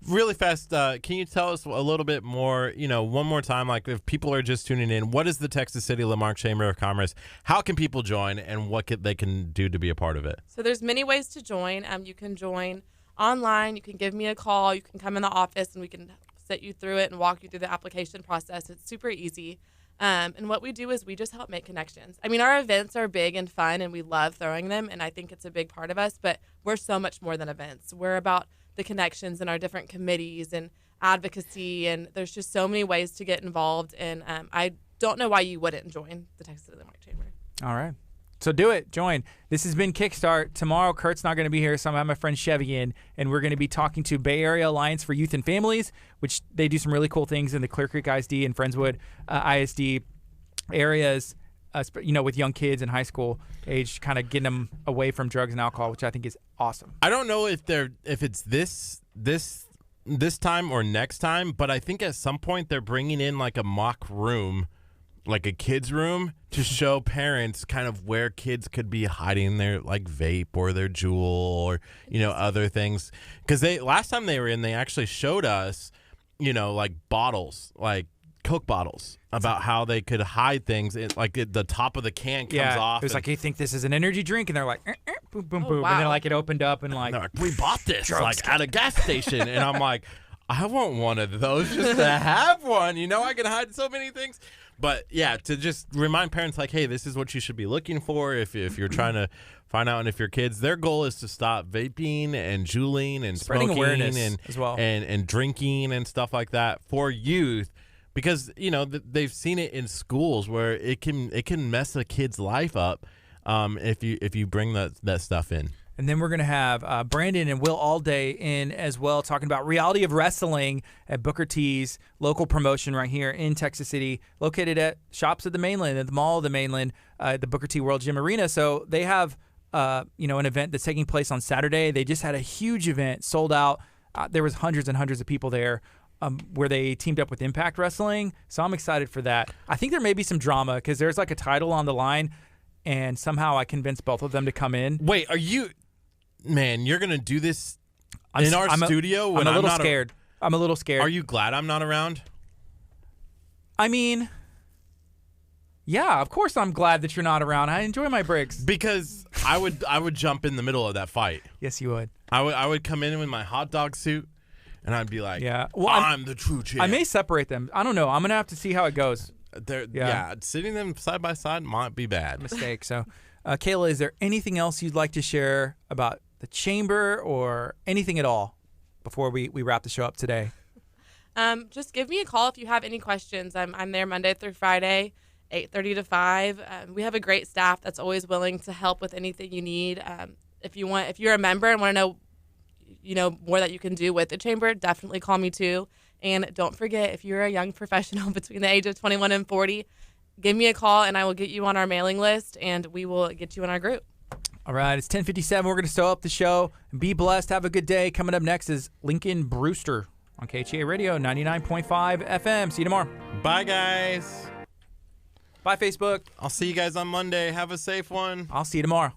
Really fast, can you tell us a little bit more, one more time, like if people are just tuning in, what is the Texas City Lamarck Chamber of Commerce? How can people join, and what they can do to be a part of it? So there's many ways to join. You can join online. You can give me a call. You can come in the office, and we can sit you through it and walk you through the application process. It's super easy. And what we do is we just help make connections. Our events are big and fun, and we love throwing them, and I think it's a big part of us, but we're so much more than events. We're about the connections in our different committees and advocacy, and there's just so many ways to get involved, and I don't know why you wouldn't join the Texas City Lamarck Chamber. All right. So do it. Join. This has been Kickstart. Tomorrow, Kurt's not going to be here, so I'm going to have my friend Chevy in, and we're going to be talking to Bay Area Alliance for Youth and Families, which they do some really cool things in the Clear Creek ISD and Friendswood ISD areas, with young kids in high school age, kind of getting them away from drugs and alcohol, which I think is awesome. I don't know if it's this time or next time, but I think at some point they're bringing in like a mock room, like a kids room, to show parents kind of where kids could be hiding their like vape or their Juul or other things. Because last time they were in, they actually showed us like bottles, like Coke bottles, about how they could hide things. The top of the can comes off. It was like, you think this is an energy drink? And they're like, boom, boom, boom. wow. And then like it opened up and like, they're like, we bought this at a gas station. And I'm like, I want one of those just to have one. I can hide so many things. But yeah, to just remind parents like, hey, this is what you should be looking for if you're trying to find out. And if your kids, their goal is to stop vaping and juuling and spreading smoking awareness and as well, and drinking and stuff like that for youth. Because they've seen it in schools where it can mess a kid's life up if you bring that stuff in. And then we're going to have Brandon and Will Allday in as well, talking about Reality of Wrestling at Booker T's local promotion right here in Texas City, located at Shops at the Mainland, at the Mall of the Mainland, the Booker T World Gym Arena. So they have an event that's taking place on Saturday. They just had a huge event, sold out. There was hundreds and hundreds of people there. Where they teamed up with Impact Wrestling. So I'm excited for that. I think there may be some drama because there's like a title on the line, and somehow I convinced both of them to come in. Wait, are you... Man, you're going to do this in our studio when I'm a little scared. I'm a little scared. Are you glad I'm not around? Yeah, of course I'm glad that you're not around. I enjoy my breaks. Because I would jump in the middle of that fight. Yes, you would. I would come in with my hot dog suit, and I'd be like, yeah. Well, I'm the true champ. I may separate them. I don't know. I'm going to have to see how it goes. Sitting them side by side might be bad. Mistake. So, Kayla, is there anything else you'd like to share about the chamber or anything at all before we wrap the show up today? Just give me a call if you have any questions. I'm there Monday through Friday, 8:30 to 5. We have a great staff that's always willing to help with anything you need. If you're a member and want to know, more that you can do with the chamber, definitely call me too. And don't forget, if you're a young professional between the age of 21 and 40, give me a call and I will get you on our mailing list and we will get you in our group. All right, it's 10:57. We're going to sew up the show. Be blessed. Have a good day. Coming up next is Lincoln Brewster on KHEA Radio 99.5 FM. See you tomorrow. Bye, guys. Bye, Facebook. I'll see you guys on Monday. Have a safe one. I'll see you tomorrow.